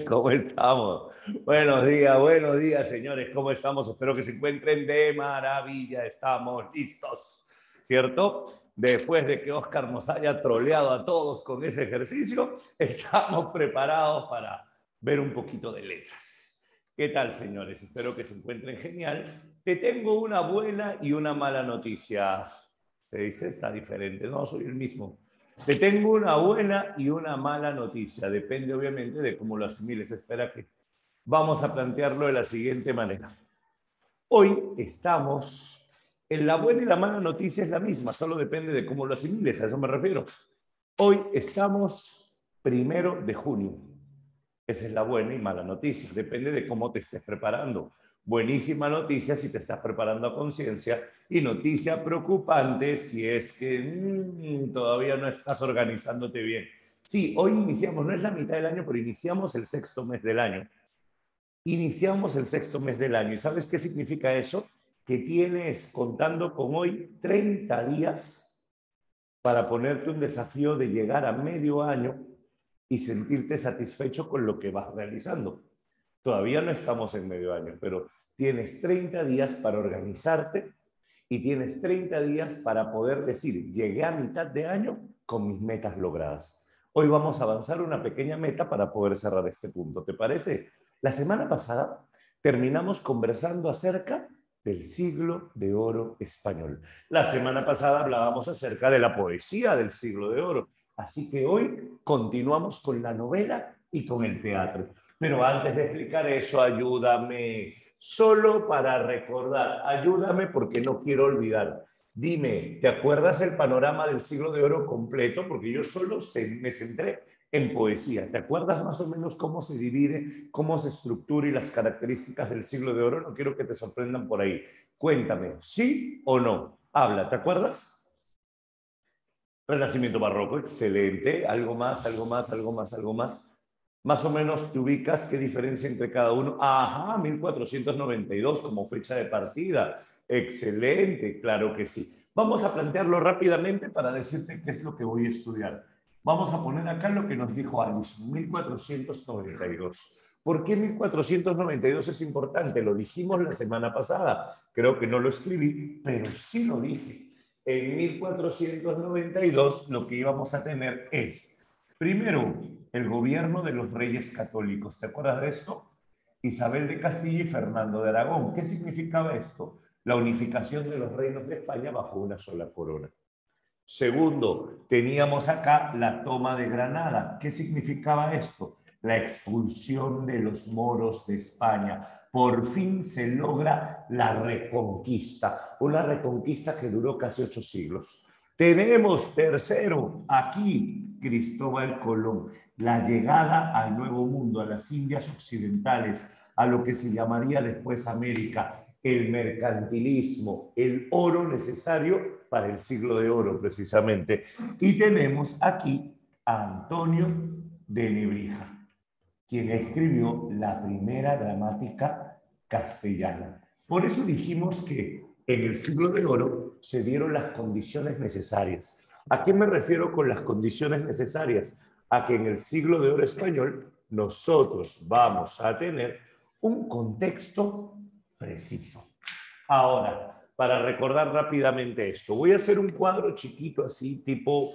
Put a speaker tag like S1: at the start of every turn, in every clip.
S1: ¿Cómo estamos? Buenos días, señores. ¿Cómo estamos? Espero que se encuentren de maravilla. Estamos listos, ¿cierto? Después de que Oscar nos haya troleado a todos con ese ejercicio, estamos preparados para ver un poquito de letras. ¿Qué tal, señores? Espero que se encuentren genial. Te tengo una buena y una mala noticia. Se dice, está diferente. No, soy el mismo. Te tengo una buena y una mala noticia. Depende, obviamente, de cómo lo asimiles. Espera que vamos a plantearlo de la siguiente manera. Hoy estamos en la buena y la mala noticia es la misma, solo depende de cómo lo asimiles, a eso me refiero. Hoy estamos 1 de junio. Esa es la buena y mala noticia. Depende de cómo te estés preparando. Buenísima noticia si te estás preparando a conciencia y noticia preocupante si es que todavía no estás organizándote bien. Sí, hoy iniciamos, no es la mitad del año, pero iniciamos el sexto mes del año. Iniciamos el sexto mes del año. ¿Y sabes qué significa eso? Que tienes, contando con hoy, 30 días para ponerte un desafío de llegar a medio año y sentirte satisfecho con lo que vas realizando. Todavía no estamos en medio año, pero tienes 30 días para organizarte y tienes 30 días para poder decir, llegué a mitad de año con mis metas logradas. Hoy vamos a avanzar una pequeña meta para poder cerrar este punto. ¿Te parece? La semana pasada terminamos conversando acerca del siglo de oro español. La semana pasada hablábamos acerca de la poesía del siglo de oro. Así que hoy continuamos con la novela y con el teatro. Pero antes de explicar eso, ayúdame, solo para recordar, ayúdame porque no quiero olvidar. Dime, ¿te acuerdas el panorama del siglo de oro completo? Porque yo solo me centré en poesía. ¿Te acuerdas más o menos cómo se divide, cómo se estructura y las características del siglo de oro? No quiero que te sorprendan por ahí. Cuéntame, ¿sí o no? Habla, ¿te acuerdas? Renacimiento barroco, excelente. Algo más, algo más, algo más, algo más. Más o menos te ubicas qué diferencia entre cada uno. Ajá, 1492 como fecha de partida. Excelente, claro que sí. Vamos a plantearlo rápidamente para decirte qué es lo que voy a estudiar. Vamos a poner acá lo que nos dijo Alison, 1492. ¿Por qué 1492 es importante? Lo dijimos la semana pasada. Creo que no lo escribí, pero sí lo dije. En 1492 lo que íbamos a tener es, primero, el gobierno de los reyes católicos. ¿Te acuerdas de esto? Isabel de Castilla y Fernando de Aragón. ¿Qué significaba esto? La unificación de los reinos de España bajo una sola corona. Segundo, teníamos acá la toma de Granada. ¿Qué significaba esto? La expulsión de los moros de España. Por fin se logra la reconquista, una reconquista que duró casi 8 siglos. Tenemos tercero, aquí Cristóbal Colón, la llegada al Nuevo Mundo, a las Indias Occidentales, a lo que se llamaría después América, el mercantilismo, el oro necesario para el siglo de oro, precisamente. Y tenemos aquí a Antonio de Nebrija, quien escribió la primera gramática castellana. Por eso dijimos que en el siglo de oro se dieron las condiciones necesarias. ¿A qué me refiero con las condiciones necesarias? A que en el siglo de oro español nosotros vamos a tener un contexto preciso. Ahora, para recordar rápidamente esto, voy a hacer un cuadro chiquito así, tipo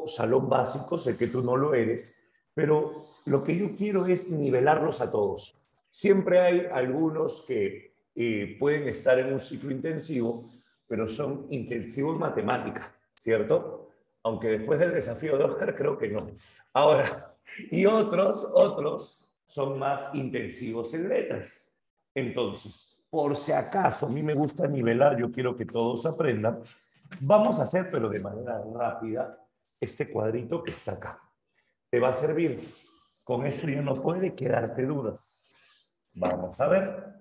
S1: salón básico, sé que tú no lo eres, pero lo que yo quiero es nivelarlos a todos. Siempre hay algunos que pueden estar en un ciclo intensivo, pero son intensivos en matemática, ¿cierto? Aunque después del desafío de Oscar creo que no. Ahora, y otros son más intensivos en letras. Entonces, por si acaso, a mí me gusta nivelar, yo quiero que todos aprendan, vamos a hacer, pero de manera rápida, este cuadrito que está acá. Te va a servir. Con esto ya no puede quedarte dudas. Vamos a ver.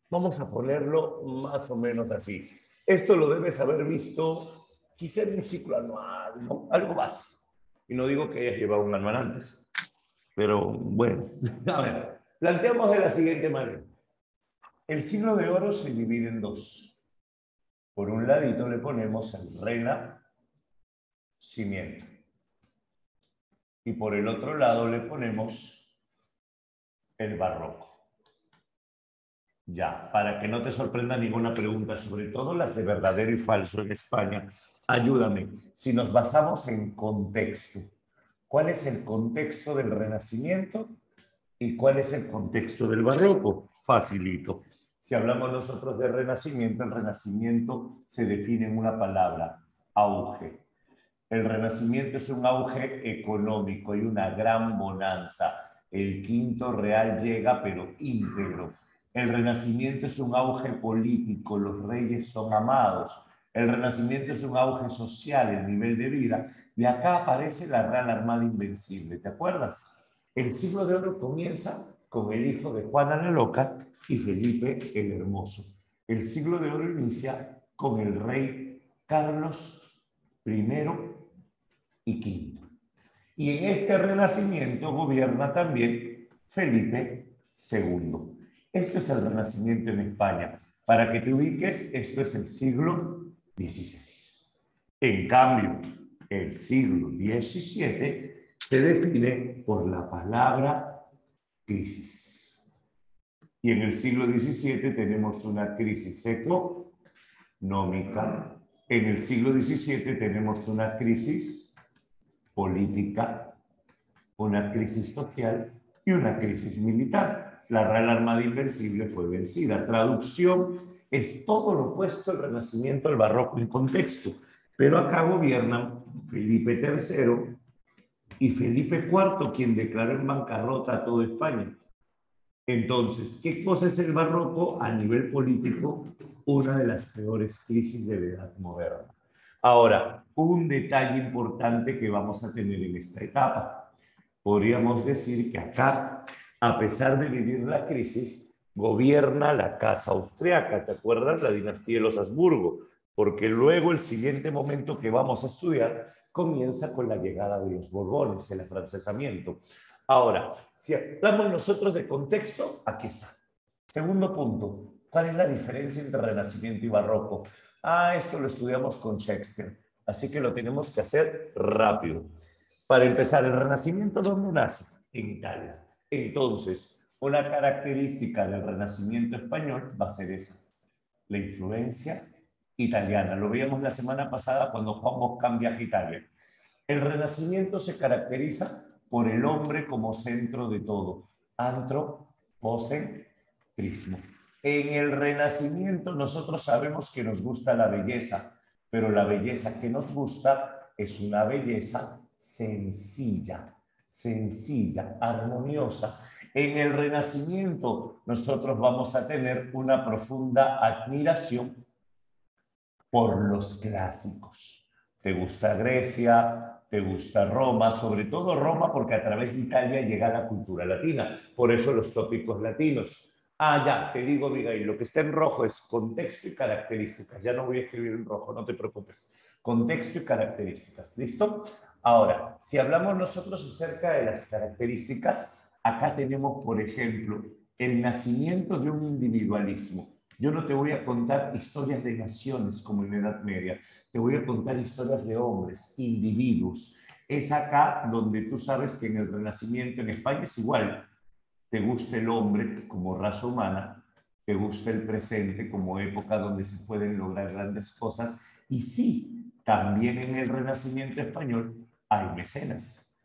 S1: Vamos a ponerlo más o menos así. Esto lo debes haber visto quizá en un ciclo anual, ¿no? Algo básico. Y no digo que hayas llevado un anual antes, pero bueno. A ver, planteamos de la siguiente manera. El siglo de oro se divide en dos. Por un ladito le ponemos el renacimiento. y por el otro lado le ponemos el barroco. Ya, para que no te sorprenda ninguna pregunta, sobre todo las de verdadero y falso en España, ayúdame. Si nos basamos en contexto, ¿cuál es el contexto del Renacimiento y cuál es el contexto del barroco? Facilito. Si hablamos nosotros de Renacimiento, el Renacimiento se define en una palabra, auge. El Renacimiento es un auge económico y una gran bonanza. El quinto real llega, pero íntegro. El Renacimiento es un auge político, los reyes son amados. El Renacimiento es un auge social, el nivel de vida. Y acá aparece la Real Armada Invencible, ¿te acuerdas? El siglo de oro comienza con el hijo de Juana la Loca y Felipe el Hermoso. El siglo de oro inicia con el rey Carlos I y quinto. Y en este renacimiento gobierna también Felipe II. Esto es el renacimiento en España. Para que te ubiques, esto es el siglo XVI. En cambio, el siglo XVII se define por la palabra crisis. Y en el siglo XVII tenemos una crisis económica. En el siglo XVII tenemos una crisis política, una crisis social y una crisis militar. La Real Armada Invencible fue vencida. Traducción es todo lo opuesto al Renacimiento, al Barroco en contexto. Pero acá gobiernan Felipe III y Felipe IV, quien declaró en bancarrota a toda España. Entonces, ¿qué cosa es el Barroco? A nivel político, una de las peores crisis de la Edad Moderna. Ahora, un detalle importante que vamos a tener en esta etapa. Podríamos decir que acá, a pesar de vivir la crisis, gobierna la casa austriaca, ¿te acuerdas? La dinastía de los Habsburgo, porque luego el siguiente momento que vamos a estudiar comienza con la llegada de los Borbones, el afrancesamiento. Ahora, si hablamos nosotros de contexto, aquí está. Segundo punto, ¿cuál es la diferencia entre Renacimiento y Barroco? Esto lo estudiamos con Shakespeare, así que lo tenemos que hacer rápido. Para empezar, el Renacimiento, ¿dónde nace? En Italia. Entonces, una característica del Renacimiento español va a ser esa, la influencia italiana. Lo veíamos la semana pasada cuando Juan Boscán viaja a Italia. El Renacimiento se caracteriza por el hombre como centro de todo. Antropocentrismo. En el Renacimiento nosotros sabemos que nos gusta la belleza, pero la belleza que nos gusta es una belleza sencilla, armoniosa. En el Renacimiento nosotros vamos a tener una profunda admiración por los clásicos. ¿Te gusta Grecia? ¿Te gusta Roma? Sobre todo Roma, porque a través de Italia llega la cultura latina. Por eso los tópicos latinos. Ya, te digo, Miguel, lo que está en rojo es contexto y características. Ya no voy a escribir en rojo, no te preocupes. Contexto y características. ¿Listo? Ahora, si hablamos nosotros acerca de las características, acá tenemos, por ejemplo, el nacimiento de un individualismo. Yo no te voy a contar historias de naciones como en la Edad Media, te voy a contar historias de hombres, individuos. Es acá donde tú sabes que en el Renacimiento en España es igual. Te gusta el hombre como raza humana, te gusta el presente como época donde se pueden lograr grandes cosas. Y sí, también en el Renacimiento español hay mecenas.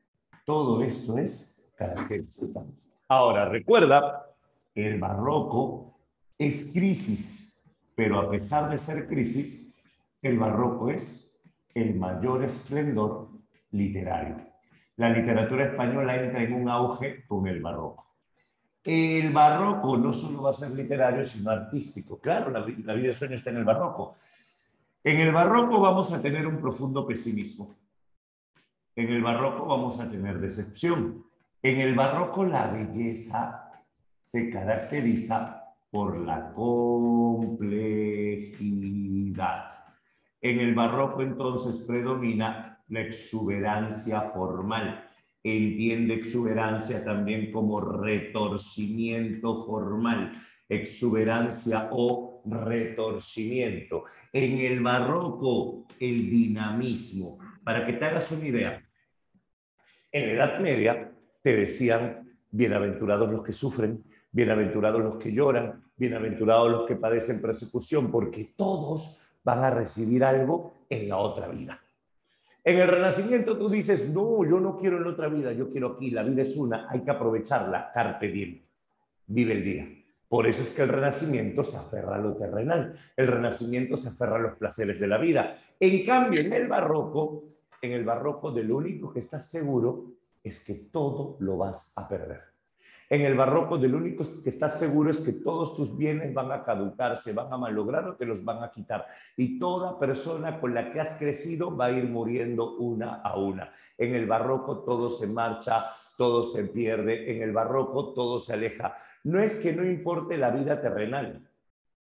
S1: Todo esto es característica. Ahora, recuerda, el barroco es crisis, pero a pesar de ser crisis, el barroco es el mayor esplendor literario. La literatura española entra en un auge con el barroco. El barroco no solo va a ser literario, sino artístico. Claro, la vida de sueño está en el barroco. En el barroco vamos a tener un profundo pesimismo. En el barroco vamos a tener decepción. En el barroco la belleza se caracteriza por la complejidad. En el barroco entonces predomina la exuberancia formal. Entiende exuberancia también como retorcimiento formal, exuberancia o retorcimiento. En el barroco, el dinamismo. Para que te hagas una idea, En la Edad Media te decían, bienaventurados los que sufren, bienaventurados los que lloran, bienaventurados los que padecen persecución, porque todos van a recibir algo en la otra vida. En el Renacimiento tú dices, no, yo no quiero en la otra vida, yo quiero aquí, la vida es una, hay que aprovecharla, carpe diem, vive el día. Por eso es que el Renacimiento se aferra a lo terrenal, el Renacimiento se aferra a los placeres de la vida. En cambio, en el Barroco de lo único que estás seguro es que todo lo vas a perder. En el Barroco de lo único que estás seguro es que todos tus bienes van a caducar, se van a malograr o te los van a quitar. Y toda persona con la que has crecido va a ir muriendo una a una. En el Barroco todo se marcha, todo se pierde. En el Barroco todo se aleja. No es que no importe la vida terrenal.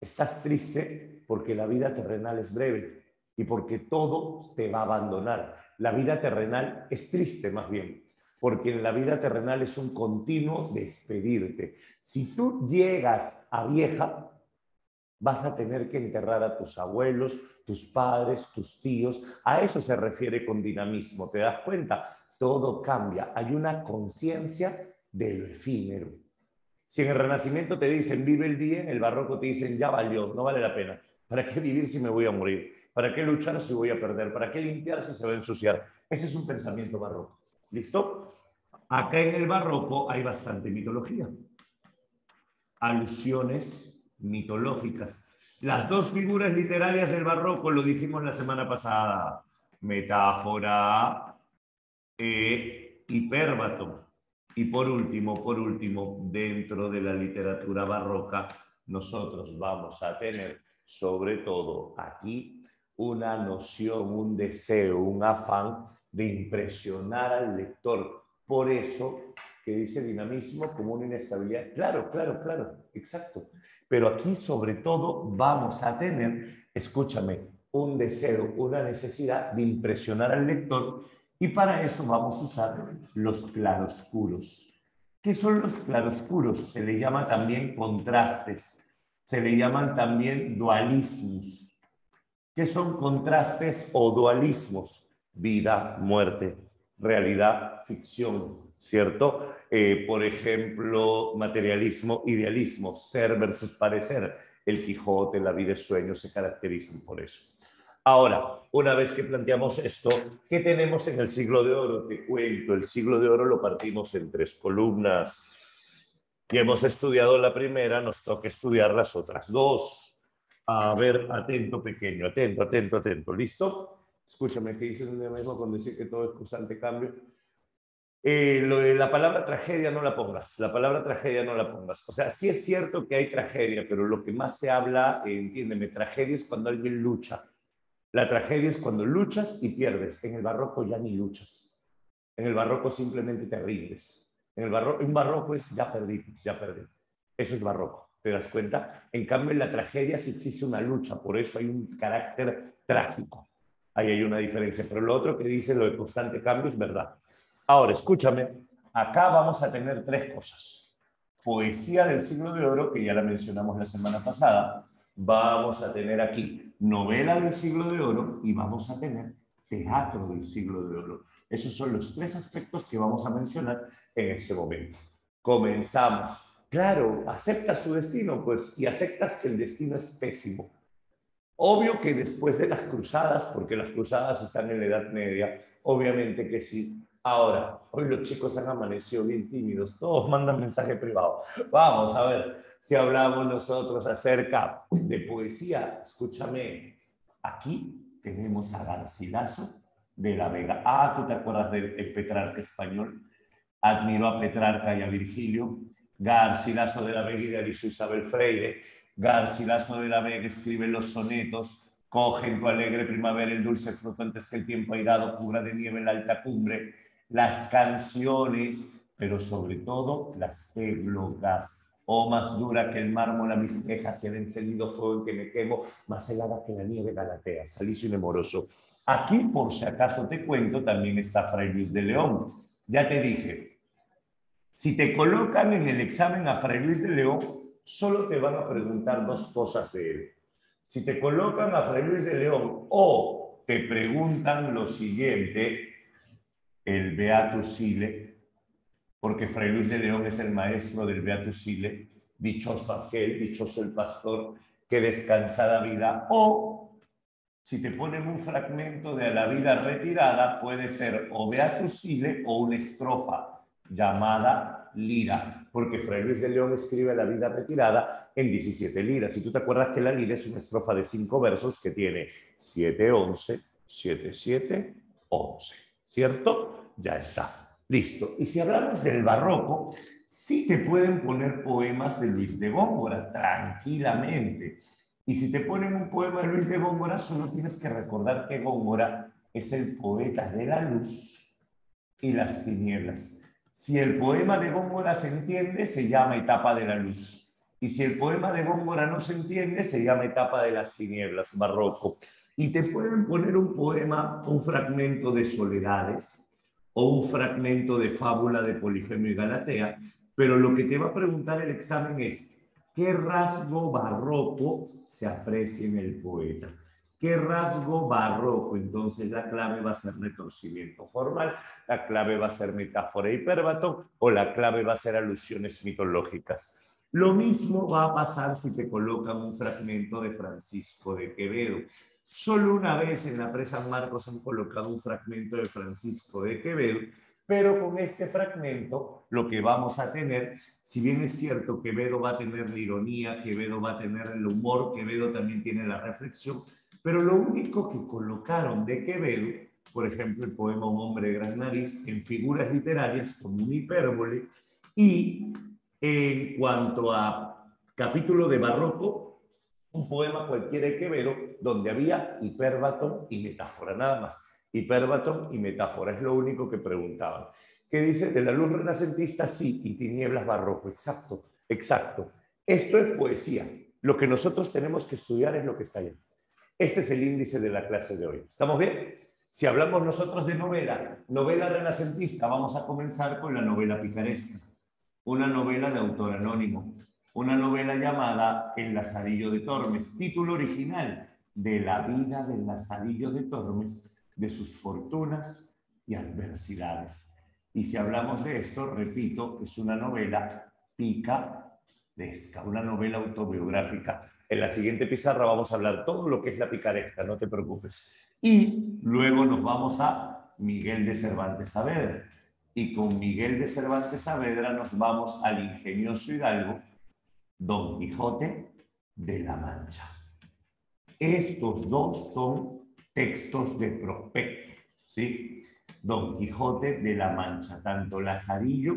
S1: Estás triste porque la vida terrenal es breve y porque todo te va a abandonar. La vida terrenal es triste más bien, porque en la vida terrenal es un continuo despedirte. Si tú llegas a vieja, vas a tener que enterrar a tus abuelos, tus padres, tus tíos. A eso se refiere con dinamismo. ¿Te das cuenta? Todo cambia. Hay una conciencia de lo efímero. Si en el Renacimiento te dicen vive el día, en el Barroco te dicen ya valió, no vale la pena. ¿Para qué vivir si me voy a morir? ¿Para qué luchar si voy a perder? ¿Para qué limpiar si se va a ensuciar? Ese es un pensamiento barroco. ¿Listo? Acá en el Barroco hay bastante mitología. Alusiones mitológicas. Las dos figuras literarias del Barroco, lo dijimos la semana pasada, metáfora e hipérbato. Y por último, dentro de la literatura barroca, nosotros vamos a tener, sobre todo aquí, una noción, un deseo, un afán de impresionar al lector. Por eso que dice dinamismo como una inestabilidad. Claro, exacto. Pero aquí, sobre todo, vamos a tener, escúchame, un deseo, una necesidad de impresionar al lector. Y para eso vamos a usar los claroscuros. ¿Qué son los claroscuros? Se le llama también contrastes, se le llaman también dualismos. ¿Qué son contrastes o dualismos? Vida, muerte, realidad, ficción, ¿cierto? Por ejemplo, materialismo, idealismo, ser versus parecer. El Quijote, la vida y sueños se caracterizan por eso. Ahora, una vez que planteamos esto, ¿qué tenemos en el siglo de oro? Te cuento, el siglo de oro lo partimos en 3 columnas. Y hemos estudiado la primera, nos toca estudiar las otras 2. A ver, atento pequeño, atento. ¿Listo? Escúchame, ¿qué dices de mismo cuando dice que todo es constante cambio? Lo de la palabra tragedia no la pongas, la palabra tragedia no la pongas. O sea, sí es cierto que hay tragedia, pero lo que más se habla, entiéndeme, tragedia es cuando alguien lucha. La tragedia es cuando luchas y pierdes. En el barroco ya ni luchas. En el barroco simplemente te rindes. En el barroco, un barroco es ya perdí. Eso es barroco, ¿te das cuenta? En cambio, en la tragedia sí existe una lucha, por eso hay un carácter trágico. Ahí hay una diferencia. Pero lo otro que dice, lo de constante cambio, es verdad. Ahora, escúchame, acá vamos a tener 3 cosas. Poesía del siglo de oro, que ya la mencionamos la semana pasada. Vamos a tener aquí novela del siglo de oro y vamos a tener teatro del siglo de oro. Esos son los 3 aspectos que vamos a mencionar en este momento. Comenzamos. Claro, ¿aceptas tu destino? Pues, y aceptas que el destino es pésimo. Obvio que después de las cruzadas, porque las cruzadas están en la Edad Media, obviamente que sí. Ahora, hoy los chicos han amanecido bien tímidos, todos mandan mensaje privado. Vamos a ver si hablamos nosotros acerca de poesía. Escúchame, aquí tenemos a Garcilaso de la Vega. Ah, ¿tú te acuerdas del Petrarca español? Admiro a Petrarca y a Virgilio. Garcilaso de la Vega idealizó Isabel Freire. Garcilaso de la Vega escribe los sonetos. Coge en tu alegre primavera el dulce fruto antes que el tiempo airado cubra de nieve en la alta cumbre. Las canciones, pero sobre todo las églogas. Oh, más dura que el mármol a mis quejas, el encendido fuego en que me quemo, más helada que la nieve galatea, salicio y nemoroso. Aquí, por si acaso te cuento, también está Fray Luis de León. Ya te dije, si te colocan en el examen a Fray Luis de León, solo te van a preguntar 2 cosas de él. Si te colocan a Fray Luis de León o te preguntan lo siguiente, el Beatus Sile, porque Fray Luis de León es el maestro del Beatus Sile, dichoso aquel, dichoso el pastor, que descansada vida. O, si te ponen un fragmento de la vida retirada, puede ser o Beatus Sile o una estrofa llamada lira, porque Fray Luis de León escribe la vida retirada en 17 liras. Si tú te acuerdas que la lira es una estrofa de 5 versos que tiene 7, 11, 7, 7, 11, ¿cierto? Ya está, listo. Y si hablamos del barroco, sí te pueden poner poemas de Luis de Góngora, tranquilamente. Y si te ponen un poema de Luis de Góngora, solo tienes que recordar que Góngora es el poeta de la luz y las tinieblas. Si el poema de Góngora se entiende, se llama Etapa de la luz. Y si el poema de Góngora no se entiende, se llama Etapa de las tinieblas, barroco. Y te pueden poner un poema, un fragmento de Soledades o un fragmento de Fábula de Polifemo y Galatea, pero lo que te va a preguntar el examen es ¿qué rasgo barroco se aprecia en el poeta? ¿Qué rasgo barroco? Entonces la clave va a ser retorcimiento formal, la clave va a ser metáfora hipérbato o la clave va a ser alusiones mitológicas. Lo mismo va a pasar si te colocan un fragmento de Francisco de Quevedo. Solo una vez en la Presa San Marcos han colocado un fragmento de Francisco de Quevedo, pero con este fragmento lo que vamos a tener, si bien es cierto Quevedo va a tener la ironía, Quevedo va a tener el humor, Quevedo también tiene la reflexión, pero lo único que colocaron de Quevedo, por ejemplo el poema Un hombre de gran nariz, en figuras literarias como un hipérbole, y en cuanto a capítulo de barroco, un poema cualquiera de Quevedo donde había hipérbaton y metáfora, nada más. Hipérbaton y metáfora, es lo único que preguntaban. ¿Qué dice? De la luz renacentista, sí, y tinieblas barroco. Exacto, exacto. Esto es poesía. Lo que nosotros tenemos que estudiar es lo que está allá. Este es el índice de la clase de hoy. ¿Estamos bien? Si hablamos nosotros de novela, novela renacentista, vamos a comenzar con la novela picaresca. Una novela de autor anónimo. Una novela llamada El Lazarillo de Tormes. Título original: de la vida del Lazarillo de Tormes, de sus fortunas y adversidades. Y si hablamos de esto, repito, es una novela picaresca, una novela autobiográfica. En la siguiente pizarra vamos a hablar todo lo que es la picaresca, no te preocupes. Y luego nos vamos a Miguel de Cervantes Saavedra. Y con Miguel de Cervantes Saavedra nos vamos al ingenioso hidalgo Don Quijote de la Mancha. Estos dos son textos de prospecto, ¿sí? Don Quijote de la Mancha, tanto Lazarillo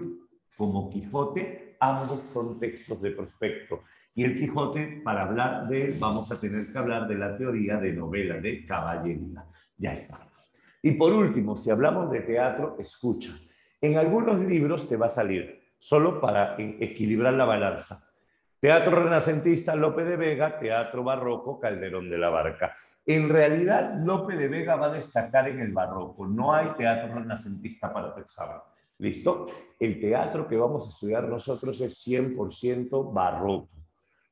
S1: como Quijote, ambos son textos de prospecto. Y el Quijote, para hablar de él, vamos a tener que hablar de la teoría de novela de caballería. Ya estamos. Y por último, si hablamos de teatro, escucha. En algunos libros te va a salir, solo para equilibrar la balanza. Teatro renacentista, Lope de Vega; teatro barroco, Calderón de la Barca. En realidad, Lope de Vega va a destacar en el barroco. No hay teatro renacentista para tu examen. ¿Listo? El teatro que vamos a estudiar nosotros es 100% barroco.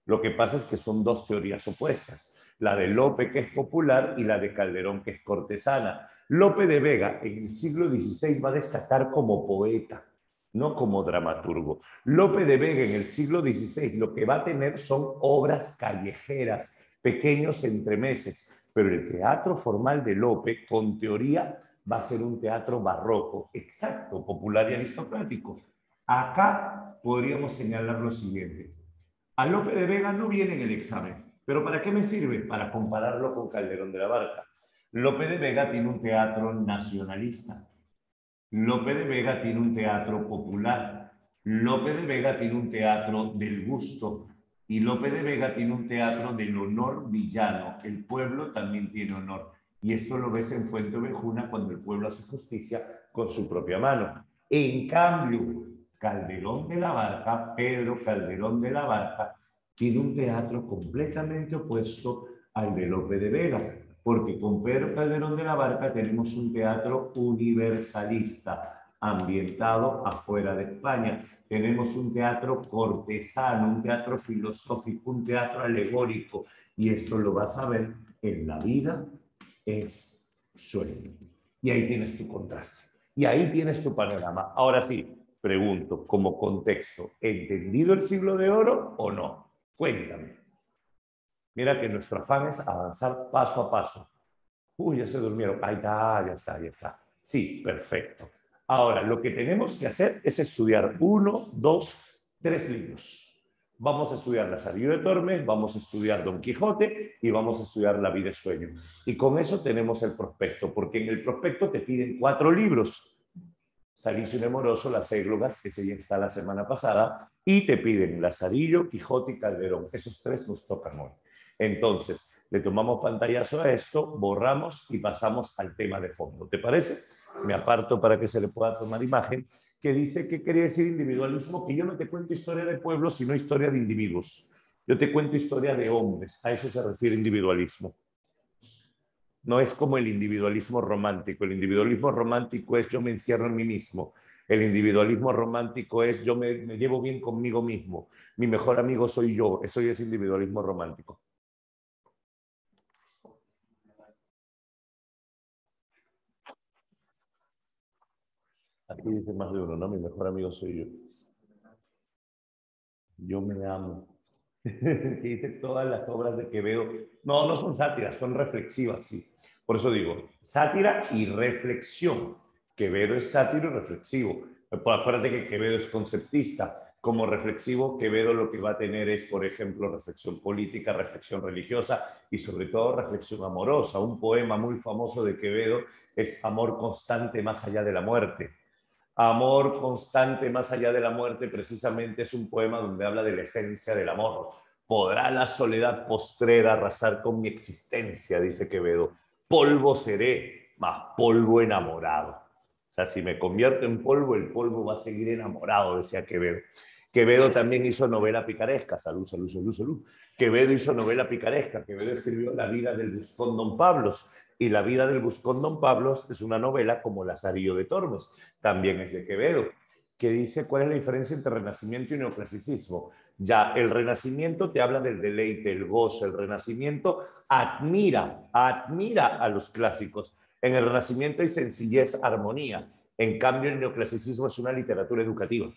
S1: Lo que pasa es que son dos teorías opuestas. La de Lope, que es popular, y la de Calderón, que es cortesana. Lope de Vega, en el siglo XVI, va a destacar como poeta, no como dramaturgo. Lope de Vega en el siglo XVI lo que va a tener son obras callejeras, pequeños entremeses, pero el teatro formal de Lope, con teoría, va a ser un teatro barroco, exacto, popular y aristocrático. Acá podríamos señalar lo siguiente. A Lope de Vega no viene en el examen, pero ¿para qué me sirve? Para compararlo con Calderón de la Barca. Lope de Vega tiene un teatro nacionalista. Lope de Vega tiene un teatro popular. Lope de Vega tiene un teatro del gusto. Y Lope de Vega tiene un teatro del honor villano. El pueblo también tiene honor. Y esto lo ves en Fuente Ovejuna cuando el pueblo hace justicia con su propia mano. En cambio, Calderón de la Barca, Pedro Calderón de la Barca, tiene un teatro completamente opuesto al de Lope de Vega, porque con Pedro Calderón de la Barca tenemos un teatro universalista, ambientado afuera de España. Tenemos un teatro cortesano, un teatro filosófico, un teatro alegórico, y esto lo vas a ver en La vida es sueño. Y ahí tienes tu contraste. Y ahí tienes tu panorama. Ahora sí, pregunto, como contexto, ¿entendido el siglo de oro o no? Cuéntame. Mira que nuestro afán es avanzar paso a paso. Uy, ya se durmieron. Ahí está, ya está, ya está. Sí, perfecto. Ahora, lo que tenemos que hacer es estudiar 1, 2, 3 libros. Vamos a estudiar Lazarillo de Tormes, vamos a estudiar Don Quijote y vamos a estudiar La vida y sueño. Y con eso tenemos el prospecto, porque en el prospecto te piden 4 libros. Salicio Nemoroso, Las Églogas, que se ya está la semana pasada, y te piden Lazarillo, Quijote y Calderón. Esos 3 nos tocan hoy. Entonces, le tomamos pantallazo a esto, borramos y pasamos al tema de fondo. ¿Te parece? Me aparto para que se le pueda tomar imagen, que dice que quería decir individualismo, que yo no te cuento historia de pueblos, sino historia de individuos. Yo te cuento historia de hombres, a eso se refiere individualismo. No es como el individualismo romántico. El individualismo romántico es yo me encierro en mí mismo. El individualismo romántico es yo me llevo bien conmigo mismo. Mi mejor amigo soy yo. Eso es individualismo romántico. Aquí dice más de uno, ¿no? Mi mejor amigo soy yo. Yo me amo. Que dice todas las obras de Quevedo. No, no son sátiras, son reflexivas, sí. Por eso digo, sátira y reflexión. Quevedo es sátiro y reflexivo. Acuérdate que Quevedo es conceptista. Como reflexivo, Quevedo lo que va a tener es, por ejemplo, reflexión política, reflexión religiosa y sobre todo reflexión amorosa. Un poema muy famoso de Quevedo es Amor constante más allá de la muerte. Amor constante más allá de la muerte precisamente es un poema donde habla de la esencia del amor. Podrá la soledad postrera arrasar con mi existencia, dice Quevedo. Polvo seré, mas polvo enamorado. O sea, si me convierto en polvo, el polvo va a seguir enamorado, decía Quevedo. Quevedo también hizo novela picaresca. Salud, salud, salud, salud. Quevedo hizo novela picaresca. Quevedo escribió La vida del buscón Don Pablos. Y La vida del buscón Don Pablos es una novela como Lazarillo de Tormes. También es de Quevedo, que dice cuál es la diferencia entre renacimiento y neoclasicismo. Ya, el renacimiento te habla del deleite, el gozo. El renacimiento admira a los clásicos. En el renacimiento hay sencillez, armonía. En cambio, el neoclasicismo es una literatura educativa.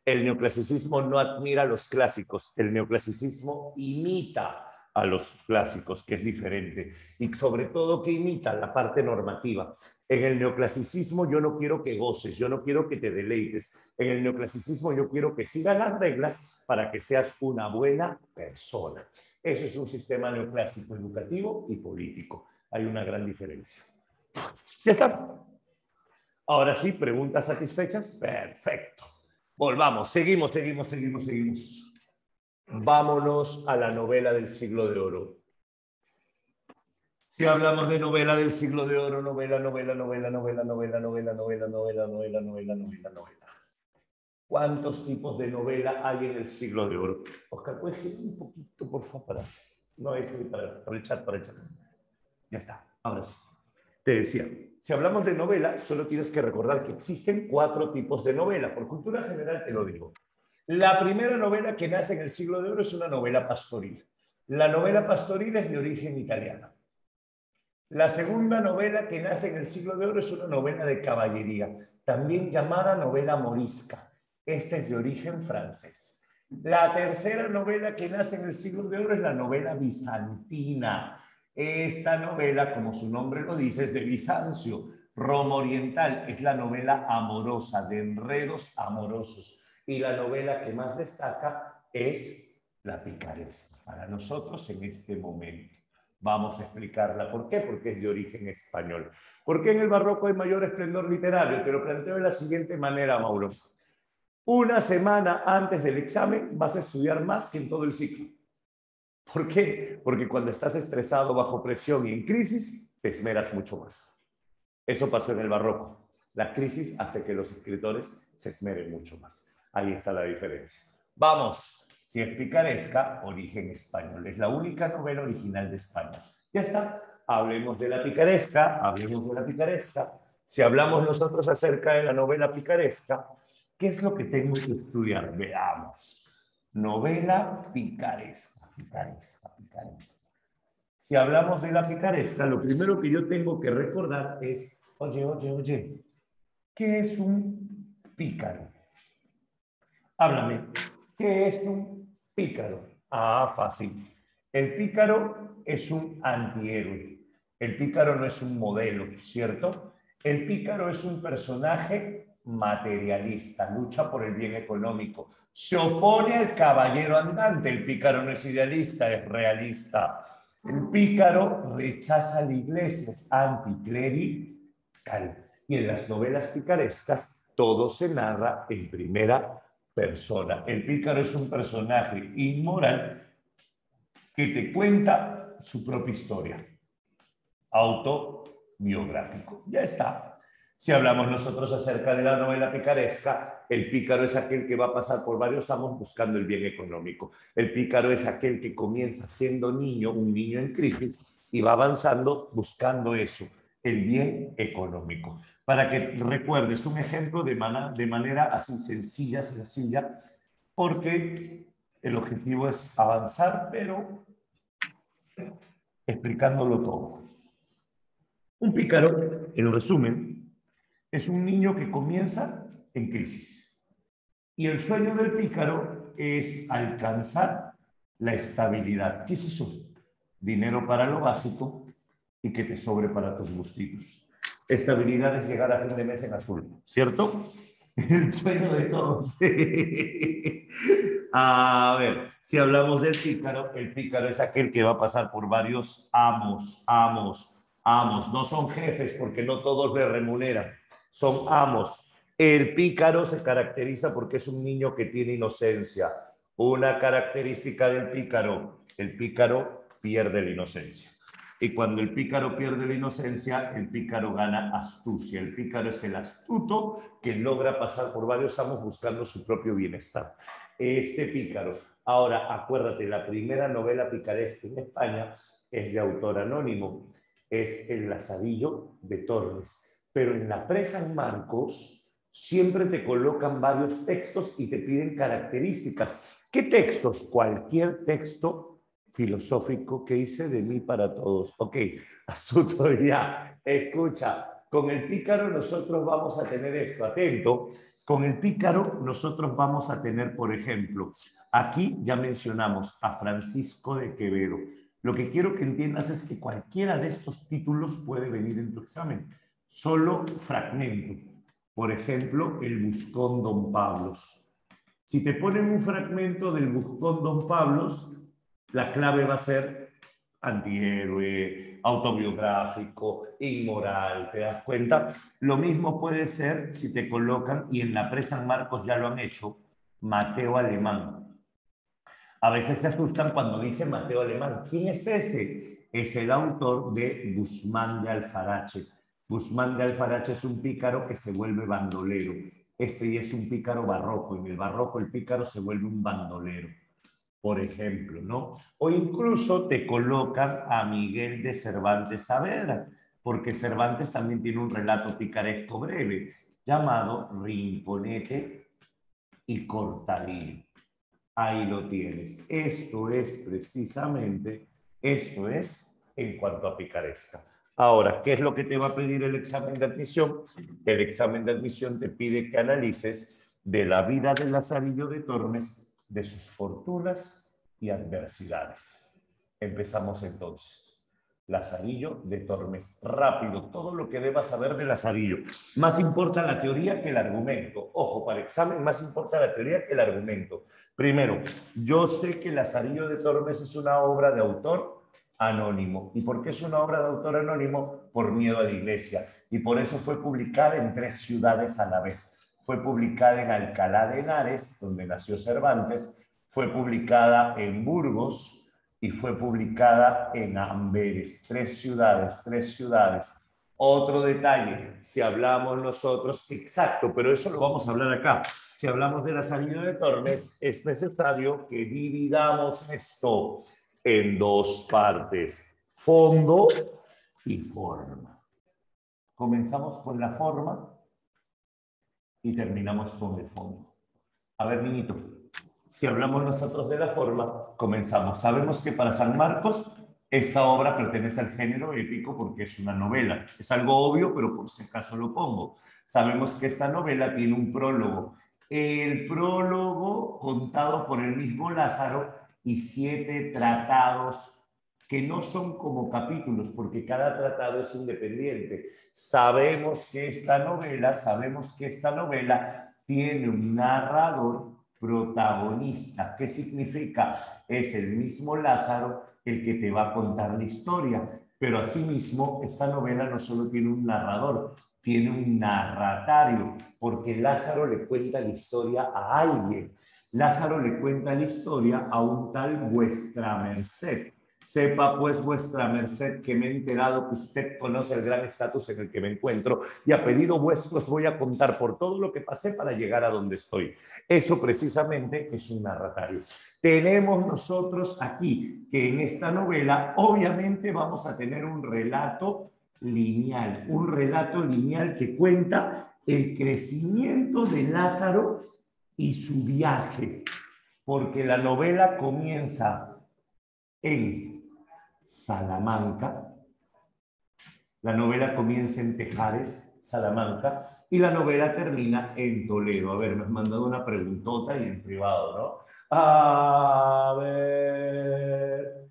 S1: El neoclasicismo no admira a los clásicos, el neoclasicismo imita a los clásicos, que es diferente, y sobre todo que imita la parte normativa. En el neoclasicismo yo no quiero que goces, yo no quiero que te deleites. En el neoclasicismo yo quiero que sigas las reglas para que seas una buena persona. Eso es un sistema neoclásico educativo y político. Hay una gran diferencia. Ya está. Ahora sí, preguntas satisfechas. Perfecto. Volvamos, seguimos. Vámonos a la novela del siglo de oro. Si hablamos de novela del siglo de oro, novela. ¿Cuántos tipos de novela hay en el siglo de oro? Oscar, ¿puedes ir un poquito, por favor? No, para el chat. Ya está, ahora sí. Te decía, si hablamos de novela, solo tienes que recordar que existen 4 tipos de novela. Por cultura general te lo digo. La primera novela que nace en el siglo de oro es una novela pastoril. La novela pastoril es de origen italiano. La segunda novela que nace en el siglo de oro es una novela de caballería, también llamada novela morisca. Esta es de origen francés. La tercera novela que nace en el siglo de oro es la novela bizantina. Esta novela, como su nombre lo dice, es de Bizancio. Roma Oriental es la novela amorosa, de enredos amorosos. Y la novela que más destaca es la picaresca, para nosotros en este momento. Vamos a explicarla. ¿Por qué? Porque es de origen español. ¿Por qué en el barroco hay mayor esplendor literario? Te lo planteo de la siguiente manera, Mauro. Una semana antes del examen vas a estudiar más que en todo el ciclo. ¿Por qué? Porque cuando estás estresado, bajo presión y en crisis, te esmeras mucho más. Eso pasó en el barroco. La crisis hace que los escritores se esmeren mucho más. Ahí está la diferencia. Vamos. Si es picaresca, origen español. Es la única novela original de España. Ya está. Hablemos de la picaresca. Si hablamos nosotros acerca de la novela picaresca, ¿qué es lo que tengo que estudiar? Veamos. Novela picaresca. Si hablamos de la picaresca, lo primero que yo tengo que recordar es, oye, ¿Qué es un pícaro? Háblame. ¿Qué es un pícaro? Ah, fácil. El pícaro es un antihéroe. El pícaro no es un modelo, ¿cierto? El pícaro es un personaje materialista, lucha por el bien económico. Se opone al caballero andante. El pícaro no es idealista, es realista. El pícaro rechaza la iglesia, es anticlerical. Y en las novelas picarescas todo se narra en primera persona. El pícaro es un personaje inmoral que te cuenta su propia historia, autobiográfico. Ya está. Si hablamos nosotros acerca de la novela picaresca, el pícaro es aquel que va a pasar por varios amos buscando el bien económico. El pícaro es aquel que comienza siendo niño, un niño en crisis, y va avanzando buscando eso, el bien económico. Para que recuerdes un ejemplo de manera así sencilla, porque el objetivo es avanzar, pero explicándolo todo. Un pícaro, en resumen, es un niño que comienza en crisis. Y el sueño del pícaro es alcanzar la estabilidad. ¿Qué es eso? Dinero para lo básico y que te sobre para tus gustitos. Estabilidad es llegar a fin de mes en azul, ¿cierto? El sueño de todos. A ver, si hablamos del pícaro, el pícaro es aquel que va a pasar por varios amos. No son jefes porque no todos le remuneran, son amos. El pícaro se caracteriza porque es un niño que tiene inocencia. Una característica del pícaro, el pícaro pierde la inocencia. Y cuando el pícaro pierde la inocencia, el pícaro gana astucia. El pícaro es el astuto que logra pasar por varios amos buscando su propio bienestar. Este pícaro. Ahora, acuérdate, la primera novela picaresca en España es de autor anónimo. Es El Lazarillo de Tormes. Pero en la Presa en Marcos siempre te colocan varios textos y te piden características. ¿Qué textos? Cualquier texto filosófico que hice de mí para todos. Ok, astuto ya. Escucha, con el pícaro nosotros vamos a tener esto, atento. Con el pícaro nosotros vamos a tener, por ejemplo, aquí ya mencionamos a Francisco de Quevedo. Lo que quiero que entiendas es que cualquiera de estos títulos puede venir en tu examen. Solo fragmento. Por ejemplo, el Buscón Don Pablos. Si te ponen un fragmento del Buscón Don Pablos, la clave va a ser antihéroe, autobiográfico, inmoral, ¿te das cuenta? Lo mismo puede ser si te colocan, y en la Presa en Marcos ya lo han hecho, Mateo Alemán. A veces se asustan cuando dicen Mateo Alemán. ¿Quién es ese? Es el autor de Guzmán de Alfarache. Guzmán de Alfarache es un pícaro que se vuelve bandolero. Este es un pícaro barroco. En el barroco el pícaro se vuelve un bandolero, por ejemplo, ¿no? O incluso te colocan a Miguel de Cervantes Saavedra, porque Cervantes también tiene un relato picaresco breve llamado Rinconete y Cortadillo. Ahí lo tienes. Esto es precisamente, esto es en cuanto a picaresca. Ahora, ¿qué es lo que te va a pedir el examen de admisión? El examen de admisión te pide que analices de la vida de Lazarillo de Tormes, de sus fortunas y adversidades. Empezamos entonces. Lazarillo de Tormes. Rápido, todo lo que debas saber de Lazarillo. Más importa la teoría que el argumento. Ojo, para el examen más importa la teoría que el argumento. Primero, yo sé que Lazarillo de Tormes es una obra de autor anónimo. ¿Y por qué es una obra de autor anónimo? Por miedo a la iglesia. Y por eso fue publicada en 3 ciudades a la vez. Fue publicada en Alcalá de Henares, donde nació Cervantes. Fue publicada en Burgos, y fue publicada en Amberes. 3 ciudades, 3 ciudades. Otro detalle, si hablamos nosotros, exacto, pero eso lo vamos a hablar acá. Si hablamos de Lazarillo de Tormes, es necesario que dividamos esto en 2 partes, fondo y forma. Comenzamos con la forma y terminamos con el fondo. A ver, niñito. Si hablamos nosotros de la forma, comenzamos. Sabemos que para San Marcos Esta obra pertenece al género épico porque es una novela. Es algo obvio, pero por si acaso lo pongo. Sabemos que esta novela tiene un prólogo. El prólogo contado por el mismo Lázaro y 7 tratados que no son como capítulos, porque cada tratado es independiente. Sabemos que esta novela tiene un narrador protagonista. ¿Qué significa? Es el mismo Lázaro el que te va a contar la historia, pero asimismo esta novela no solo tiene un narrador, tiene un narratario, porque Lázaro le cuenta la historia a alguien. Lázaro le cuenta la historia a un tal vuestra merced. Sepa pues vuestra merced que me he enterado que usted conoce el gran estatus en el que me encuentro y a pedido vuestro os voy a contar por todo lo que pasé para llegar a donde estoy. Eso precisamente es un narratario. Tenemos nosotros aquí que en esta novela obviamente vamos a tener un relato lineal que cuenta el crecimiento de Lázaro y su viaje, porque la novela comienza en Salamanca, la novela comienza en Tejares, Salamanca, y la novela termina en Toledo. A ver, me has mandado una preguntota y en privado, ¿no? A ver.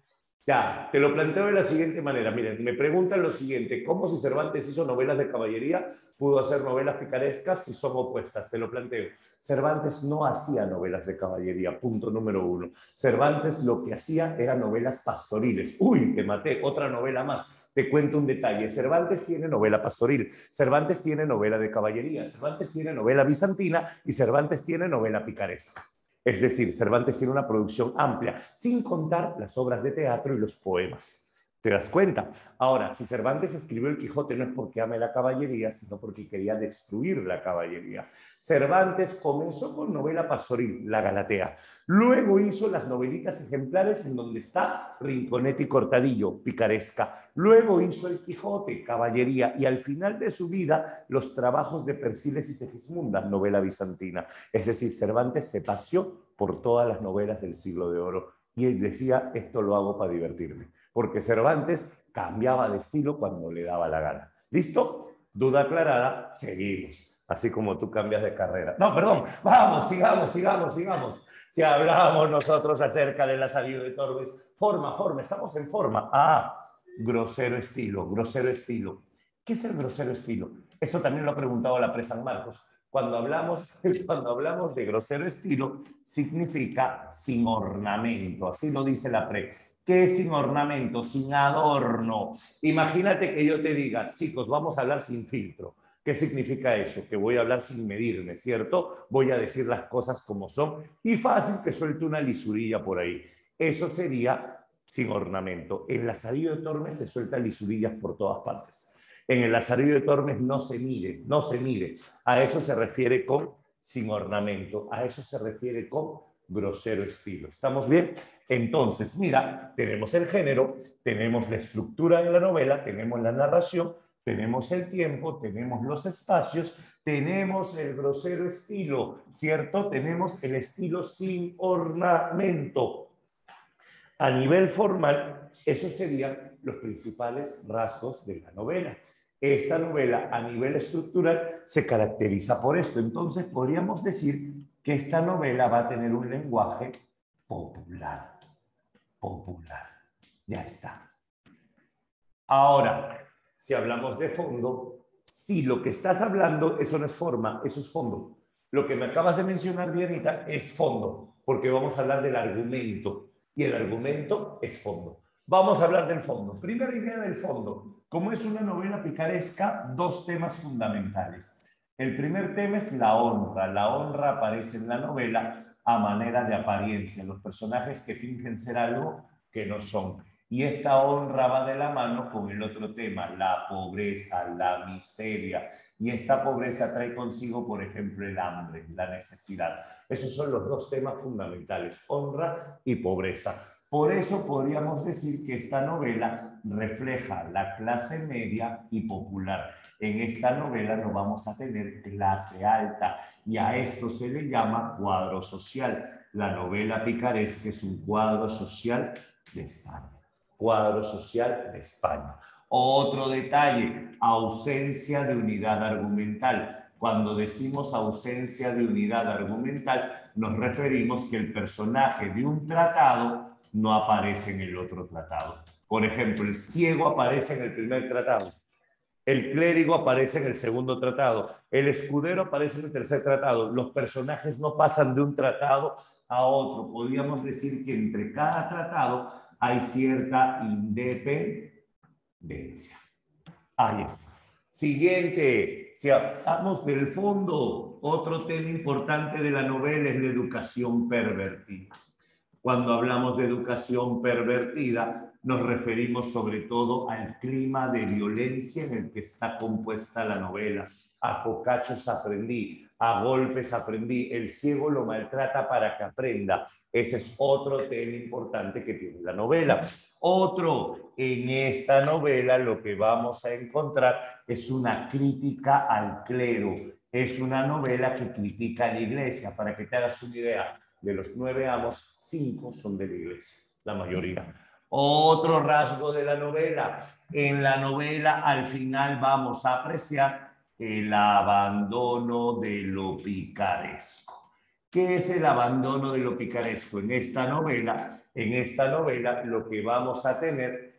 S1: Ya, te lo planteo de la siguiente manera. Miren, me preguntan lo siguiente: ¿cómo si Cervantes hizo novelas de caballería, pudo hacer novelas picarescas si son opuestas? Te lo planteo. Cervantes no hacía novelas de caballería, punto número 1. Cervantes lo que hacía eran novelas pastoriles. Uy, te maté, otra novela más. Te cuento un detalle. Cervantes tiene novela pastoril, Cervantes tiene novela de caballería, Cervantes tiene novela bizantina y Cervantes tiene novela picaresca. Es decir, Cervantes tiene una producción amplia, sin contar las obras de teatro y los poemas. ¿Te das cuenta? Ahora, si Cervantes escribió El Quijote no es porque ame la caballería, sino porque quería destruir la caballería. Cervantes comenzó con novela pastoril, La Galatea. Luego hizo las novelitas ejemplares en donde está Rinconete y Cortadillo, picaresca. Luego hizo El Quijote, caballería. Y al final de su vida, los trabajos de Persiles y Segismunda, novela bizantina. Es decir, Cervantes se paseó por todas las novelas del siglo de oro. Y él decía, esto lo hago para divertirme. Porque Cervantes cambiaba de estilo cuando le daba la gana. ¿Listo? Duda aclarada, seguimos. Así como tú cambias de carrera. No, perdón, vamos, sigamos. Si hablamos nosotros acerca de la salida de Torbes, forma, estamos en forma. Grosero estilo. ¿Qué es el grosero estilo? Eso también lo ha preguntado la Pre San Marcos. Cuando hablamos de grosero estilo, significa sin ornamento, así lo dice la Pre. ¿Qué es sin ornamento? Sin adorno. Imagínate que yo te diga, chicos, vamos a hablar sin filtro. ¿Qué significa eso? Que voy a hablar sin medirme, ¿cierto? Voy a decir las cosas como son y fácil que suelte una lisurilla por ahí. Eso sería sin ornamento. En la salida de Tormes te suelta lisurillas por todas partes. En el Lazarillo de Tormes no se mide. A eso se refiere con sin ornamento, a eso se refiere con grosero estilo. ¿Estamos bien? Entonces, mira, tenemos el género, tenemos la estructura de la novela, tenemos la narración, tenemos el tiempo, tenemos los espacios, tenemos el grosero estilo, ¿cierto? Tenemos el estilo sin ornamento. A nivel formal, esos serían los principales rasgos de la novela. Esta novela, a nivel estructural, se caracteriza por esto. Entonces, podríamos decir que esta novela va a tener un lenguaje popular. Ya está. Ahora, si hablamos de fondo, si lo que estás hablando, eso no es forma, eso es fondo. Lo que me acabas de mencionar, Dianita, es fondo, porque vamos a hablar del argumento. Y el argumento es fondo. Vamos a hablar del fondo. Primera idea del fondo. Como es una novela picaresca, 2 temas fundamentales. El primer tema es la honra. La honra aparece en la novela a manera de apariencia. Los personajes que fingen ser algo que no son. Y esta honra va de la mano con el otro tema, la pobreza, la miseria. Y esta pobreza trae consigo, por ejemplo, el hambre, la necesidad. Esos son los 2 temas fundamentales, honra y pobreza. Por eso podríamos decir que esta novela refleja la clase media y popular. En esta novela no vamos a tener clase alta y a esto se le llama cuadro social. La novela picaresca es un cuadro social de España. cuadro social de España. Otro detalle, ausencia de unidad argumental. Cuando decimos ausencia de unidad argumental, nos referimos que el personaje de un tratado no aparece en el otro tratado. Por ejemplo, el ciego aparece en el primer tratado, el clérigo aparece en el segundo tratado, el escudero aparece en el tercer tratado. Los personajes no pasan de un tratado a otro. Podríamos decir que entre cada tratado hay cierta independencia. Ahí está. Siguiente, si hablamos del fondo, otro tema importante de la novela es la educación pervertida. Cuando hablamos de educación pervertida, nos referimos sobre todo al clima de violencia en el que está compuesta la novela. A cocachos aprendí, a golpes aprendí, el ciego lo maltrata para que aprenda. Ese es otro tema importante que tiene la novela. Otro, en esta novela lo que vamos a encontrar es una crítica al clero. Es una novela que critica a la iglesia. Para que te hagas una idea, de los 9 amos, 5 son de la iglesia, la mayoría. Otro rasgo de la novela. En la novela al final vamos a apreciar el abandono de lo picaresco. ¿Qué es el abandono de lo picaresco? En esta novela lo que vamos a tener,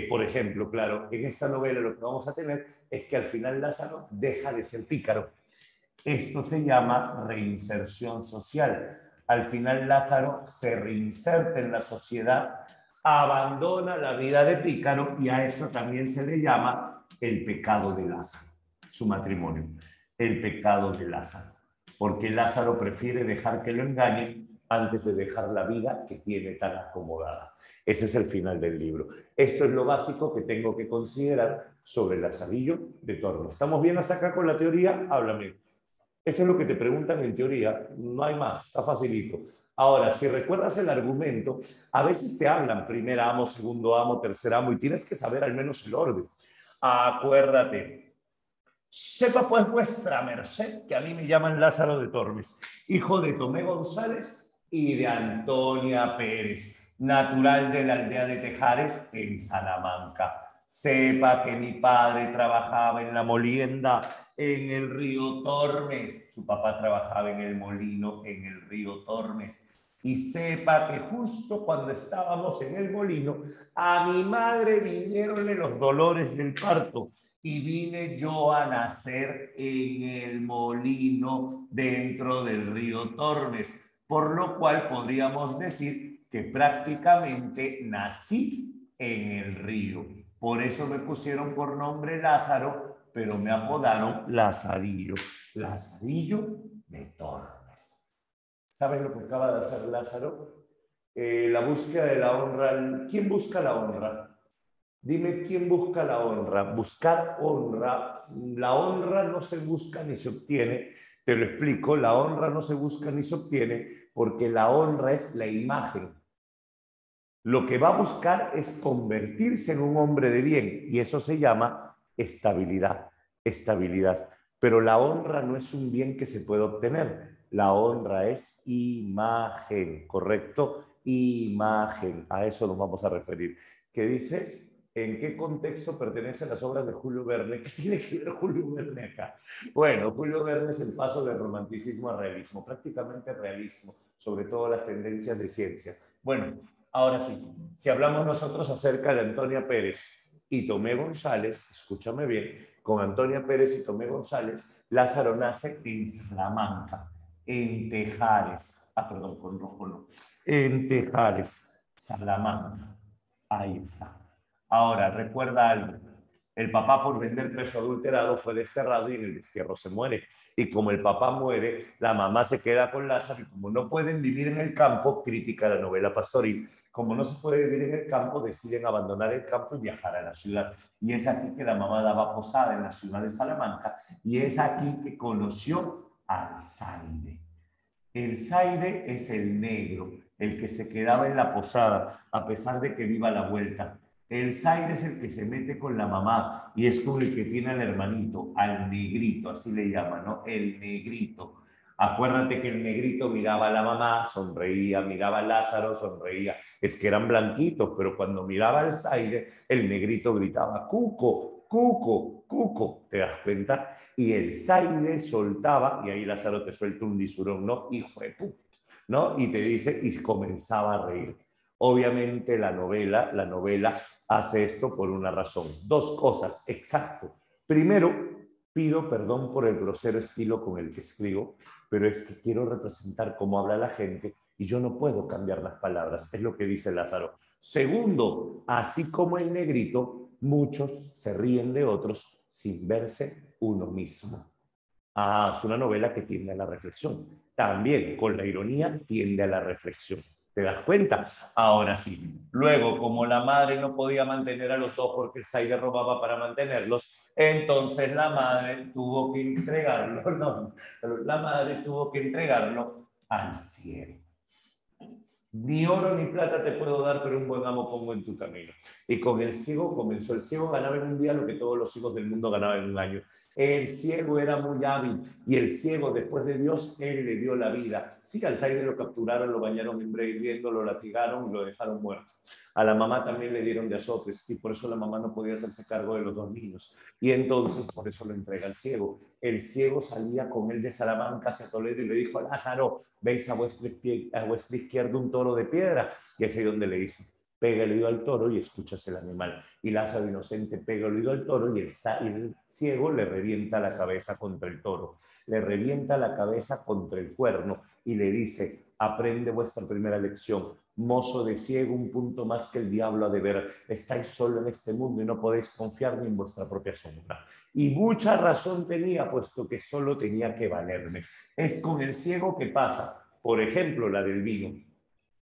S1: por ejemplo, claro, en esta novela lo que vamos a tener es que al final Lázaro deja de ser pícaro. Esto se llama reinserción social. Al final Lázaro se reinserta en la sociedad, abandona la vida de pícaro y a eso también se le llama el pecado de Lázaro, su matrimonio, el pecado de Lázaro, porque Lázaro prefiere dejar que lo engañen antes de dejar la vida que tiene tan acomodada. Ese es el final del libro. Esto es lo básico que tengo que considerar sobre Lazarillo de Tormes. ¿Estamos bien hasta acá con la teoría? Háblame. Esto es lo que te preguntan en teoría, no hay más, está facilito. Ahora, si recuerdas el argumento, a veces te hablan primer amo, segundo amo, tercer amo, y tienes que saber al menos el orden. Acuérdate. Sepa pues vuestra merced que a mí me llaman Lázaro de Tormes, hijo de Tomé González y de Antonia Pérez, natural de la aldea de Tejares en Salamanca. Sepa que mi padre trabajaba en la molienda en el río Tormes. Su papá trabajaba en el molino en el río Tormes. Y sepa que justo cuando estábamos en el molino, a mi madre vinieronle los dolores del parto y vine yo a nacer en el molino dentro del río Tormes, por lo cual podríamos decir que prácticamente nací en el río. Por eso me pusieron por nombre Lázaro, pero me apodaron Lazarillo. Lazarillo de Tormes. ¿Sabes lo que acaba de hacer Lázaro? La búsqueda de la honra. ¿Quién busca la honra? Dime, ¿quién busca la honra? Buscar honra. La honra no se busca ni se obtiene. Te lo explico. La honra no se busca ni se obtiene porque la honra es la imagen. Lo que va a buscar es convertirse en un hombre de bien y eso se llama estabilidad. Estabilidad. Pero la honra no es un bien que se puede obtener. La honra es imagen, ¿correcto? Imagen. A eso nos vamos a referir. ¿Qué dice? ¿En qué contexto pertenecen las obras de Julio Verne? ¿Qué tiene que ver Julio Verne acá? Bueno, Julio Verne es el paso del romanticismo al realismo, prácticamente realismo, sobre todo las tendencias de ciencia. Bueno, ahora sí, si hablamos nosotros acerca de Antonia Pérez y Tomé González, escúchame bien, con Antonia Pérez y Tomé González, Lázaro nace en Salamanca, en Tejares, perdón, con rojo no, en Tejares, Salamanca, ahí está. Ahora, recuerda algo, el papá por vender peso adulterado fue desterrado y en el destierro se muere. Y como el papá muere, la mamá se queda con Lázaro y como no pueden vivir en el campo, critica la novela pastoril, como no se puede vivir en el campo, deciden abandonar el campo y viajar a la ciudad. Y es aquí que la mamá daba posada en la ciudad de Salamanca y es aquí que conoció al Zaide. El Zaide es el negro, el que se quedaba en la posada a pesar de que viva la vuelta. El Zaire es el que se mete con la mamá y es con el que tiene al hermanito, al negrito, así le llaman, ¿no? El negrito. Acuérdate que el negrito miraba a la mamá, sonreía, miraba a Lázaro, sonreía. Es que eran blanquitos, pero cuando miraba al Zaide, el negrito gritaba, Cuco, Cuco, Cuco, ¿te das cuenta? Y el Zaide soltaba, y ahí Lázaro te suelta un lisurón, ¿no? Hijo de puta, ¿no? Y te dice, y comenzaba a reír. Obviamente la novela hace esto por una razón. Dos cosas, exacto. Primero, pido perdón por el grosero estilo con el que escribo, pero es que quiero representar cómo habla la gente y yo no puedo cambiar las palabras, es lo que dice Lázaro. Segundo, así como el negrito, muchos se ríen de otros sin verse uno mismo. Ah, es una novela que tiende a la reflexión. También, con la ironía, tiende a la reflexión. ¿Te das cuenta? Ahora sí. Luego, como la madre no podía mantener a los dos porque el Zaide robaba para mantenerlos, entonces la madre tuvo que entregarlo, no, la madre tuvo que entregarlo al cielo. Ni oro ni plata te puedo dar, pero un buen amo pongo en tu camino. Y con el ciego comenzó. El ciego ganaba en un día lo que todos los hijos del mundo ganaban en un año. El ciego era muy hábil y el ciego, después de Dios, él le dio la vida. Sí, al Zaire lo capturaron, lo bañaron en hirviendo, lo latigaron y lo dejaron muerto. A la mamá también le dieron de azotes y por eso la mamá no podía hacerse cargo de los dos niños. Y entonces por eso lo entrega al ciego. El ciego salía con él de Salamanca hacia Toledo y le dijo, Lázaro, ¿veis a vuestra izquierda un toro de piedra? Y es ahí donde le hizo, pega el oído al toro y escuchas el animal. Y Lázaro inocente pega el oído al toro y el ciego le revienta la cabeza contra el toro. Le revienta la cabeza contra el cuerno y le dice, aprende vuestra primera lección. Mozo de ciego, un punto más que el diablo ha de ver. Estáis solo en este mundo y no podéis confiar ni en vuestra propia sombra. Y mucha razón tenía, puesto que solo tenía que valerme. Es con el ciego que pasa, por ejemplo, la del vino.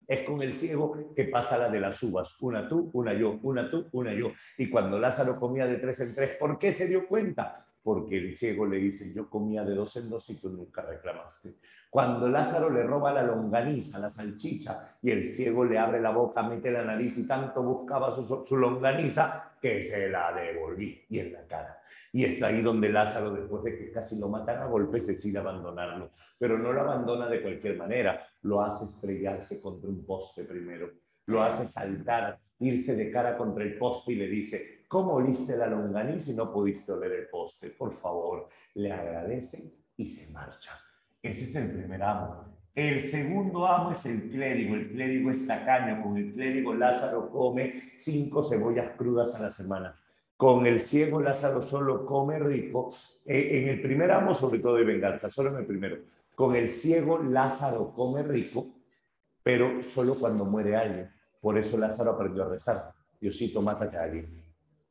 S1: Es con el ciego que pasa la de las uvas. Una tú, una yo, una tú, una yo. Y cuando Lázaro comía de 3 en 3, ¿por qué se dio cuenta? Porque el ciego le dice, yo comía de 2 en 2 y tú nunca reclamaste. Cuando Lázaro le roba la longaniza, la salchicha, y el ciego le abre la boca, mete la nariz y tanto buscaba su longaniza que se la devolví y en la cara. Y está ahí donde Lázaro, después de que casi lo matan a golpes, decide abandonarlo. Pero no lo abandona de cualquier manera, lo hace estrellarse contra un poste primero, lo hace saltar, irse de cara contra el poste y le dice, ¿cómo oliste la longaniza y no pudiste oler el poste? Por favor, le agradece y se marcha. Ese es el primer amo. El segundo amo es el clérigo es tacaño, con el clérigo Lázaro come 5 cebollas crudas a la semana. Con el ciego Lázaro solo come rico. En el primer amo sobre todo hay venganza, solo en el primero. Con el ciego Lázaro come rico, pero solo cuando muere alguien. Por eso Lázaro aprendió a rezar. Diosito, mata a alguien.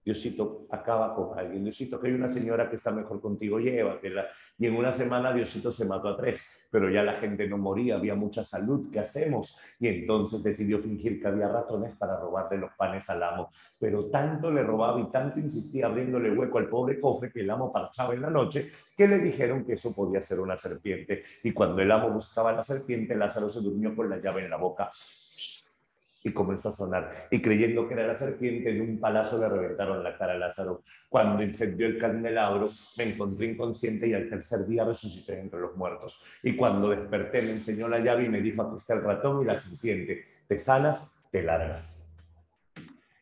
S1: Diosito, acaba con alguien. Diosito, que hay una señora que está mejor contigo, llévatela. Y en una semana Diosito se mató a 3, pero ya la gente no moría, había mucha salud, ¿qué hacemos? Y entonces decidió fingir que había ratones para robarle los panes al amo. Pero tanto le robaba y tanto insistía abriéndole hueco al pobre cofre que el amo parchaba en la noche, que le dijeron que eso podía ser una serpiente. Y cuando el amo buscaba la serpiente, Lázaro se durmió con la llave en la boca y comenzó a sonar. Y creyendo que era la serpiente, de un palazo le reventaron la cara a Lázaro. Cuando incendió el candelabro, me encontré inconsciente y al tercer día resucité entre los muertos. Y cuando desperté, me enseñó la llave y me dijo, aquí está el ratón y la serpiente. Te sanas, te largas.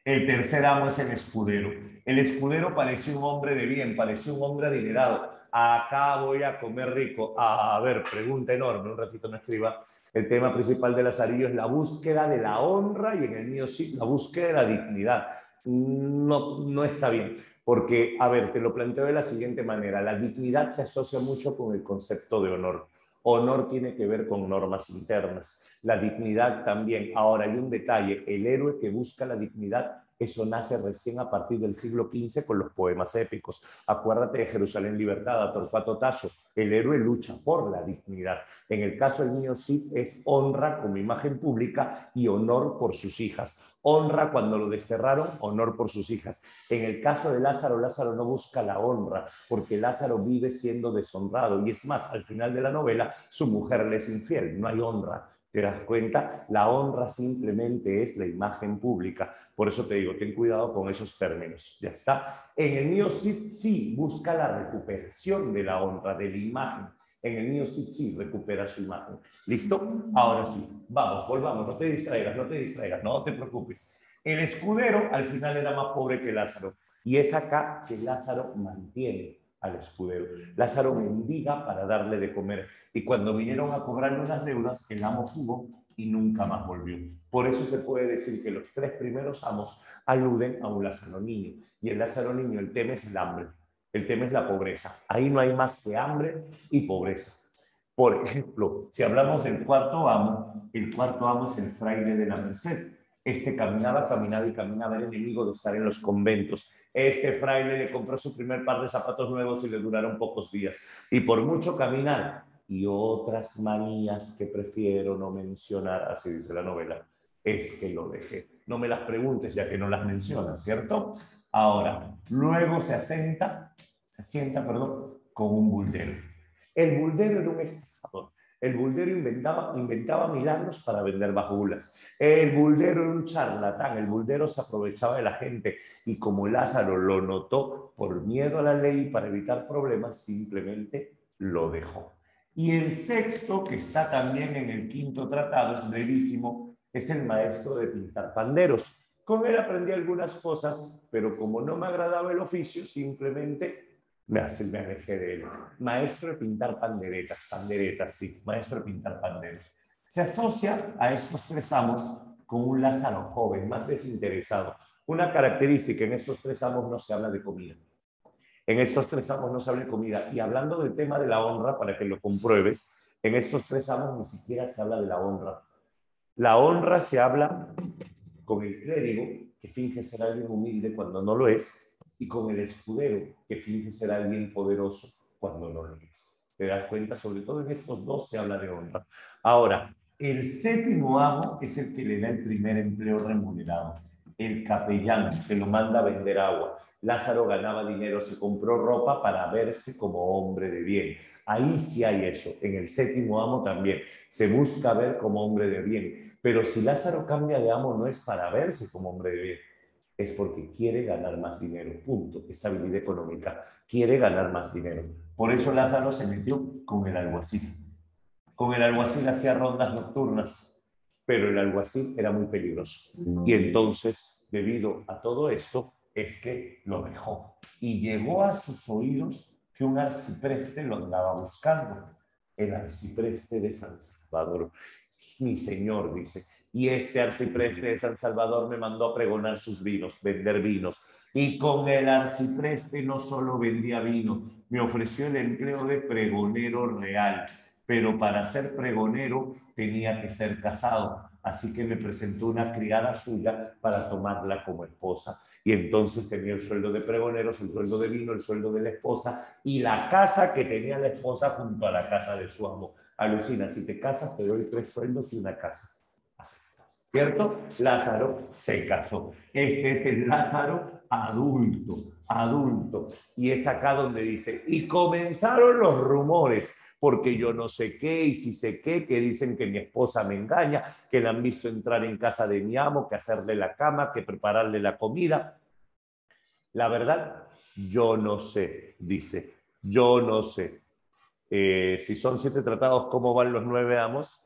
S1: El tercer amo es el escudero. El escudero parecía un hombre de bien, parecía un hombre adinerado. Acá voy a comer rico. A ver, pregunta enorme, un ratito me escriba. El tema principal de Lazarillo es la búsqueda de la honra y en el mío sí, la búsqueda de la dignidad. No está bien, porque, a ver, te lo planteo de la siguiente manera. La dignidad se asocia mucho con el concepto de honor. Honor tiene que ver con normas internas. La dignidad también. Ahora hay un detalle, el héroe que busca la dignidad, eso nace recién a partir del siglo XV con los poemas épicos. Acuérdate de Jerusalén Libertada, Torcuato Tasso. El héroe lucha por la dignidad. En el caso del mío sí es honra como imagen pública y honor por sus hijas. Honra cuando lo desterraron, honor por sus hijas. En el caso de Lázaro, Lázaro no busca la honra porque Lázaro vive siendo deshonrado y es más, al final de la novela su mujer le es infiel, no hay honra. ¿Te das cuenta? La honra simplemente es la imagen pública. Por eso te digo, ten cuidado con esos términos. Ya está. En el mío sí busca la recuperación de la honra, de la imagen. En el mío sí recupera su imagen. ¿Listo? Ahora sí, vamos, volvamos, no te distraigas, no te preocupes. El escudero al final era más pobre que Lázaro. Y es acá que Lázaro mantiene al escudero. Lázaro mendiga para darle de comer. Y cuando vinieron a cobrarle las deudas, el amo fugó y nunca más volvió. Por eso se puede decir que los 3 primeros amos aluden a un Lázaro niño. Y el Lázaro niño, el tema es el hambre, el tema es la pobreza. Ahí no hay más que hambre y pobreza. Por ejemplo, si hablamos del cuarto amo, el cuarto amo es el fraile de la Merced. Este caminaba, caminaba y caminaba, era enemigo de estar en los conventos. Este fraile le compró su primer par de zapatos nuevos y le duraron pocos días. Y por mucho caminar y otras manías que prefiero no mencionar, así dice la novela, es que lo dejé. No me las preguntes ya que no las mencionas, ¿cierto? Ahora, luego se sienta, con un buldero. El buldero era un estafador. El buldero inventaba milagros para vender bajulas. El buldero era un charlatán. El buldero se aprovechaba de la gente. Y como Lázaro lo notó por miedo a la ley y para evitar problemas, simplemente lo dejó. Y el sexto, que está también en el quinto tratado, es brevísimo, es el maestro de pintar panderos. Con él aprendí algunas cosas, pero como no me agradaba el oficio, simplemente me alejé de él. Maestro de pintar panderetas, sí, maestro de pintar panderos. Se asocia a estos 3 amos con un Lázaro joven, más desinteresado. Una característica, en estos 3 amos no se habla de comida. En estos 3 amos no se habla de comida. Y hablando del tema de la honra, para que lo compruebes, en estos 3 amos ni siquiera se habla de la honra. La honra se habla con el clérigo, que finge ser alguien humilde cuando no lo es, y con el escudero, que finge ser alguien poderoso cuando no lo es. ¿Te das cuenta? Sobre todo en estos 2 se habla de honra. Ahora, el séptimo amo es el que le da el primer empleo remunerado. El capellán, que lo manda a vender agua. Lázaro ganaba dinero, se compró ropa para verse como hombre de bien. Ahí sí hay eso. En el séptimo amo también. Se busca ver como hombre de bien. Pero si Lázaro cambia de amo no es para verse como hombre de bien, es porque quiere ganar más dinero, punto, estabilidad económica, quiere ganar más dinero. Por eso Lázaro se metió con el alguacil. Con el alguacil hacía rondas nocturnas, pero el alguacil era muy peligroso. Y entonces, debido a todo esto, es que lo dejó. Y llegó a sus oídos que un arcipreste lo andaba buscando. El arcipreste de San Salvador. Mi señor, dice, y este arcipreste de San Salvador me mandó a pregonar sus vinos, vender vinos. Y con el arcipreste no solo vendía vino, me ofreció el empleo de pregonero real, pero para ser pregonero tenía que ser casado. Así que me presentó una criada suya para tomarla como esposa. Y entonces tenía el sueldo de pregoneros, el sueldo de vino, el sueldo de la esposa y la casa que tenía la esposa junto a la casa de su amo. Alucina, si te casas te doy 3 sueldos y una casa. ¿Cierto? Lázaro se casó. Este es el Lázaro adulto. Y es acá donde dice, y comenzaron los rumores, porque yo no sé qué, y si sé qué, que dicen que mi esposa me engaña, que la han visto entrar en casa de mi amo, que hacerle la cama, que prepararle la comida. La verdad, yo no sé, dice, yo no sé. Si son 7 tratados, ¿cómo van los 9 amos?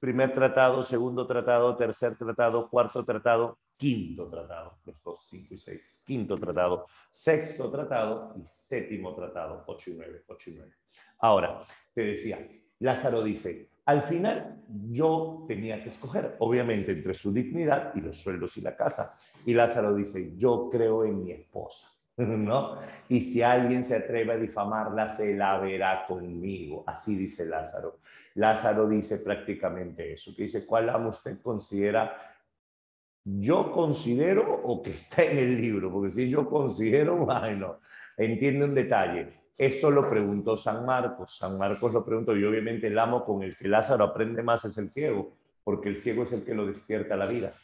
S1: Primer tratado, segundo tratado, tercer tratado, cuarto tratado, quinto tratado. Los 2, 5 y 6. Quinto tratado, sexto tratado y séptimo tratado. 8 y 9, 8 y 9. Ahora, te decía, Lázaro dice, al final yo tenía que escoger, obviamente, entre su dignidad y los sueldos y la casa. Y Lázaro dice, yo creo en mi esposa. ¿No? Y si alguien se atreve a difamarla, se la verá conmigo. Así dice Lázaro. Lázaro dice prácticamente eso, que dice, ¿cuál amo usted considera? Yo considero o que está en el libro, porque si yo considero, bueno, entiende un detalle. Eso lo preguntó San Marcos. San Marcos lo preguntó y obviamente el amo con el que Lázaro aprende más es el ciego, porque el ciego es el que lo despierta a la vida.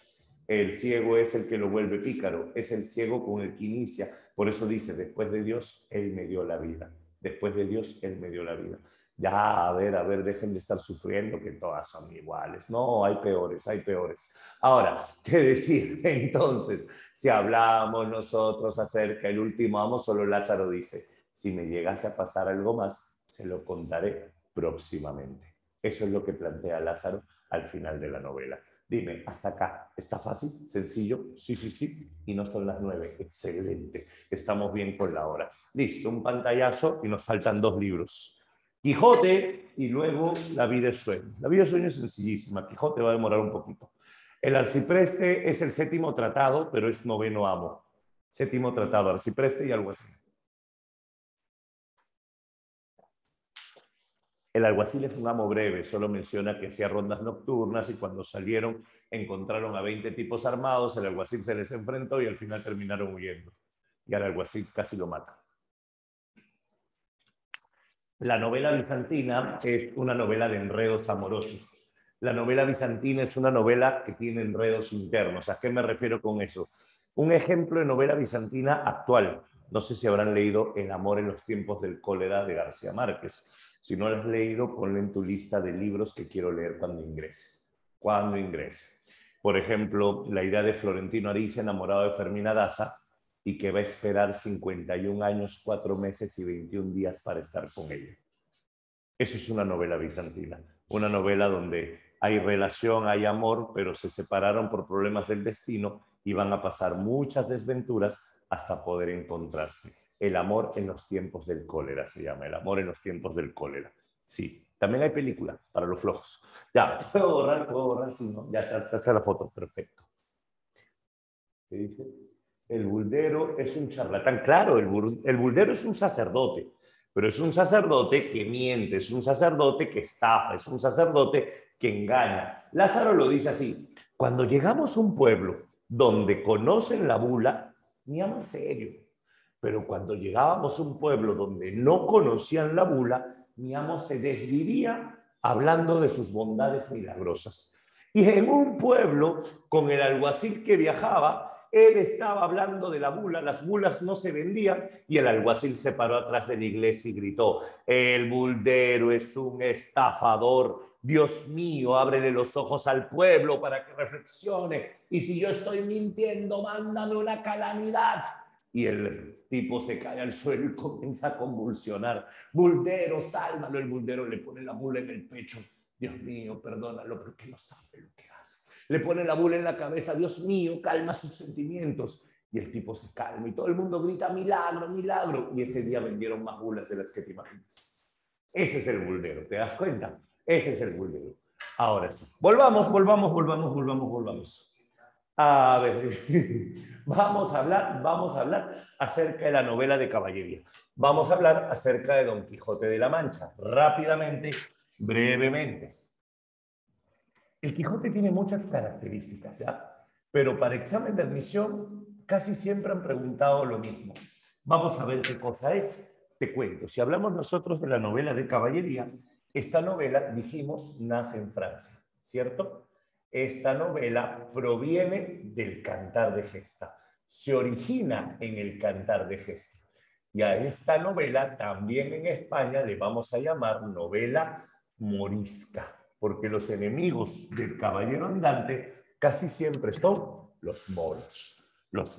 S1: El ciego es el que lo vuelve pícaro, es el ciego con el que inicia. Por eso dice, después de Dios, Él me dio la vida. Después de Dios, Él me dio la vida. Ya, a ver, dejen de estar sufriendo, que todas son iguales. No, hay peores, hay peores. Ahora, ¿qué decir? Entonces, si hablamos nosotros acerca del último amo, solo Lázaro dice, si me llegase a pasar algo más, se lo contaré, próximamente. Eso es lo que plantea Lázaro al final de la novela. Dime, hasta acá, ¿está fácil? ¿Sencillo? Sí, sí, sí. Y no son las 9. Excelente. Estamos bien con la hora. Listo, un pantallazo y nos faltan 2 libros. Quijote y luego La vida es sueño. La vida es sueño es sencillísima. Quijote va a demorar un poquito. El arcipreste es el 7º tratado, pero es 9º amo. 7º tratado, arcipreste y alguacil. El alguacil es un amo breve, solo menciona que hacía rondas nocturnas y cuando salieron encontraron a 20 tipos armados, el alguacil se les enfrentó y al final terminaron huyendo. Y al alguacil casi lo mata. La novela bizantina es una novela de enredos amorosos. La novela bizantina es una novela que tiene enredos internos. ¿A qué me refiero con eso? Un ejemplo de novela bizantina actual. No sé si habrán leído El amor en los tiempos del cólera de García Márquez. Si no lo has leído, ponle en tu lista de libros que quiero leer cuando ingrese. Cuando ingrese. Por ejemplo, la idea de Florentino Ariza enamorado de Fermina Daza y que va a esperar 51 años, 4 meses y 21 días para estar con ella. Eso es una novela bizantina. Una novela donde hay relación, hay amor, pero se separaron por problemas del destino y van a pasar muchas desventuras hasta poder encontrarse. El amor en los tiempos del cólera se llama, El amor en los tiempos del cólera. Sí, también hay película para los flojos. Ya, puedo borrar, sí, ¿no? Ya está la foto, perfecto. ¿Qué dice? El buldero es un charlatán. Claro, el buldero es un sacerdote, pero es un sacerdote que miente, es un sacerdote que estafa, es un sacerdote que engaña. Lázaro lo dice así: cuando llegamos a un pueblo donde conocen la bula, ni a más serio. Pero cuando llegábamos a un pueblo donde no conocían la bula, mi amo se desvivía hablando de sus bondades milagrosas. Y en un pueblo, con el alguacil que viajaba, él estaba hablando de la bula, las bulas no se vendían y el alguacil se paró atrás de la iglesia y gritó: el buldero es un estafador. Dios mío, ábrele los ojos al pueblo para que reflexione. Y si yo estoy mintiendo, mándame una calamidad. Y el tipo se cae al suelo y comienza a convulsionar. Buldero, sálvalo. El buldero le pone la bula en el pecho. Dios mío, perdónalo porque no sabe lo que hace. Le pone la bula en la cabeza. Dios mío, calma sus sentimientos. Y el tipo se calma y todo el mundo grita: milagro, milagro. Y ese día vendieron más bulas de las que te imaginas. Ese es el buldero, ¿te das cuenta? Ese es el buldero. Ahora sí, volvamos. A ver, vamos a hablar acerca de la novela de caballería. Vamos a hablar acerca de Don Quijote de la Mancha, rápidamente, brevemente. El Quijote tiene muchas características, ¿ya? Pero para examen de admisión casi siempre han preguntado lo mismo. Vamos a ver qué cosa es. Te cuento, si hablamos nosotros de la novela de caballería, esta novela, dijimos, nace en Francia, ¿cierto? Esta novela proviene del Cantar de Gesta, se origina en el Cantar de Gesta. Y a esta novela también en España le vamos a llamar novela morisca, porque los enemigos del caballero andante casi siempre son los moros, los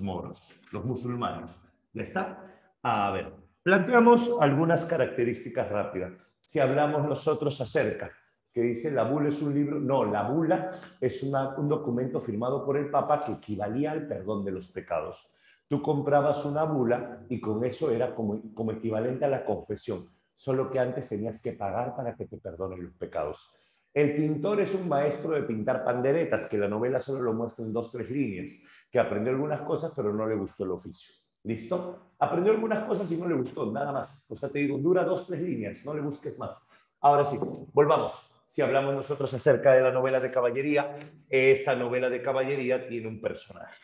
S1: musulmanes. ¿Ya está? A ver, planteamos algunas características rápidas. Si hablamos nosotros acerca, que dice la bula es un libro, no, la bula es un documento firmado por el Papa que equivalía al perdón de los pecados. Tú comprabas una bula y con eso era como equivalente a la confesión, solo que antes tenías que pagar para que te perdonen los pecados. El pintor es un maestro de pintar panderetas, que la novela solo lo muestra en 2 o 3 líneas, que aprendió algunas cosas pero no le gustó el oficio. ¿Listo? Aprendió algunas cosas y no le gustó, nada más. O sea, te digo, dura 2 o 3 líneas, no le busques más. Ahora sí, volvamos. Si hablamos nosotros acerca de la novela de caballería, esta novela de caballería tiene un personaje.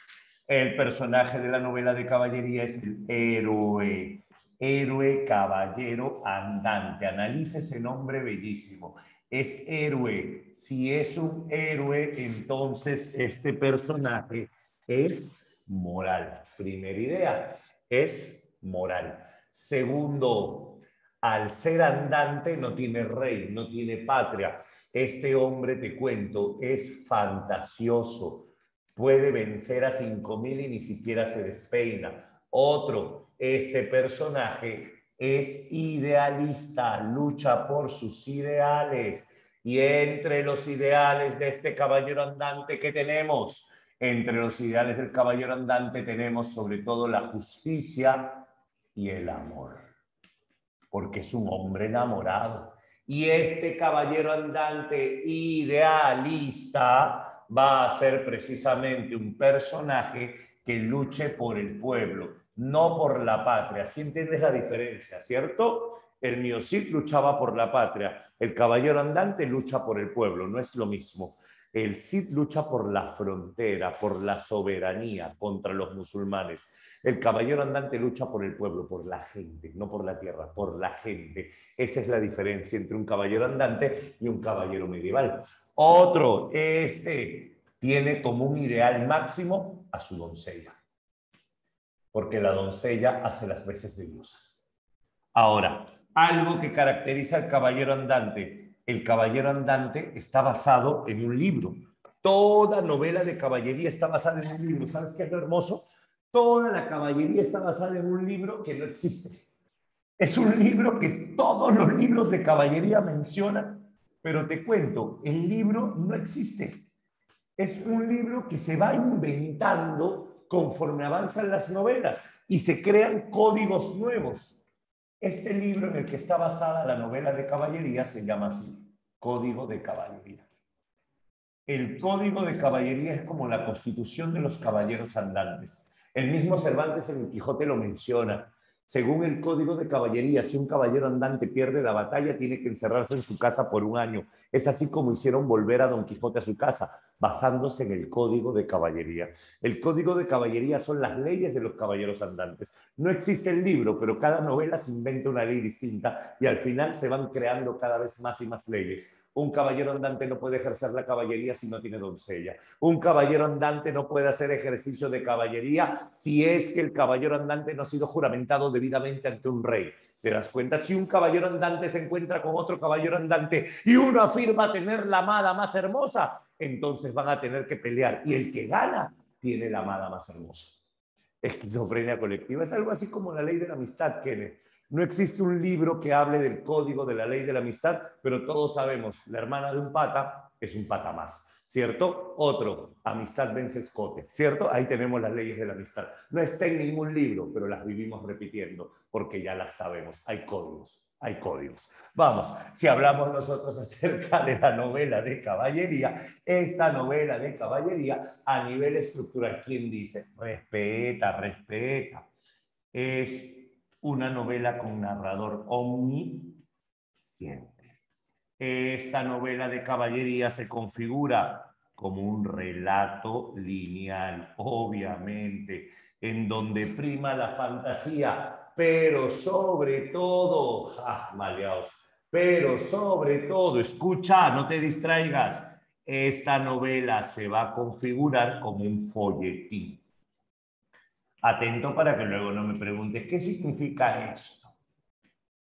S1: El personaje de la novela de caballería es el héroe. Héroe, caballero, andante. Analice ese nombre bellísimo. Es héroe. Si es un héroe, entonces este personaje es moral. Primera idea, es moral. Segundo, al ser andante no tiene rey, no tiene patria. Este hombre, te cuento, es fantasioso. Puede vencer a 5,000 y ni siquiera se despeina. Otro, este personaje es idealista, lucha por sus ideales. Y entre los ideales de este caballero andante que tenemos, entre los ideales del caballero andante tenemos sobre todo la justicia y el amor, porque es un hombre enamorado. Y este caballero andante idealista va a ser precisamente un personaje que luche por el pueblo, no por la patria. ¿Sí entiendes la diferencia, cierto? El Miocid luchaba por la patria, el caballero andante lucha por el pueblo, no es lo mismo. El Cid lucha por la frontera, por la soberanía contra los musulmanes. El caballero andante lucha por el pueblo, por la gente, no por la tierra, por la gente. Esa es la diferencia entre un caballero andante y un caballero medieval. Otro, tiene como un ideal máximo a su doncella, porque la doncella hace las veces de Dios. Ahora, algo que caracteriza al caballero andante. El caballero andante está basado en un libro. Toda novela de caballería está basada en un libro. ¿Sabes qué es lo hermoso? Toda la caballería está basada en un libro que no existe. Es un libro que todos los libros de caballería mencionan, pero te cuento, el libro no existe. Es un libro que se va inventando conforme avanzan las novelas y se crean códigos nuevos. Este libro en el que está basada la novela de caballería se llama así, Código de Caballería. El Código de Caballería es como la constitución de los caballeros andantes. El mismo Cervantes en el Quijote lo menciona. Según el Código de Caballería, si un caballero andante pierde la batalla, tiene que encerrarse en su casa por un año. Es así como hicieron volver a Don Quijote a su casa, basándose en el Código de Caballería. El Código de Caballería son las leyes de los caballeros andantes. No existe el libro, pero cada novela se inventa una ley distinta y al final se van creando cada vez más y más leyes. Un caballero andante no puede ejercer la caballería si no tiene doncella. Un caballero andante no puede hacer ejercicio de caballería si es que el caballero andante no ha sido juramentado debidamente ante un rey. ¿Te das cuenta? Si un caballero andante se encuentra con otro caballero andante y uno afirma tener la amada más hermosa, entonces van a tener que pelear. Y el que gana tiene la amada más hermosa. Esquizofrenia colectiva. Es algo así como la ley de la amistad, Kenneth. No existe un libro que hable del código de la ley de la amistad, pero todos sabemos, la hermana de un pata es un pata más, ¿cierto? Otro, amistad vence escote, ¿cierto? Ahí tenemos las leyes de la amistad. No está en ningún libro, pero las vivimos repitiendo porque ya las sabemos. Hay códigos. Hay códigos. Vamos, si hablamos nosotros acerca de la novela de caballería, esta novela de caballería a nivel estructural, ¿quién dice? Respeta, respeta. Es una novela con narrador omnisciente. Esta novela de caballería se configura como un relato lineal, obviamente, en donde prima la fantasía, pero sobre todo, maleaos, pero sobre todo, escucha, no te distraigas, esta novela se va a configurar como un folletín. Atento para que luego no me preguntes, ¿qué significa esto?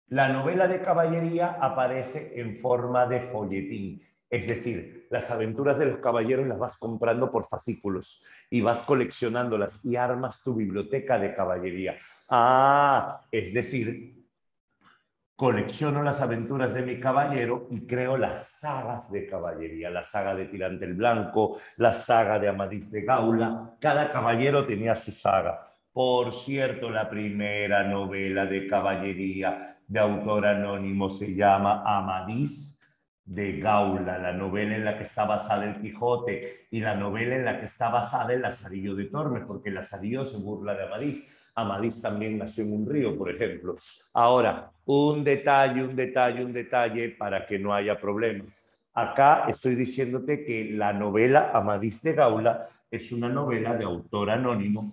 S1: La novela de caballería aparece en forma de folletín, es decir, las aventuras de los caballeros las vas comprando por fascículos y vas coleccionándolas y armas tu biblioteca de caballería. Es decir, colecciono las aventuras de mi caballero y creo las sagas de caballería, la saga de Tirante el Blanco, la saga de Amadís de Gaula. Cada caballero tenía su saga. Por cierto, la primera novela de caballería de autor anónimo se llama Amadís de Gaula, la novela en la que está basada el Quijote y la novela en la que está basada el Lazarillo de Tormes, porque el Lazarillo se burla de Amadís. Amadís también nació en un río, por ejemplo. Ahora, un detalle para que no haya problemas. Acá estoy diciéndote que la novela Amadís de Gaula es una novela de autor anónimo,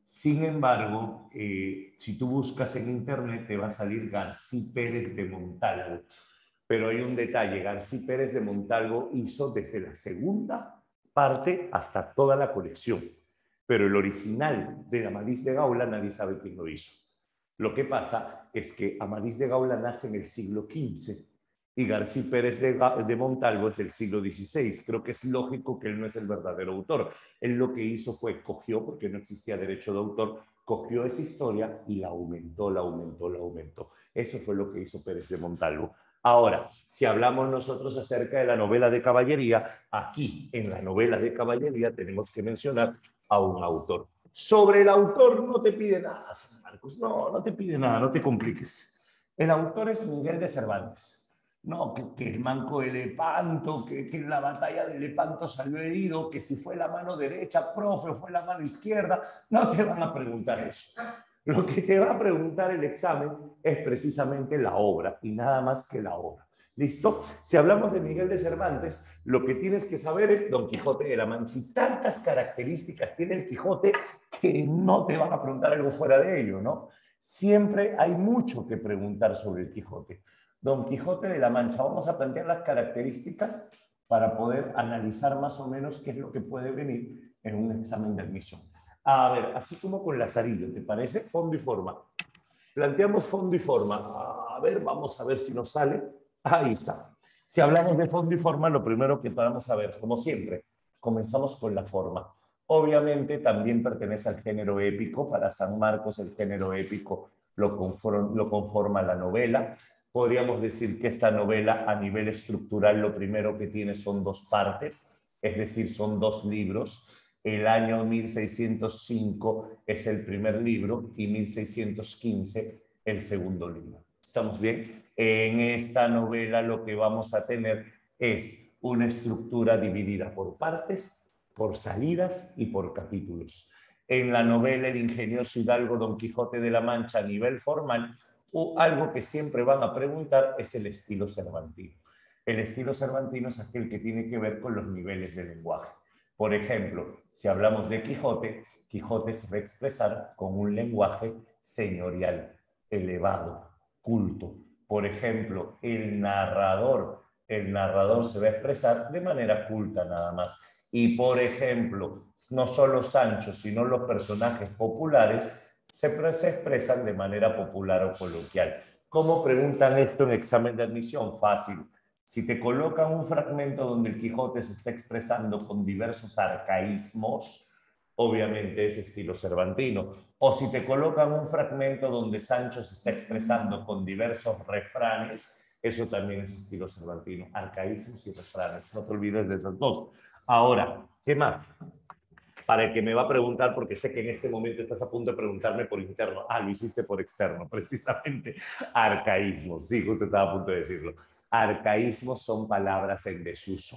S1: Sin embargo, si tú buscas en internet te va a salir García Pérez de Montalvo. Pero hay un detalle, García Pérez de Montalvo hizo desde la segunda parte hasta toda la colección. Pero el original de Amadís de Gaula nadie sabe quién lo hizo. Lo que pasa es que Amadís de Gaula nace en el siglo XV y García Pérez de Montalvo es del siglo XVI. Creo que es lógico que él no es el verdadero autor. Él lo que hizo fue, cogió, porque no existía derecho de autor, cogió esa historia y la aumentó, la aumentó, la aumentó. Eso fue lo que hizo Pérez de Montalvo. Ahora, si hablamos nosotros acerca de la novela de caballería, aquí en la novela de caballería tenemos que mencionar a un autor. Sobre el autor no te pide nada, San Marcos, no te pide nada, no te compliques. El autor es Miguel de Cervantes. No, que el manco de Lepanto, que en la batalla de Lepanto salió herido, que si fue la mano derecha, profe, o fue la mano izquierda, no te van a preguntar eso. Lo que te va a preguntar el examen es precisamente la obra y nada más que la obra. ¿Listo? Si hablamos de Miguel de Cervantes, lo que tienes que saber es Don Quijote de la Mancha. Y tantas características tiene el Quijote que no te van a preguntar algo fuera de ello, ¿no? Siempre hay mucho que preguntar sobre el Quijote. Don Quijote de la Mancha, vamos a plantear las características para poder analizar más o menos qué es lo que puede venir en un examen de admisión. A ver, así como con Lazarillo, ¿te parece? Fondo y forma. Planteamos fondo y forma. A ver, vamos a ver si nos sale. Ahí está. Si hablamos de fondo y forma, lo primero que vamos a ver, como siempre, comenzamos con la forma. Obviamente también pertenece al género épico. Para San Marcos el género épico lo conforma la novela. Podríamos decir que esta novela a nivel estructural lo primero que tiene son dos partes, es decir, son dos libros. El año 1605 es el primer libro y 1615 el segundo libro. ¿Estamos bien? En esta novela lo que vamos a tener es una estructura dividida por partes, por salidas y por capítulos. En la novela El ingenioso hidalgo Don Quijote de la Mancha a nivel formal, algo que siempre van a preguntar es el estilo cervantino. El estilo cervantino es aquel que tiene que ver con los niveles de lenguaje. Por ejemplo, si hablamos de Quijote, Quijote se va a expresar con un lenguaje señorial, elevado, culto. Por ejemplo, el narrador se va a expresar de manera culta nada más. Y por ejemplo, no solo Sancho, sino los personajes populares se expresan de manera popular o coloquial. ¿Cómo preguntan esto en examen de admisión? Fácil. Si te colocan un fragmento donde el Quijote se está expresando con diversos arcaísmos, obviamente es estilo cervantino. O si te colocan un fragmento donde Sancho se está expresando con diversos refranes, eso también es estilo cervantino. Arcaísmos y refranes. No te olvides de esos dos. Ahora, ¿qué más? Para el que me va a preguntar, porque sé que en este momento estás a punto de preguntarme por interno. Lo hiciste por externo, precisamente. Arcaísmos, sí, justo estaba a punto de decirlo. Arcaísmos son palabras en desuso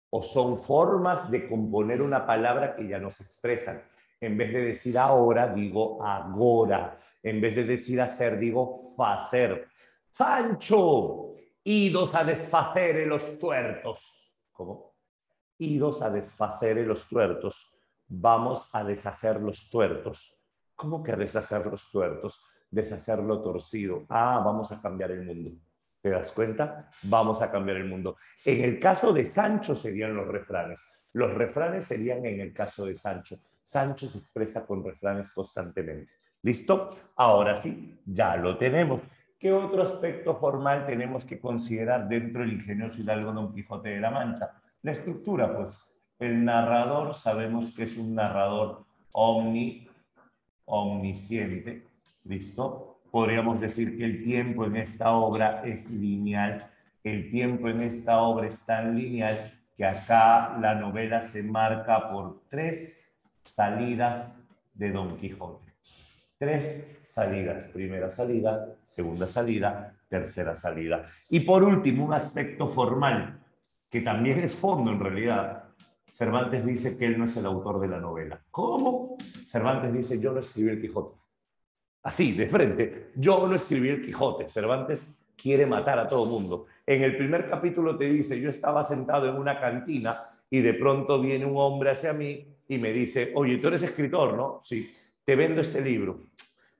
S1: o son formas de componer una palabra que ya no se expresan. En vez de decir ahora, digo agora. En vez de decir hacer, digo facer. Fancho, idos a desfacer los tuertos. ¿Cómo? Idos a desfacer los tuertos. Vamos a deshacer los tuertos. ¿Cómo que a deshacer los tuertos? Deshacer lo torcido. Vamos a cambiar el mundo. ¿Te das cuenta? Vamos a cambiar el mundo. En el caso de Sancho serían los refranes. Los refranes serían en el caso de Sancho. Sancho se expresa con refranes constantemente. ¿Listo? Ahora sí, ya lo tenemos. ¿Qué otro aspecto formal tenemos que considerar dentro del ingenioso hidalgo Don Quijote de la Mancha? La estructura, pues. El narrador, sabemos que es un narrador omnisciente. ¿Listo? Podríamos decir que el tiempo en esta obra es lineal. El tiempo en esta obra es tan lineal que acá la novela se marca por 3 salidas de Don Quijote. 3 salidas. Primera salida, segunda salida, tercera salida. Y por último, un aspecto formal, que también es fondo en realidad. Cervantes dice que él no es el autor de la novela. ¿Cómo? Cervantes dice, yo no escribí el Quijote. Así, de frente, yo no escribí el Quijote. Cervantes quiere matar a todo mundo. En el primer capítulo te dice, yo estaba sentado en una cantina y de pronto viene un hombre hacia mí y me dice, oye, tú eres escritor, ¿no? Sí, te vendo este libro.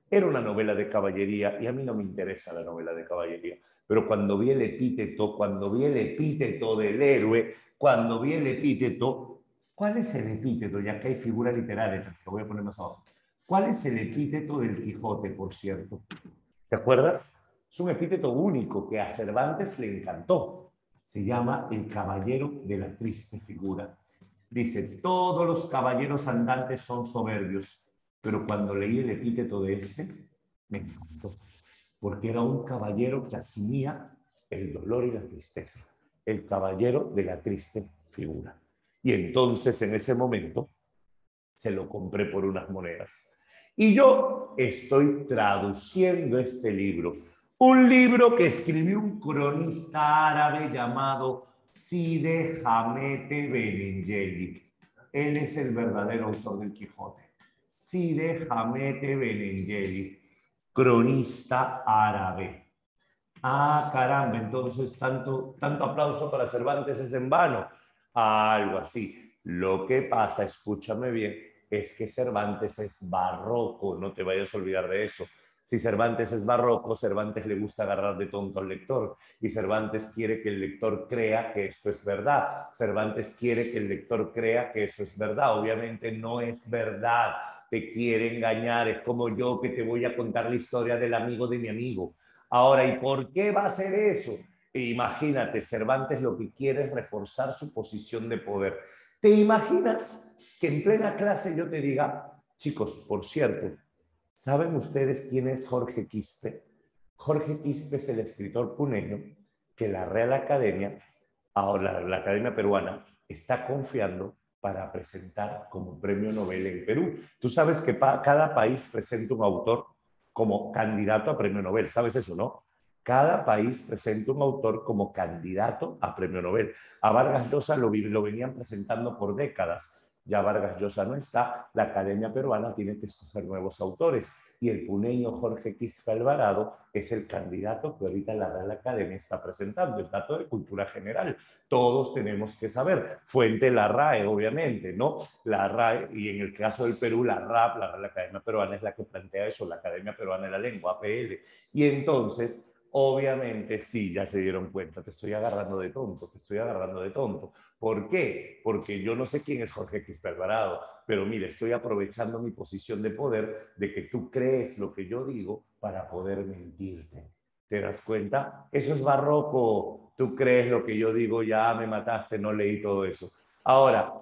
S1: Era una novela de caballería y a mí no me interesa la novela de caballería. Pero cuando vi el epíteto del héroe, cuando vi el epíteto, ¿cuál es el epíteto? Ya que hay figuras literarias, lo voy a poner más abajo. ¿Cuál es el epíteto del Quijote, por cierto? ¿Te acuerdas? Es un epíteto único que a Cervantes le encantó. Se llama el caballero de la triste figura. Dice, todos los caballeros andantes son soberbios, Pero cuando leí el epíteto de este, me encantó, porque era un caballero que asumía el dolor y la tristeza, el caballero de la triste figura. Y entonces en ese momento se lo compré por unas monedas. Y yo estoy traduciendo este libro, un libro que escribió un cronista árabe llamado Side Hamete Benengeli. Él es el verdadero autor del Quijote. Side Hamete Benengeli, cronista árabe. Ah, caramba, entonces tanto aplauso para Cervantes es en vano. Algo así. Lo que pasa, escúchame bien, es que Cervantes es barroco, no te vayas a olvidar de eso. Si Cervantes es barroco, Cervantes le gusta agarrar de tonto al lector y Cervantes quiere que el lector crea que esto es verdad. Cervantes quiere que el lector crea que eso es verdad. Obviamente no es verdad, te quiere engañar. Es como yo que te voy a contar la historia del amigo de mi amigo. Ahora, ¿y por qué va a hacer eso? Imagínate, Cervantes lo que quiere es reforzar su posición de poder. ¿Te imaginas que en plena clase yo te diga, chicos, por cierto, ¿saben ustedes quién es Jorge Quispe? Jorge Quispe es el escritor puneño que la Real Academia, ahora la Academia Peruana, está confiando para presentar como premio Nobel en Perú. Tú sabes que cada país presenta un autor como candidato a premio Nobel, ¿sabes eso, no? Cada país presenta un autor como candidato a premio Nobel. A Vargas Llosa lo venían presentando por décadas. Ya Vargas Llosa no está, la Academia Peruana tiene que escoger nuevos autores y el puneño Jorge Quispe Alvarado es el candidato que ahorita la Real Academia está presentando, el dato de cultura general. Todos tenemos que saber. Fuente la RAE, obviamente, ¿no? La RAE, y en el caso del Perú, la RAP, la Real Academia Peruana, es la que plantea eso, la Academia Peruana de la Lengua, APL. Y entonces, obviamente, sí, ya se dieron cuenta, te estoy agarrando de tonto, te estoy agarrando de tonto. ¿Por qué? Porque yo no sé quién es Jorge Quispe Alvarado, pero mire, estoy aprovechando mi posición de poder de que tú crees lo que yo digo para poder mentirte. ¿Te das cuenta? Eso es barroco. Tú crees lo que yo digo, ya me mataste, no leí todo eso. Ahora,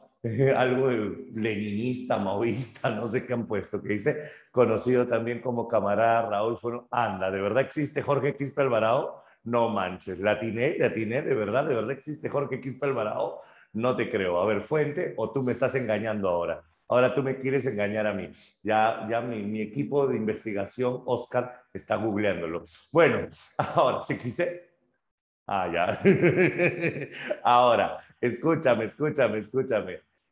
S1: algo de leninista, maoísta, no sé qué han puesto, que dice, conocido también como camarada Raúl Fueno. Anda, ¿de verdad existe Jorge Quispe Alvarado? No manches, latiné, de verdad existe Jorge Quispe Alvarado. No te creo. A ver, fuente, o tú me estás engañando ahora. Ahora tú me quieres engañar a mí. Ya mi equipo de investigación, Oscar, está googleándolo. Bueno, ahora, ¿sí existe? Ah, ya. Ahora, escúchame.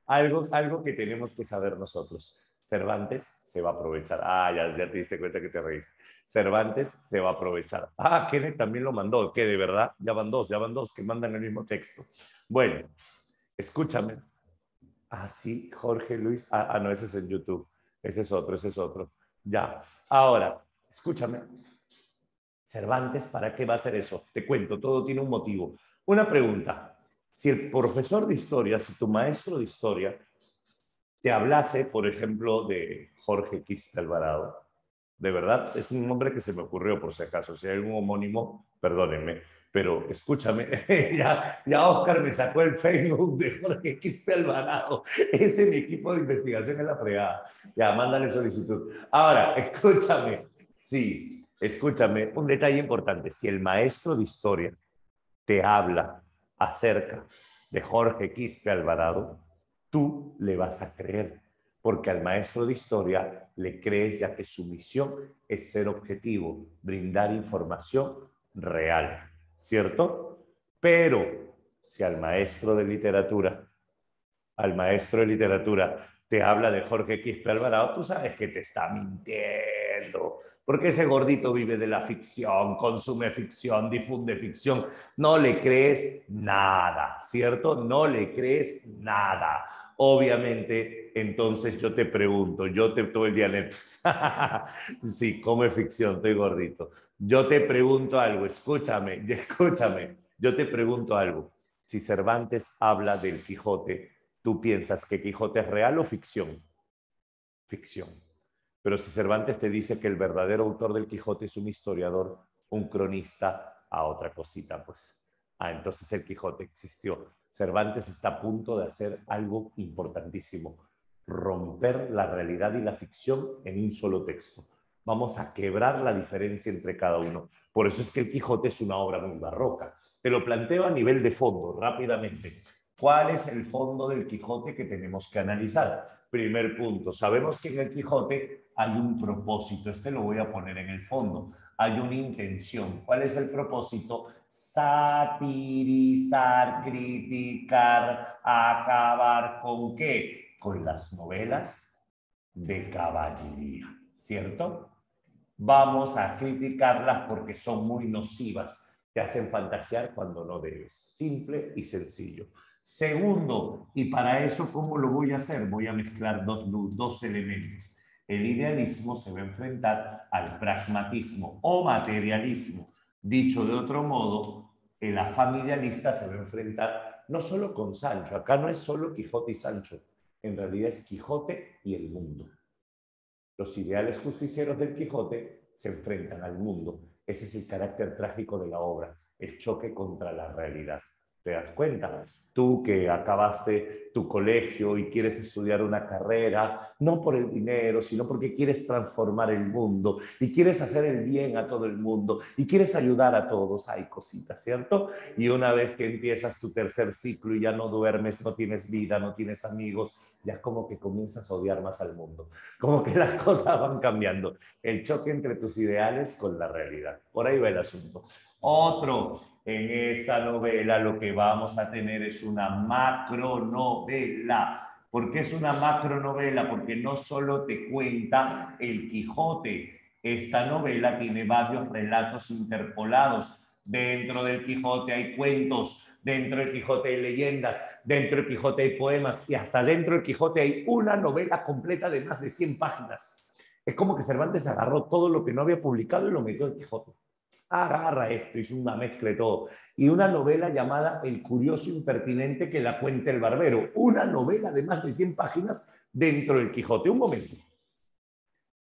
S1: Algo que tenemos que saber nosotros. Cervantes se va a aprovechar. Ah, ya te diste cuenta que te reíste. Cervantes se va a aprovechar. Ah, Kenneth también lo mandó. ¿Qué, de verdad? Ya van dos que mandan el mismo texto. Bueno, escúchame. Ah, sí, Jorge Luis. No, ese es en YouTube. Ese es otro. Ya. Ahora, escúchame. Cervantes, ¿para qué va a hacer eso? Te cuento, todo tiene un motivo. Una pregunta. Si el profesor de historia, si tu maestro de historia te hablase, por ejemplo, de Jorge Quispe Alvarado, de verdad, es un nombre que se me ocurrió por si acaso. Si hay algún homónimo, perdónenme, pero escúchame, ya Oscar me sacó el Facebook de Jorge Quispe Alvarado. Ese es mi equipo de investigación en la fregada. Ya, mándale solicitud. Ahora, escúchame, sí, escúchame, un detalle importante. Si el maestro de historia te habla acerca de Jorge Quispe Alvarado, tú le vas a creer, porque al maestro de historia le crees ya que su misión es ser objetivo, brindar información real, ¿cierto? Pero si al maestro de literatura te habla de Jorge Quispe Alvarado, tú sabes que te está mintiendo, porque ese gordito vive de la ficción, consume ficción, difunde ficción, no le crees nada, ¿cierto? No le crees nada. Obviamente, entonces yo te pregunto, yo te todo el día Netflix, sí, come ficción, estoy gordito. Yo te pregunto algo, escúchame, yo te pregunto algo. Si Cervantes habla del Quijote, ¿tú piensas que Quijote es real o ficción? Ficción. Pero si Cervantes te dice que el verdadero autor del Quijote es un historiador, un cronista, a otra cosita, pues. Entonces el Quijote existió. Cervantes está a punto de hacer algo importantísimo. romper la realidad y la ficción en un solo texto. Vamos a quebrar la diferencia entre cada uno. Por eso es que el Quijote es una obra muy barroca. Te lo planteo a nivel de fondo, rápidamente. ¿Cuál es el fondo del Quijote que tenemos que analizar? Primer punto, sabemos que en el Quijote hay un propósito. Este lo voy a poner en el fondo. Hay una intención. ¿Cuál es el propósito? Satirizar, criticar, acabar ¿con qué? Con las novelas de caballería, ¿cierto? Vamos a criticarlas porque son muy nocivas, te hacen fantasear cuando no debes. Simple y sencillo. Segundo, y para eso, ¿cómo lo voy a hacer? Voy a mezclar dos elementos. El idealismo se va a enfrentar al pragmatismo o materialismo. Dicho de otro modo, el afán idealista se va a enfrentar no solo con Sancho, acá no es solo Quijote y Sancho, en realidad es Quijote y el mundo. Los ideales justicieros del Quijote se enfrentan al mundo. Ese es el carácter trágico de la obra, el choque contra la realidad. ¿Te das cuenta? Tú que acabaste tu colegio y quieres estudiar una carrera, no por el dinero, sino porque quieres transformar el mundo y quieres hacer el bien a todo el mundo y quieres ayudar a todos. Hay cositas, ¿cierto? Y una vez que empiezas tu tercer ciclo y ya no duermes, no tienes vida, no tienes amigos, ya como que comienzas a odiar más al mundo. Como que las cosas van cambiando. El choque entre tus ideales con la realidad. Por ahí va el asunto. Otro, en esta novela lo que vamos a tener es una macronovela. ¿Por qué es una macronovela? Porque no solo te cuenta el Quijote. Esta novela tiene varios relatos interpolados. Dentro del Quijote hay cuentos, dentro del Quijote hay leyendas, dentro del Quijote hay poemas y hasta dentro del Quijote hay una novela completa de más de 100 páginas. Es como que Cervantes agarró todo lo que no había publicado y lo metió en el Quijote. Agarra esto, hizo una mezcla de todo. Y una novela llamada El curioso impertinente que la cuenta el barbero. Una novela de más de 100 páginas dentro del Quijote. Un momento.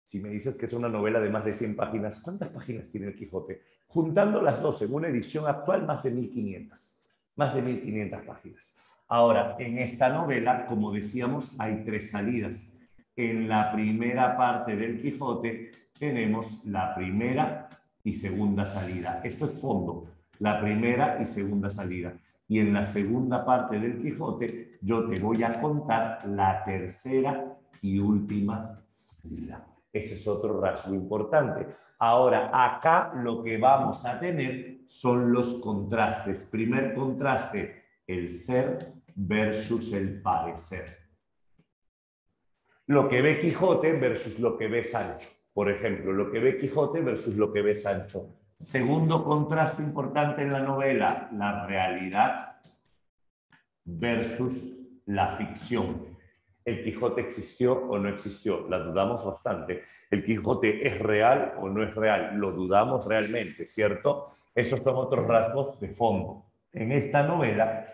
S1: Si me dices que es una novela de más de 100 páginas, ¿cuántas páginas tiene el Quijote? Juntando las dos en una edición actual, más de 1500. Más de 1500 páginas. Ahora, en esta novela, como decíamos, hay tres salidas. En la primera parte del Quijote tenemos la primera y segunda salida. Esto es fondo, la primera y segunda salida. Y en la segunda parte del Quijote yo te voy a contar la tercera y última salida. Ese es otro rasgo importante. Ahora, acá lo que vamos a tener son los contrastes. Primer contraste, el ser versus el parecer. Lo que ve Quijote versus lo que ve Sancho. Por ejemplo, lo que ve Quijote versus lo que ve Sancho. Segundo contraste importante en la novela, la realidad versus la ficción. ¿El Quijote existió o no existió? La dudamos bastante. ¿El Quijote es real o no es real? Lo dudamos realmente, ¿cierto? Esos son otros rasgos de fondo. En esta novela,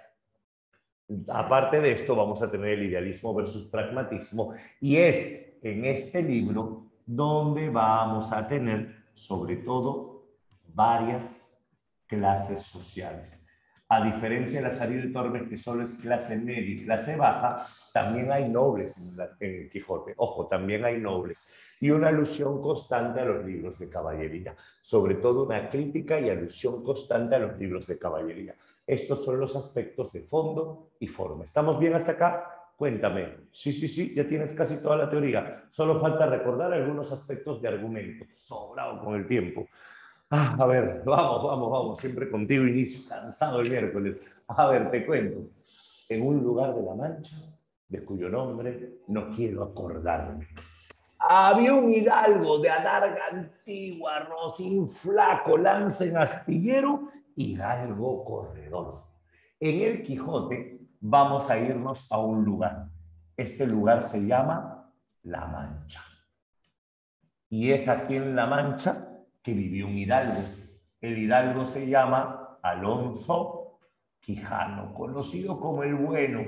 S1: aparte de esto, vamos a tener el idealismo versus pragmatismo, y es en este libro donde vamos a tener, sobre todo, varias clases sociales. A diferencia de la salida de Tormes, que solo es clase media y clase baja, también hay nobles en el Quijote. Ojo, también hay nobles. Y una alusión constante a los libros de caballería. Sobre todo una crítica y alusión constante a los libros de caballería. Estos son los aspectos de fondo y forma. ¿Estamos bien hasta acá? Cuéntame. Sí, ya tienes casi toda la teoría. Solo falta recordar algunos aspectos de argumento. Sobrado con el tiempo. A ver, vamos, siempre contigo inicio, cansado el miércoles. A ver, te cuento. En un lugar de la Mancha, de cuyo nombre no quiero acordarme, había un hidalgo de adarga antigua, rocín flaco, lanza en astillero, hidalgo corredor. En el Quijote vamos a irnos a un lugar. Este lugar se llama La Mancha. Y es aquí en La Mancha que vivió un hidalgo. El hidalgo se llama Alonso Quijano, conocido como el Bueno.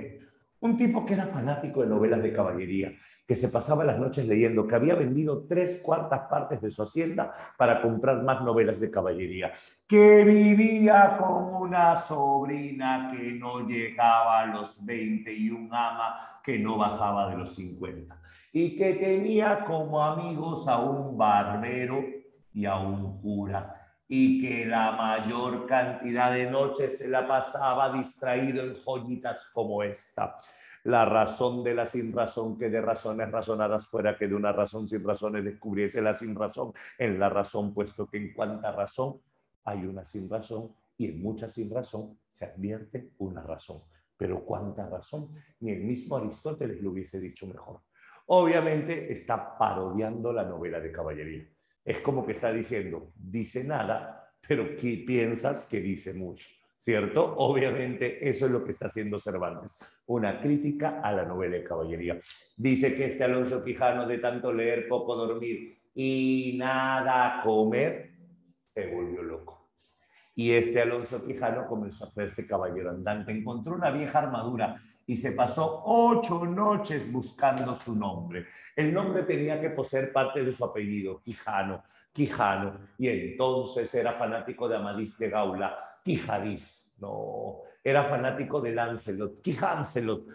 S1: Un tipo que era fanático de novelas de caballería, que se pasaba las noches leyendo, que había vendido 3/4 partes de su hacienda para comprar más novelas de caballería, que vivía con una sobrina que no llegaba a los 20 y un ama que no bajaba de los 50, y que tenía como amigos a un barbero y a un cura, y que la mayor cantidad de noches se la pasaba distraído en joyitas como esta. La razón de la sinrazón, que de razones razonadas fuera, que de una razón sin razones descubriese la sinrazón en la razón, puesto que en cuanta razón hay una sinrazón y en mucha sinrazón se advierte una razón. Pero cuánta razón, ni el mismo Aristóteles lo hubiese dicho mejor. Obviamente está parodiando la novela de caballería. Es como que está diciendo, dice nada, pero ¿qué piensas que dice mucho? ¿Cierto? Obviamente eso es lo que está haciendo Cervantes, una crítica a la novela de caballería. Dice que este Alonso Quijano, de tanto leer, poco dormir y nada comer, se volvió loco. Y este Alonso Quijano comenzó a hacerse caballero andante, encontró una vieja armadura y se pasó 8 noches buscando su nombre. El nombre tenía que poseer parte de su apellido, Quijano, Quijano, y entonces era fanático de Amadís de Gaula, Quijadís, no, era fanático de Lancelot, Quijancelot,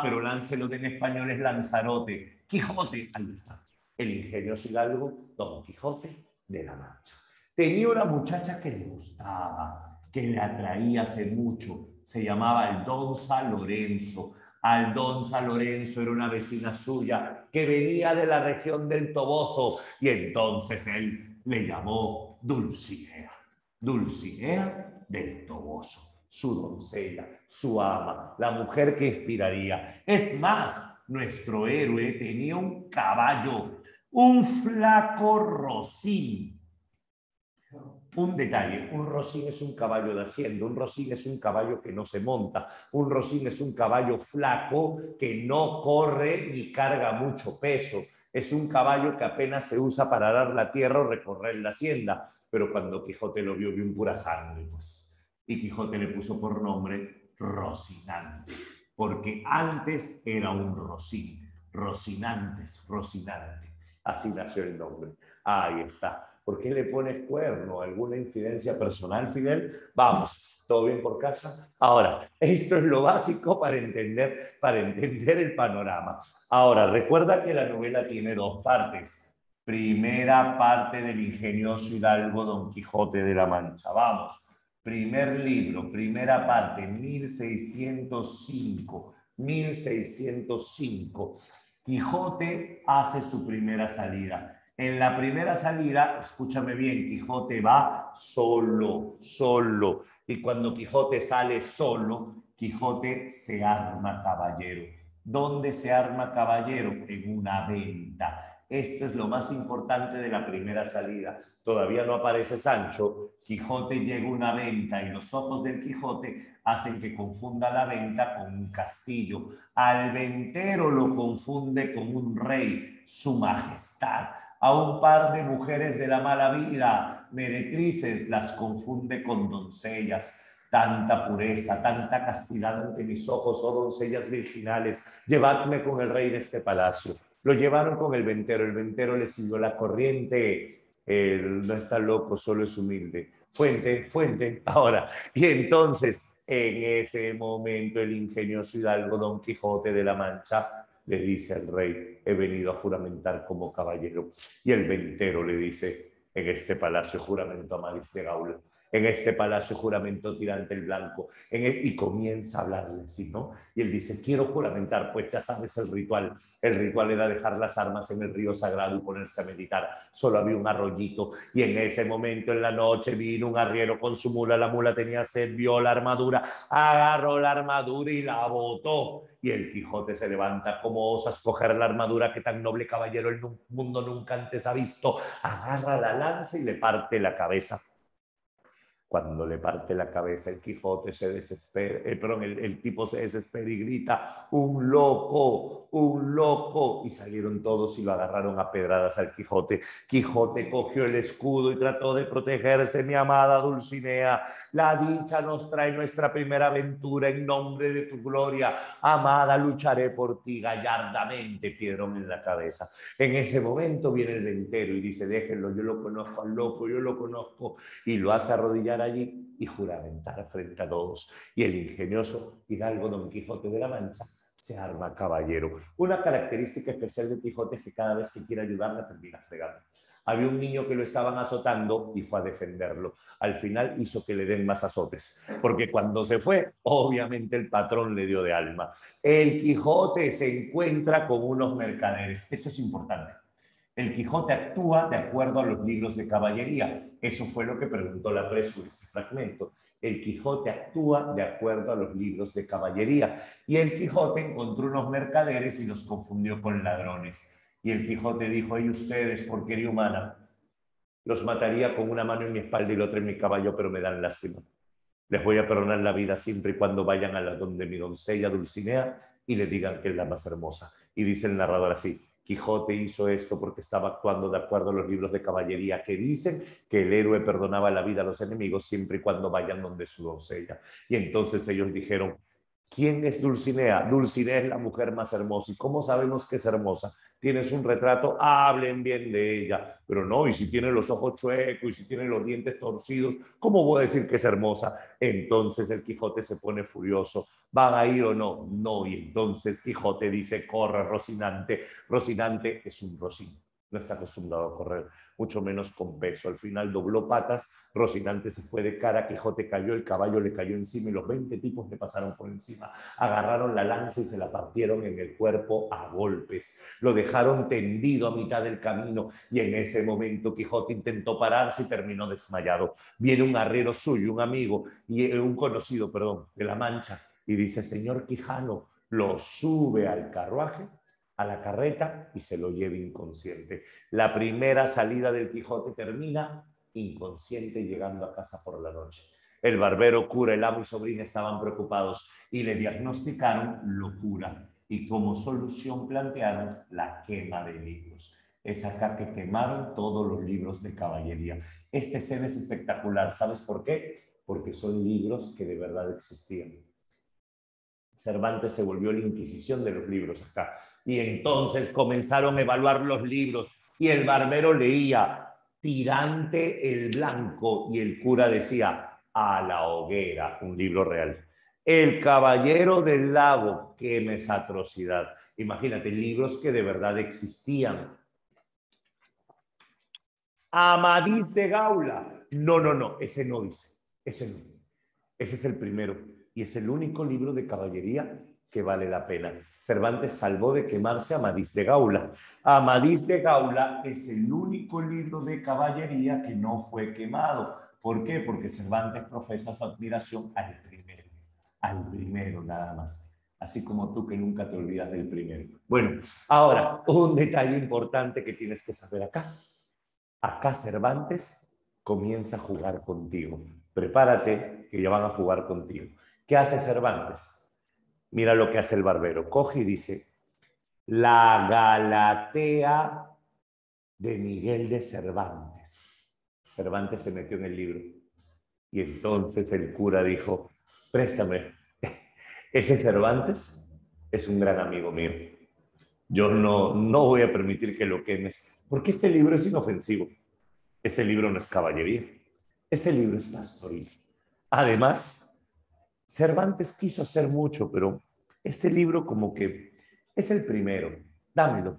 S1: pero Lancelot en español es Lanzarote, Quijote, ahí está, el ingenioso hidalgo Don Quijote de la Mancha. Tenía una muchacha que le gustaba, que le atraía hace mucho. Se llamaba Aldonza Lorenzo. Aldonza Lorenzo era una vecina suya que venía de la región del Toboso y entonces él le llamó Dulcinea. Dulcinea del Toboso, su doncella, su ama, la mujer que inspiraría. Es más, nuestro héroe tenía un caballo, un flaco rocín. Un detalle, un rocín es un caballo de hacienda, un rocín es un caballo que no se monta, un rocín es un caballo flaco que no corre ni carga mucho peso, es un caballo que apenas se usa para arar la tierra o recorrer la hacienda, pero cuando Quijote lo vio, vio un pura sangre, pues. Y Quijote le puso por nombre Rocinante, porque antes era un rocín, Rocinantes, Rocinante, así nació el nombre. Ahí está. ¿Por qué le pones cuerno? ¿Alguna incidencia personal, Fidel? Vamos, ¿todo bien por casa? Ahora, esto es lo básico para entender el panorama. Ahora, recuerda que la novela tiene 2 partes. Primera parte del ingenioso hidalgo Don Quijote de la Mancha. Vamos, primer libro, primera parte, 1605. 1605. Quijote hace su primera salida. En la primera salida, escúchame bien, Quijote va solo, solo. Y cuando Quijote sale solo, Quijote se arma caballero. ¿Dónde se arma caballero? En una venta. Esto es lo más importante de la primera salida. Todavía no aparece Sancho. Quijote llega a una venta y los ojos del Quijote hacen que confunda la venta con un castillo. Al ventero lo confunde con un rey, su majestad. A un par de mujeres de la mala vida, meretrices, las confunde con doncellas. Tanta pureza, tanta castidad ante mis ojos, oh doncellas virginales, llevadme con el rey de este palacio. Lo llevaron con el ventero le siguió la corriente, él no está loco, solo es humilde. Fuente, fuente, ahora. Y entonces, en ese momento, el ingenioso hidalgo Don Quijote de la Mancha le dice al rey, he venido a juramentar como caballero. Y el ventero le dice, en este palacio juramento Amadís de Gaula, en este palacio juramento Tirante el Blanco, y comienza a hablarle así, ¿no? Y él dice, quiero juramentar, pues ya sabes el ritual era dejar las armas en el río sagrado y ponerse a meditar, solo había un arroyito, y en ese momento en la noche vino un arriero con su mula, la mula tenía sed, vio la armadura, agarró la armadura y la botó, y el Quijote se levanta, ¿cómo osas coger la armadura que tan noble caballero el mundo nunca antes ha visto? Agarra la lanza y le parte la cabeza. Cuando le parte la cabeza, el Quijote se desespera, el tipo se desespera y grita, ¡un loco! ¡Un loco! Y salieron todos y lo agarraron a pedradas al Quijote. Quijote cogió el escudo y trató de protegerse. Mi amada Dulcinea, la dicha nos trae nuestra primera aventura en nombre de tu gloria. Amada, lucharé por ti gallardamente, piedrón en la cabeza. En ese momento viene el ventero y dice, déjenlo, yo lo conozco al loco, yo lo conozco, y lo hace arrodillar allí y juramentar frente a todos. Y el ingenioso hidalgo Don Quijote de la Mancha se arma caballero. Una característica especial de Quijote es que cada vez que quiere ayudarla termina fregando. Había un niño que lo estaban azotando y fue a defenderlo. Al final hizo que le den más azotes, porque cuando se fue, obviamente el patrón le dio de alma. El Quijote se encuentra con unos mercaderes. Esto es importante. El Quijote actúa de acuerdo a los libros de caballería. Eso fue lo que preguntó la Presu, ese fragmento. El Quijote actúa de acuerdo a los libros de caballería. Y el Quijote encontró unos mercaderes y los confundió con ladrones. Y el Quijote dijo, ¿y ustedes, porquería humana? Los mataría con una mano en mi espalda y la otra en mi caballo, pero me dan lástima. Les voy a perdonar la vida siempre y cuando vayan a la donde mi doncella Dulcinea y le digan que es la más hermosa. Y dice el narrador así, Quijote hizo esto porque estaba actuando de acuerdo a los libros de caballería que dicen que el héroe perdonaba la vida a los enemigos siempre y cuando vayan donde su doncella. Y entonces ellos dijeron, ¿quién es Dulcinea? Dulcinea es la mujer más hermosa. ¿Y cómo sabemos que es hermosa? Tienes un retrato, hablen bien de ella. Pero no, y si tiene los ojos chuecos, y si tiene los dientes torcidos, ¿cómo voy a decir que es hermosa? Entonces el Quijote se pone furioso. ¿Van a ir o no? No. Y entonces Quijote dice, corre, Rocinante. Rocinante es un rocín. No está acostumbrado a correr, mucho menos con peso. Al final dobló patas, Rocinante se fue de cara, Quijote cayó, el caballo le cayó encima y los 20 tipos le pasaron por encima. Agarraron la lanza y se la partieron en el cuerpo a golpes. Lo dejaron tendido a mitad del camino y en ese momento Quijote intentó pararse y terminó desmayado. Viene un arriero suyo, un amigo, y un conocido, perdón, de la Mancha, y dice, señor Quijano, lo sube al carruaje, a la carreta y se lo lleva inconsciente. La primera salida del Quijote termina inconsciente llegando a casa por la noche. El barbero, cura, el amo y sobrina estaban preocupados y le diagnosticaron locura y como solución plantearon la quema de libros. Es acá que quemaron todos los libros de caballería. Esta escena es espectacular. ¿Sabes por qué? Porque son libros que de verdad existían. Cervantes se volvió la Inquisición de los libros acá. Y entonces comenzaron a evaluar los libros y el barbero leía Tirante el Blanco y el cura decía A la hoguera, un libro real. El Caballero del Lago, qué esa atrocidad. Imagínate, libros que de verdad existían. Amadís de Gaula. No, no, no, ese no dice. Ese no. Ese es el primero y es el único libro de caballería que vale la pena. Cervantes salvó de quemarse a Amadís de Gaula. Amadís de Gaula es el único libro de caballería que no fue quemado. ¿Por qué? Porque Cervantes profesa su admiración al primero nada más. Así como tú que nunca te olvidas del primero. Bueno, ahora, un detalle importante que tienes que saber acá. Acá Cervantes comienza a jugar contigo. Prepárate que ya van a jugar contigo. ¿Qué hace Cervantes? Mira lo que hace el barbero. Coge y dice, la Galatea de Miguel de Cervantes. Cervantes se metió en el libro. Y entonces el cura dijo, préstame. Ese Cervantes es un gran amigo mío. Yo no voy a permitir que lo quemes, porque este libro es inofensivo. Este libro no es caballería. Este libro es pastoril. Además, Cervantes quiso hacer mucho, pero este libro como que es el primero. Dámelo.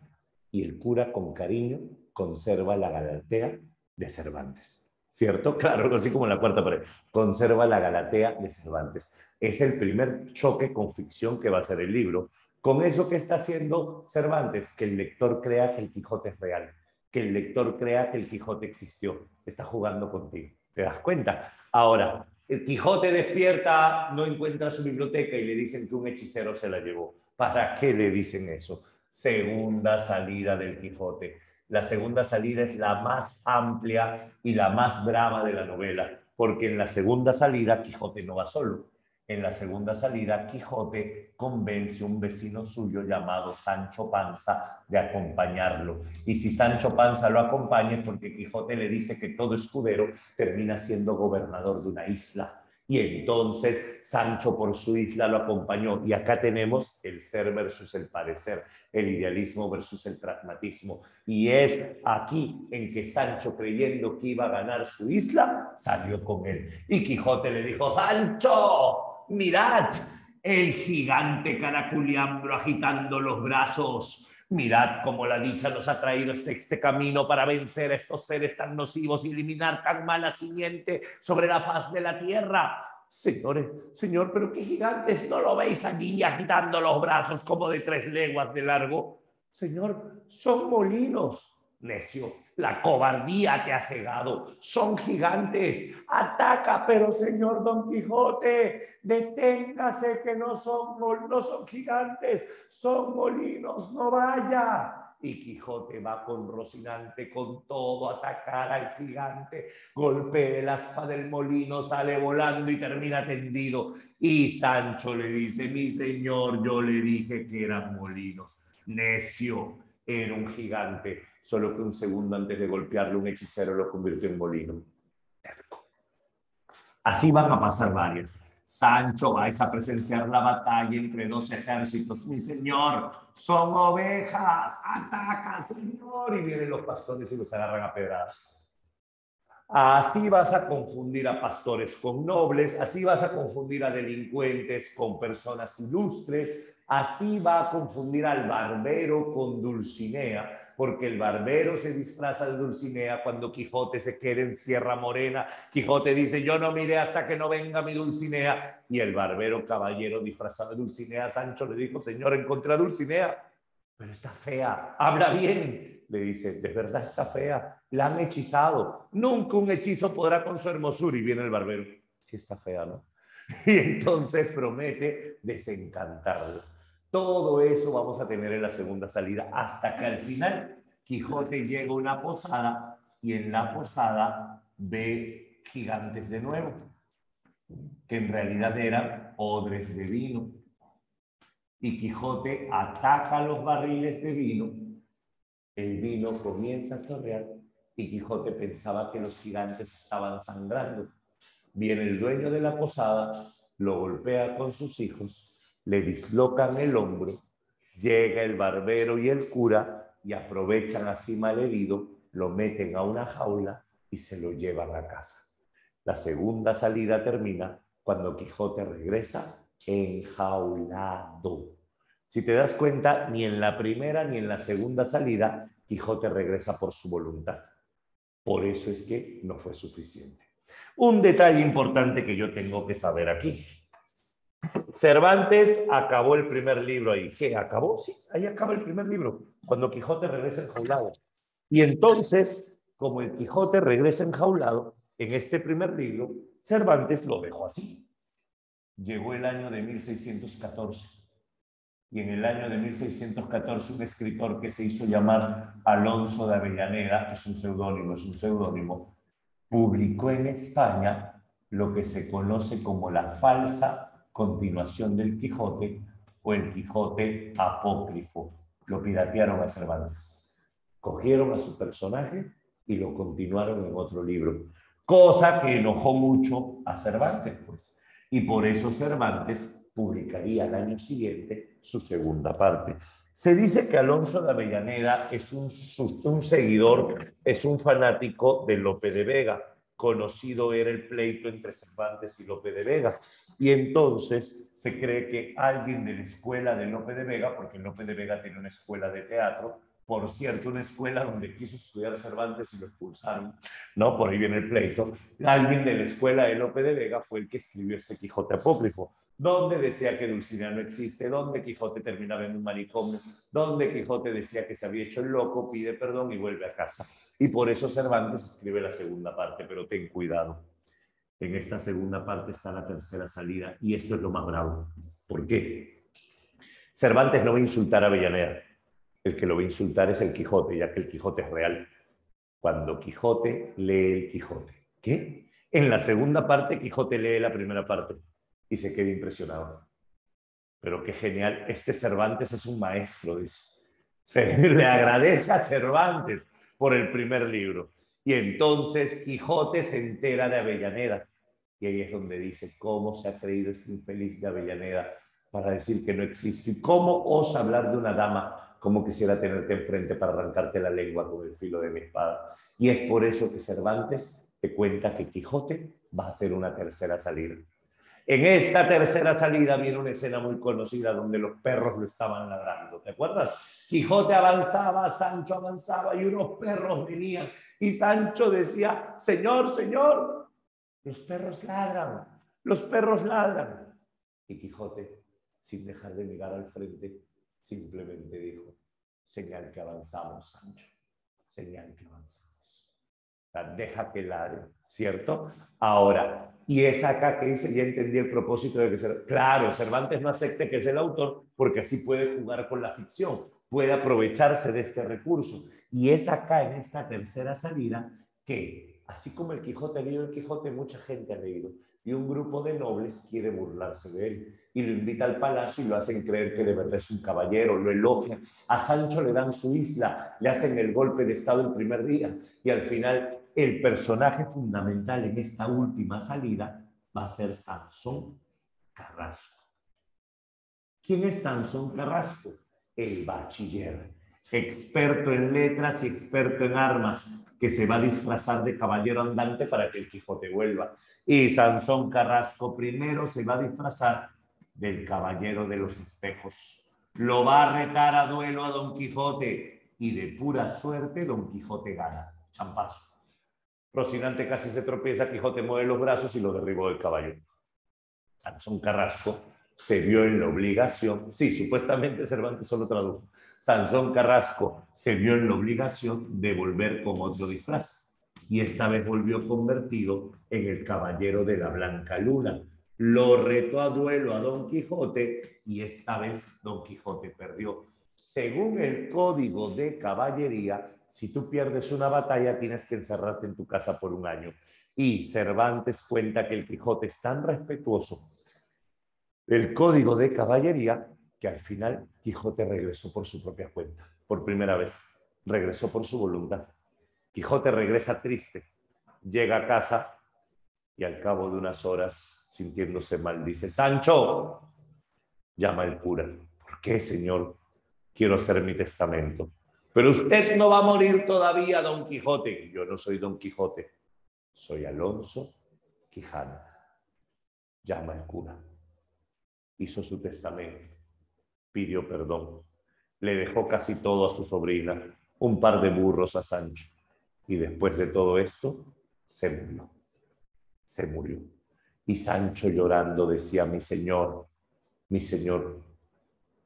S1: Y el cura con cariño conserva la Galatea de Cervantes. ¿Cierto? Claro, así como en la cuarta pared. Conserva la Galatea de Cervantes. Es el primer choque con ficción que va a ser el libro. Con eso que está haciendo Cervantes, que el lector crea que el Quijote es real, que el lector crea que el Quijote existió. Está jugando contigo. ¿Te das cuenta? Ahora, el Quijote despierta, no encuentra su biblioteca y le dicen que un hechicero se la llevó. ¿Para qué le dicen eso? Segunda salida del Quijote. La segunda salida es la más amplia y la más brava de la novela, porque en la segunda salida Quijote no va solo. En la segunda salida, Quijote convence a un vecino suyo llamado Sancho Panza de acompañarlo. Y si Sancho Panza lo acompaña es porque Quijote le dice que todo escudero termina siendo gobernador de una isla. Y entonces Sancho por su isla lo acompañó. Y acá tenemos el ser versus el parecer, el idealismo versus el pragmatismo. Y es aquí en que Sancho, creyendo que iba a ganar su isla, salió con él. Y Quijote le dijo: ¡Sancho! Mirad, el gigante Caraculiambro agitando los brazos. Mirad cómo la dicha nos ha traído este camino para vencer a estos seres tan nocivos y eliminar tan mala simiente sobre la faz de la tierra. Señores, señor, pero qué gigantes, ¿no lo veis allí agitando los brazos como de 3 leguas de largo? Señor, son molinos. Necio, la cobardía te ha cegado. Son gigantes. Ataca, pero señor Don Quijote, deténgase que no son gigantes, son molinos, no vaya. Y Quijote va con Rocinante con todo a atacar al gigante. Golpea el aspa del molino, sale volando y termina tendido. Y Sancho le dice: mi señor, yo le dije que eran molinos. Necio, era un gigante, solo que un segundo antes de golpearle un hechicero lo convirtió en molino. Así van a pasar varias. Sancho, vais a presenciar la batalla entre 2 ejércitos. Mi señor, son ovejas, ataca, señor. Y vienen los pastores y los agarran a pedradas. Así vas a confundir a pastores con nobles, así vas a confundir a delincuentes con personas ilustres, así va a confundir al barbero con Dulcinea, porque el barbero se disfraza de Dulcinea cuando Quijote se queda en Sierra Morena. Quijote dice: yo no miré hasta que no venga mi Dulcinea. Y el barbero caballero disfrazado de Dulcinea, Sancho le dijo: señor, encontré a Dulcinea, pero está fea, habla bien. Le dice: de verdad está fea, la han hechizado, nunca un hechizo podrá con su hermosura. Y viene el barbero: sí está fea, ¿no? Y entonces promete desencantarlo. Todo eso vamos a tener en la segunda salida, hasta que al final Quijote llega a una posada y en la posada ve gigantes de nuevo, que en realidad eran odres de vino. Y Quijote ataca los barriles de vino. El vino comienza a chorrear y Quijote pensaba que los gigantes estaban sangrando. Viene el dueño de la posada, lo golpea con sus hijos, le dislocan el hombro, llega el barbero y el cura y aprovechan así malherido, lo meten a una jaula y se lo llevan a casa. La segunda salida termina cuando Quijote regresa enjaulado. Si te das cuenta, ni en la primera ni en la segunda salida Quijote regresa por su voluntad. Por eso es que no fue suficiente. Un detalle importante que yo tengo que saber aquí. Cervantes acabó el primer libro ahí. ¿Qué? ¿Acabó? Sí, ahí acaba el primer libro, cuando Quijote regresa enjaulado. Y entonces, como el Quijote regresa enjaulado, en este primer libro, Cervantes lo dejó así. Llegó el año de 1614. Y en el año de 1614 un escritor que se hizo llamar Alonso de Avellaneda, es un seudónimo, publicó en España lo que se conoce como la falsa continuación del Quijote o el Quijote apócrifo. Lo piratearon a Cervantes. Cogieron a su personaje y lo continuaron en otro libro. Cosa que enojó mucho a Cervantes, pues. Y por eso Cervantes publicaría al año siguiente su segunda parte. Se dice que Alonso de Avellaneda es un seguidor, es un fanático de Lope de Vega. Conocido era el pleito entre Cervantes y Lope de Vega. Y entonces se cree que alguien de la escuela de Lope de Vega, porque Lope de Vega tiene una escuela de teatro, por cierto, una escuela donde quiso estudiar Cervantes y lo expulsaron, ¿no? Por ahí viene el pleito. Alguien de la escuela de Lope de Vega fue el que escribió este Quijote apócrifo, donde decía que Dulcinea no existe, donde Quijote terminaba en un manicomio, donde Quijote decía que se había hecho el loco, pide perdón y vuelve a casa. Y por eso Cervantes escribe la segunda parte, pero ten cuidado. En esta segunda parte está la tercera salida, y esto es lo más bravo. ¿Por qué? Cervantes no va a insultar a Avellaneda. El que lo va a insultar es el Quijote, ya que el Quijote es real. Cuando Quijote lee el Quijote, ¿qué? En la segunda parte, Quijote lee la primera parte y se queda impresionado. Pero qué genial, este Cervantes es un maestro, dice. Se le agradece a Cervantes por el primer libro. Y entonces Quijote se entera de Avellaneda. Y ahí es donde dice, ¿cómo se ha creído este infeliz de Avellaneda para decir que no existe? ¿Y cómo osa hablar de una dama como quisiera tenerte enfrente para arrancarte la lengua con el filo de mi espada? Y es por eso que Cervantes te cuenta que Quijote va a hacer una tercera salida. En esta tercera salida viene una escena muy conocida donde los perros lo estaban ladrando. ¿Te acuerdas? Quijote avanzaba, Sancho avanzaba y unos perros venían. Y Sancho decía, señor, señor, los perros ladran, los perros ladran. Y Quijote, sin dejar de mirar al frente, simplemente dijo, señal que avanzamos, Sancho, señal que avanzamos. O sea, deja que ladre, ¿cierto? Ahora, y es acá que dice, ya entendí el propósito de que, claro, Cervantes no acepte que es el autor porque así puede jugar con la ficción, puede aprovecharse de este recurso. Y es acá en esta tercera salida que, así como el Quijote ha leído el Quijote, mucha gente ha leído, y un grupo de nobles quiere burlarse de él y lo invita al palacio y lo hacen creer que de verdad es un caballero, lo elogian. A Sancho le dan su isla, le hacen el golpe de estado el primer día y al final el personaje fundamental en esta última salida va a ser Sansón Carrasco. ¿Quién es Sansón Carrasco? El bachiller, experto en letras y experto en armas, que se va a disfrazar de caballero andante para que el Quijote vuelva. Y Sansón Carrasco primero se va a disfrazar del caballero de los espejos. Lo va a retar a duelo a Don Quijote y de pura suerte Don Quijote gana. Champazo. Rocinante casi se tropieza, Quijote mueve los brazos y lo derribó del caballo. Sansón Carrasco se vio en la obligación, sí, supuestamente Cervantes solo tradujo, Sansón Carrasco se vio en la obligación de volver con otro disfraz y esta vez volvió convertido en el caballero de la Blanca Luna. Lo retó a duelo a Don Quijote y esta vez Don Quijote perdió. Según el código de caballería, si tú pierdes una batalla tienes que encerrarte en tu casa por un año. Y Cervantes cuenta que el Quijote es tan respetuoso del código de caballería que al final Quijote regresó por su propia cuenta, por primera vez, regresó por su voluntad. Quijote regresa triste, llega a casa y al cabo de unas horas, sintiéndose mal, dice, Sancho, llama el cura. ¿Por qué, señor? Quiero hacer mi testamento. Pero usted no va a morir todavía, Don Quijote. Yo no soy Don Quijote, soy Alonso Quijana. Llama el cura. Hizo su testamento, pidió perdón, le dejó casi todo a su sobrina, un par de burros a Sancho, y después de todo esto, se murió. Se murió. Y Sancho llorando decía, mi señor,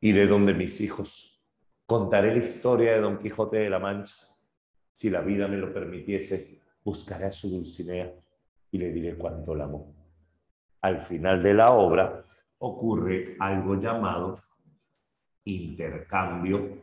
S1: iré donde mis hijos, contaré la historia de Don Quijote de la Mancha, si la vida me lo permitiese, buscaré a su Dulcinea y le diré cuánto la amó. Al final de la obra ocurre algo llamado intercambio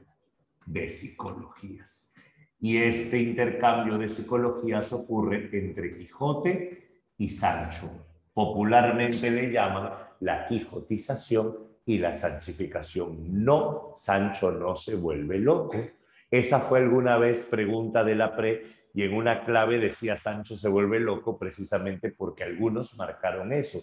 S1: de psicologías. Y este intercambio de psicologías ocurre entre Quijote y Sancho. Popularmente le llaman la quijotización y la sanchificación. No, Sancho no se vuelve loco. Esa fue alguna vez pregunta de la pre y en una clave decía Sancho se vuelve loco precisamente porque algunos marcaron eso.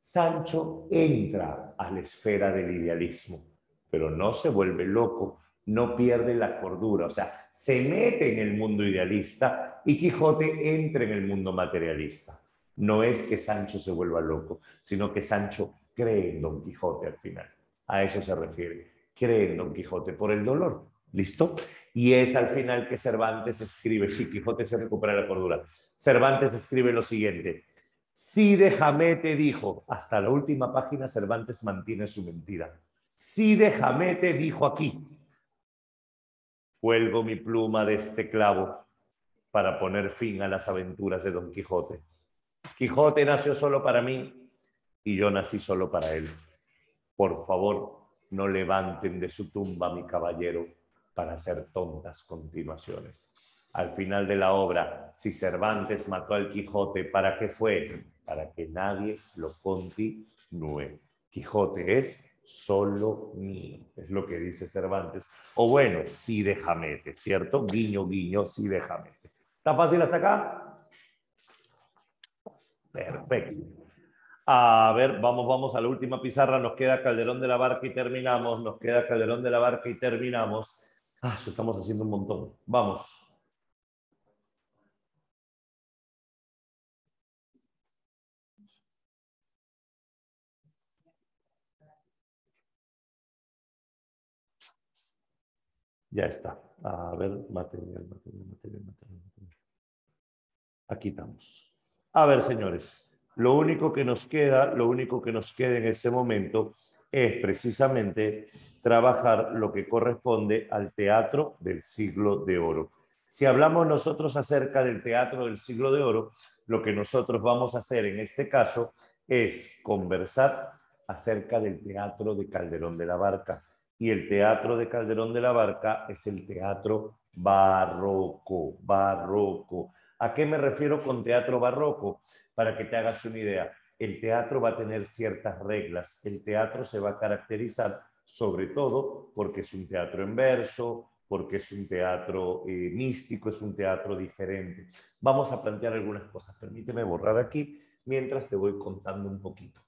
S1: Sancho entra a la esfera del idealismo, pero no se vuelve loco, no pierde la cordura, o sea, se mete en el mundo idealista y Quijote entra en el mundo materialista. No es que Sancho se vuelva loco, sino que Sancho cree en Don Quijote al final. A eso se refiere, cree en Don Quijote por el dolor. ¿Listo? Y es al final que Cervantes escribe, sí, Quijote se recupera la cordura. Cervantes escribe lo siguiente: Cide Hamete dijo, hasta la última página Cervantes mantiene su mentira. Cide Hamete dijo aquí, cuelgo mi pluma de este clavo para poner fin a las aventuras de Don Quijote. Quijote nació solo para mí y yo nací solo para él. Por favor, no levanten de su tumba a mi caballero para hacer tontas continuaciones. al final de la obra, si Cervantes mató al Quijote, ¿para qué fue? Para que nadie lo continúe. Quijote es solo mío, es lo que dice Cervantes. O bueno, sí déjame, ¿cierto? Guiño, guiño, sí déjame. ¿Está fácil hasta acá? Perfecto. A ver, vamos a la última pizarra. Nos queda Calderón de la Barca y terminamos. Nos queda Calderón de la Barca y terminamos. Ah, eso estamos haciendo un montón. Vamos. Ya está. A ver, material. Aquí estamos. A ver, señores, lo único que nos queda en este momento es precisamente trabajar lo que corresponde al teatro del siglo de oro. Si hablamos nosotros acerca del teatro del siglo de oro, lo que nosotros vamos a hacer en este caso es conversar acerca del teatro de Calderón de la Barca. Y el teatro de Calderón de la Barca es el teatro barroco, barroco. ¿A qué me refiero con teatro barroco? Para que te hagas una idea, el teatro va a tener ciertas reglas. El teatro se va a caracterizar sobre todo porque es un teatro en verso, porque es un teatro místico, es un teatro diferente. Vamos a plantear algunas cosas. Permíteme borrar aquí mientras te voy contando un poquito.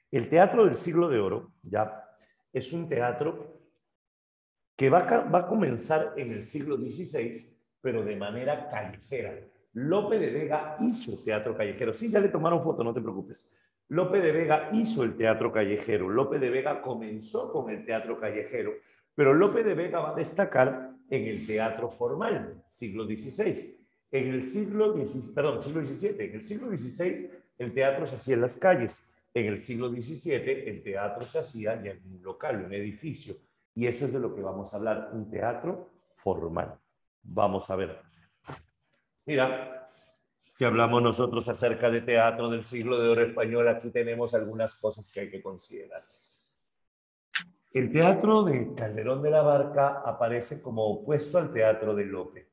S1: El teatro del siglo de oro ya es un teatro que va a comenzar en el siglo XVI, pero de manera callejera. Lope de Vega hizo teatro callejero. Sí, ya le tomaron foto, no te preocupes. Lope de Vega hizo el teatro callejero. Lope de Vega comenzó con el teatro callejero, pero Lope de Vega va a destacar en el teatro formal, siglo XVI. En el siglo XVII. En el siglo XVI el teatro se hacía en las calles. En el siglo XVII el teatro se hacía ya en un local, un edificio. Y eso es de lo que vamos a hablar, un teatro formal. Vamos a ver. Mira, si hablamos nosotros acerca de teatro del siglo de oro español, aquí tenemos algunas cosas que hay que considerar. El teatro de Calderón de la Barca aparece como opuesto al teatro de Lope.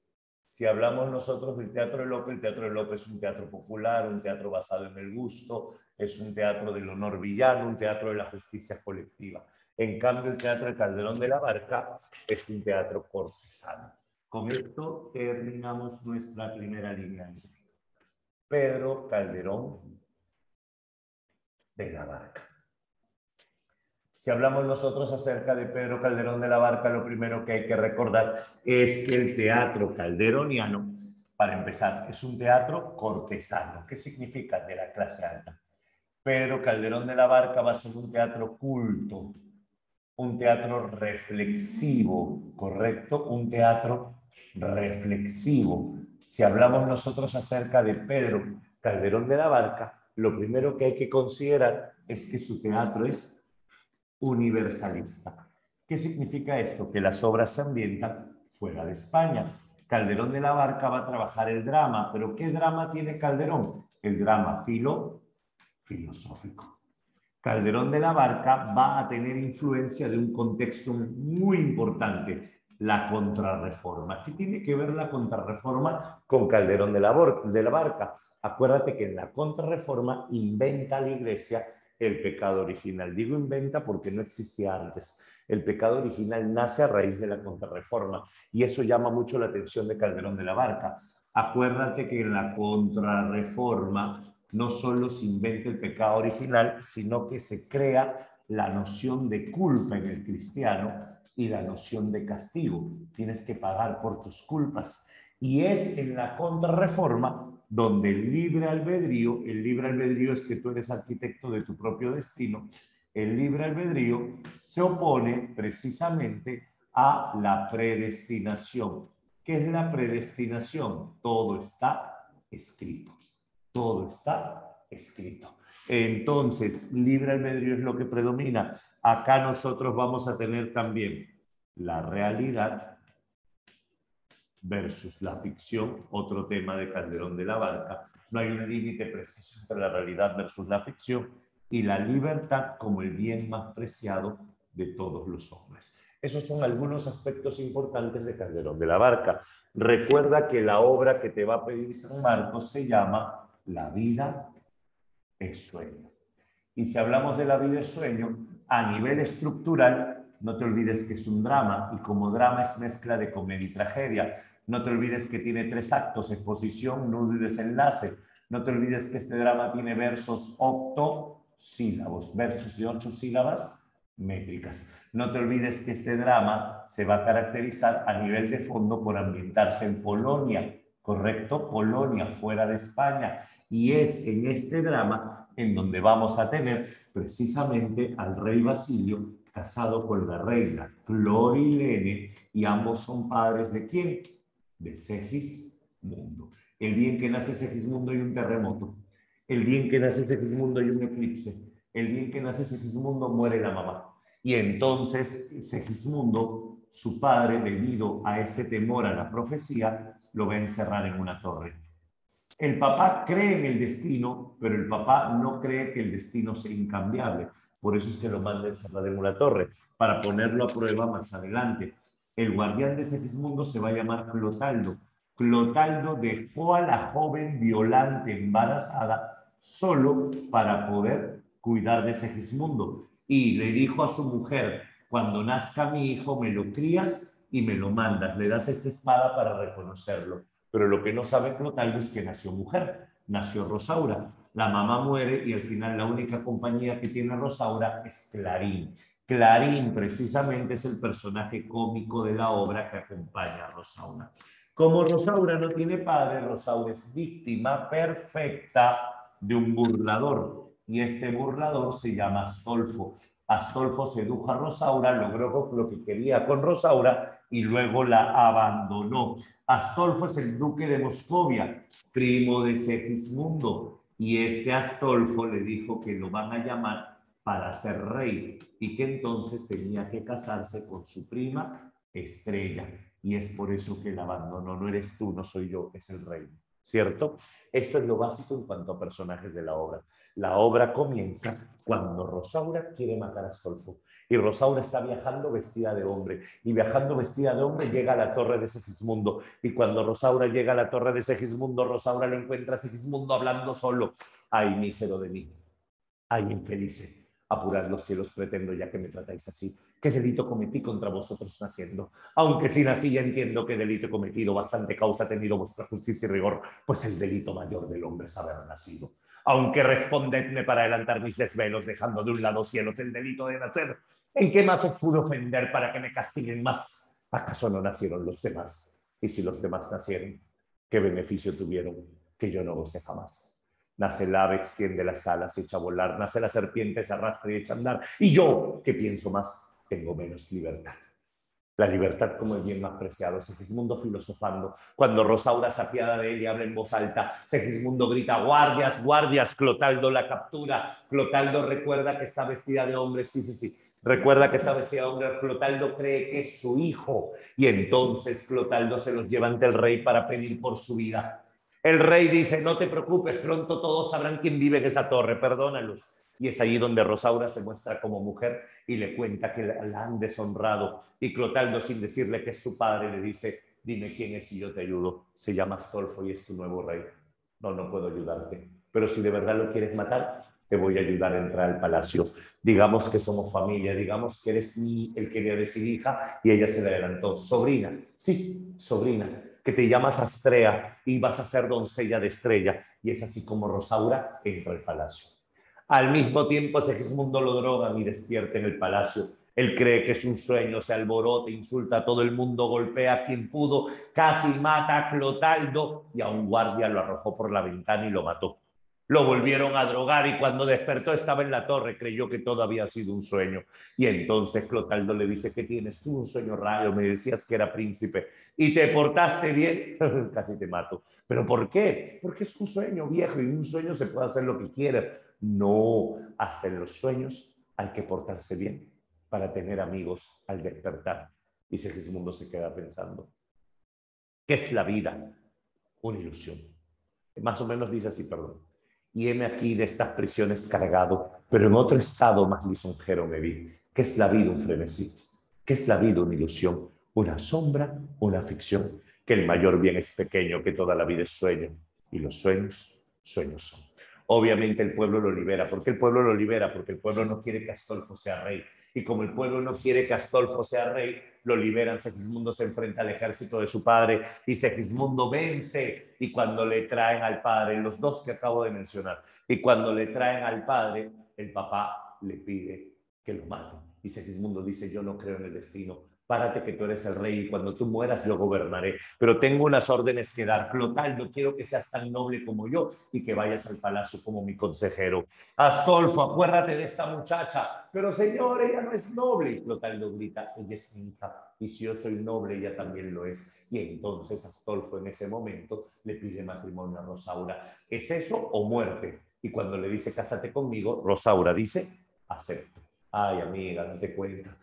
S1: Si hablamos nosotros del teatro de Lope, el teatro de Lope es un teatro popular, un teatro basado en el gusto, es un teatro del honor villano, un teatro de la justicia colectiva. En cambio, el teatro de Calderón de la Barca es un teatro cortesano. Con esto terminamos nuestra primera línea. Pedro Calderón de la Barca. Si hablamos nosotros acerca de Pedro Calderón de la Barca, lo primero que hay que recordar es que el teatro calderoniano, para empezar, es un teatro cortesano. ¿Qué significa? De la clase alta. Pedro Calderón de la Barca va a ser un teatro culto, un teatro reflexivo, ¿correcto? Un teatro reflexivo. Si hablamos nosotros acerca de Pedro Calderón de la Barca, lo primero que hay que considerar es que su teatro es universalista. ¿Qué significa esto? Que las obras se ambientan fuera de España. Calderón de la Barca va a trabajar el drama, pero ¿qué drama tiene Calderón? El drama filosófico. Calderón de la Barca va a tener influencia de un contexto muy importante, la contrarreforma. ¿Qué tiene que ver la contrarreforma con Calderón de la Barca? Acuérdate que en la contrarreforma inventa la Iglesia el pecado original. Digo inventa porque no existía antes. El pecado original nace a raíz de la contrarreforma y eso llama mucho la atención de Calderón de la Barca. Acuérdate que en la contrarreforma no solo se inventa el pecado original, sino que se crea la noción de culpa en el cristiano y la noción de castigo. Tienes que pagar por tus culpas. Y es en la contrarreforma donde el libre albedrío es que tú eres arquitecto de tu propio destino, el libre albedrío se opone precisamente a la predestinación. ¿Qué es la predestinación? Todo está escrito. Todo está escrito. Entonces, libre albedrío es lo que predomina. Acá nosotros vamos a tener también la realidad versus la ficción, otro tema de Calderón de la Barca. No hay un límite preciso entre la realidad versus la ficción y la libertad como el bien más preciado de todos los hombres. Esos son algunos aspectos importantes de Calderón de la Barca. Recuerda que la obra que te va a pedir San Marcos se llama La vida es sueño. Y si hablamos de la vida es sueño, a nivel estructural, no te olvides que es un drama, y como drama es mezcla de comedia y tragedia. No te olvides que tiene 3 actos: exposición, nudo y desenlace. No te olvides que este drama tiene versos octosílabos, versos de 8 sílabas métricas. No te olvides que este drama se va a caracterizar a nivel de fondo por ambientarse en Polonia, ¿correcto? Polonia, fuera de España. Y es en este drama en donde vamos a tener precisamente al rey Basilio casado con la reina Clorilene, y ambos son padres ¿de quién? De Segismundo. El día en que nace Segismundo hay un terremoto. El día en que nace Segismundo hay un eclipse. El día en que nace Segismundo muere la mamá. Y entonces Segismundo, su padre, debido a este temor a la profecía, lo va a encerrar en una torre. El papá cree en el destino, pero el papá no cree que el destino sea incambiable. Por eso es que lo manda a encerrar en una torre, para ponerlo a prueba más adelante. El guardián de Segismundo se va a llamar Clotaldo. Clotaldo dejó a la joven violante embarazada solo para poder cuidar de Segismundo. Y le dijo a su mujer: cuando nazca mi hijo me lo crías y me lo mandas, le das esta espada para reconocerlo. Pero lo que no sabe Clotaldo es que nació mujer, nació Rosaura. La mamá muere y al final la única compañía que tiene Rosaura es Clarín. Clarín precisamente es el personaje cómico de la obra que acompaña a Rosaura. Como Rosaura no tiene padre, Rosaura es víctima perfecta de un burlador, y este burlador se llama Astolfo. Astolfo sedujo a Rosaura, logró lo que quería con Rosaura y luego la abandonó. Astolfo es el duque de Moscovia, primo de Segismundo, y este Astolfo le dijo que lo van a llamar para ser rey y que entonces tenía que casarse con su prima Estrella, y es por eso que la abandonó. No eres tú, no soy yo, es el rey, ¿cierto? Esto es lo básico en cuanto a personajes de la obra. La obra comienza cuando Rosaura quiere matar a Astolfo, y Rosaura está viajando vestida de hombre, y viajando vestida de hombre llega a la torre de Segismundo, y cuando Rosaura llega a la torre de Segismundo, Rosaura le encuentra a Segismundo hablando solo. Ay, mísero de mí, ay, infelices, apurad los cielos, pretendo ya que me tratáis así. ¿Qué delito cometí contra vosotros naciendo? Aunque si nací ya entiendo qué delito he cometido, bastante causa ha tenido vuestra justicia y rigor, pues el delito mayor del hombre es haber nacido. Aunque respondedme para adelantar mis desvelos, dejando de un lado cielos el delito de nacer. ¿En qué más os pude ofender para que me castiguen más? ¿Acaso no nacieron los demás? Y si los demás nacieron, ¿qué beneficio tuvieron que yo no gocé jamás? Nace el ave, extiende las alas, echa a volar. Nace la serpiente, se arrastra y echa a andar. Y yo, ¿qué pienso más? Tengo menos libertad. La libertad como el bien más preciado. Segismundo filosofando. Cuando Rosaura se apiada de él y habla en voz alta, Segismundo grita: guardias, guardias. Clotaldo la captura. Clotaldo recuerda que está vestida de hombre. Sí, sí, sí. Recuerda que está vestida de hombre. Clotaldo cree que es su hijo. Y entonces Clotaldo se los lleva ante el rey para pedir por su vida. El rey dice: no te preocupes, pronto todos sabrán quién vive en esa torre, perdónalos. Y es allí donde Rosaura se muestra como mujer y le cuenta que la han deshonrado. Y Clotaldo, sin decirle que es su padre, le dice: dime quién es y yo te ayudo. Se llama Astolfo y es tu nuevo rey. No, no puedo ayudarte. Pero si de verdad lo quieres matar, te voy a ayudar a entrar al palacio. Digamos que somos familia, digamos que eres el que le decir hija, y ella se le adelantó: sobrina. Sí, sobrina, que te llamas Astrea y vas a ser doncella de Estrella. Y es así como Rosaura entra al palacio. Al mismo tiempo, Segismundo lo drogan y despierta en el palacio. Él cree que es un sueño, se alborota, insulta a todo el mundo, golpea a quien pudo, casi mata a Clotaldo, y a un guardia lo arrojó por la ventana y lo mató. Lo volvieron a drogar y cuando despertó estaba en la torre, creyó que todo había sido un sueño. Y entonces Clotaldo le dice: ¿qué tienes tú? Un sueño raro, me decías que era príncipe y te portaste bien, casi te mato. ¿Pero por qué? Porque es un sueño viejo y en un sueño se puede hacer lo que quiera. No, hasta en los sueños hay que portarse bien para tener amigos al despertar. Y Segismundo se queda pensando: ¿qué es la vida? Una ilusión. Más o menos dice así, perdón. Y heme aquí de estas prisiones cargado, pero en otro estado más lisonjero me vi. ¿Qué es la vida? Un frenesí. ¿Qué es la vida? Una ilusión, una sombra, una ficción. Que el mayor bien es pequeño, que toda la vida es sueño. Y los sueños, sueños son. Obviamente el pueblo lo libera. ¿Por qué el pueblo lo libera? Porque el pueblo no quiere que Astolfo sea rey. Y como el pueblo no quiere que Astolfo sea rey, lo liberan. Segismundo se enfrenta al ejército de su padre y Segismundo vence. Y cuando le traen al padre, los dos que acabo de mencionar, y cuando le traen al padre, el papá le pide que lo maten. Y Segismundo dice, yo no creo en el destino, párate que tú eres el rey y cuando tú mueras yo gobernaré, pero tengo unas órdenes que dar. Clotaldo, quiero que seas tan noble como yo y que vayas al palacio como mi consejero. Astolfo, acuérdate de esta muchacha. Pero señor, ella no es noble. Y Clotaldo grita, ella es mi hija y si yo soy noble, ella también lo es. Y entonces Astolfo en ese momento le pide matrimonio a Rosaura. ¿Es eso o muerte? Y cuando le dice, cásate conmigo, Rosaura dice, acepto. Ay, amiga, no te cuenta.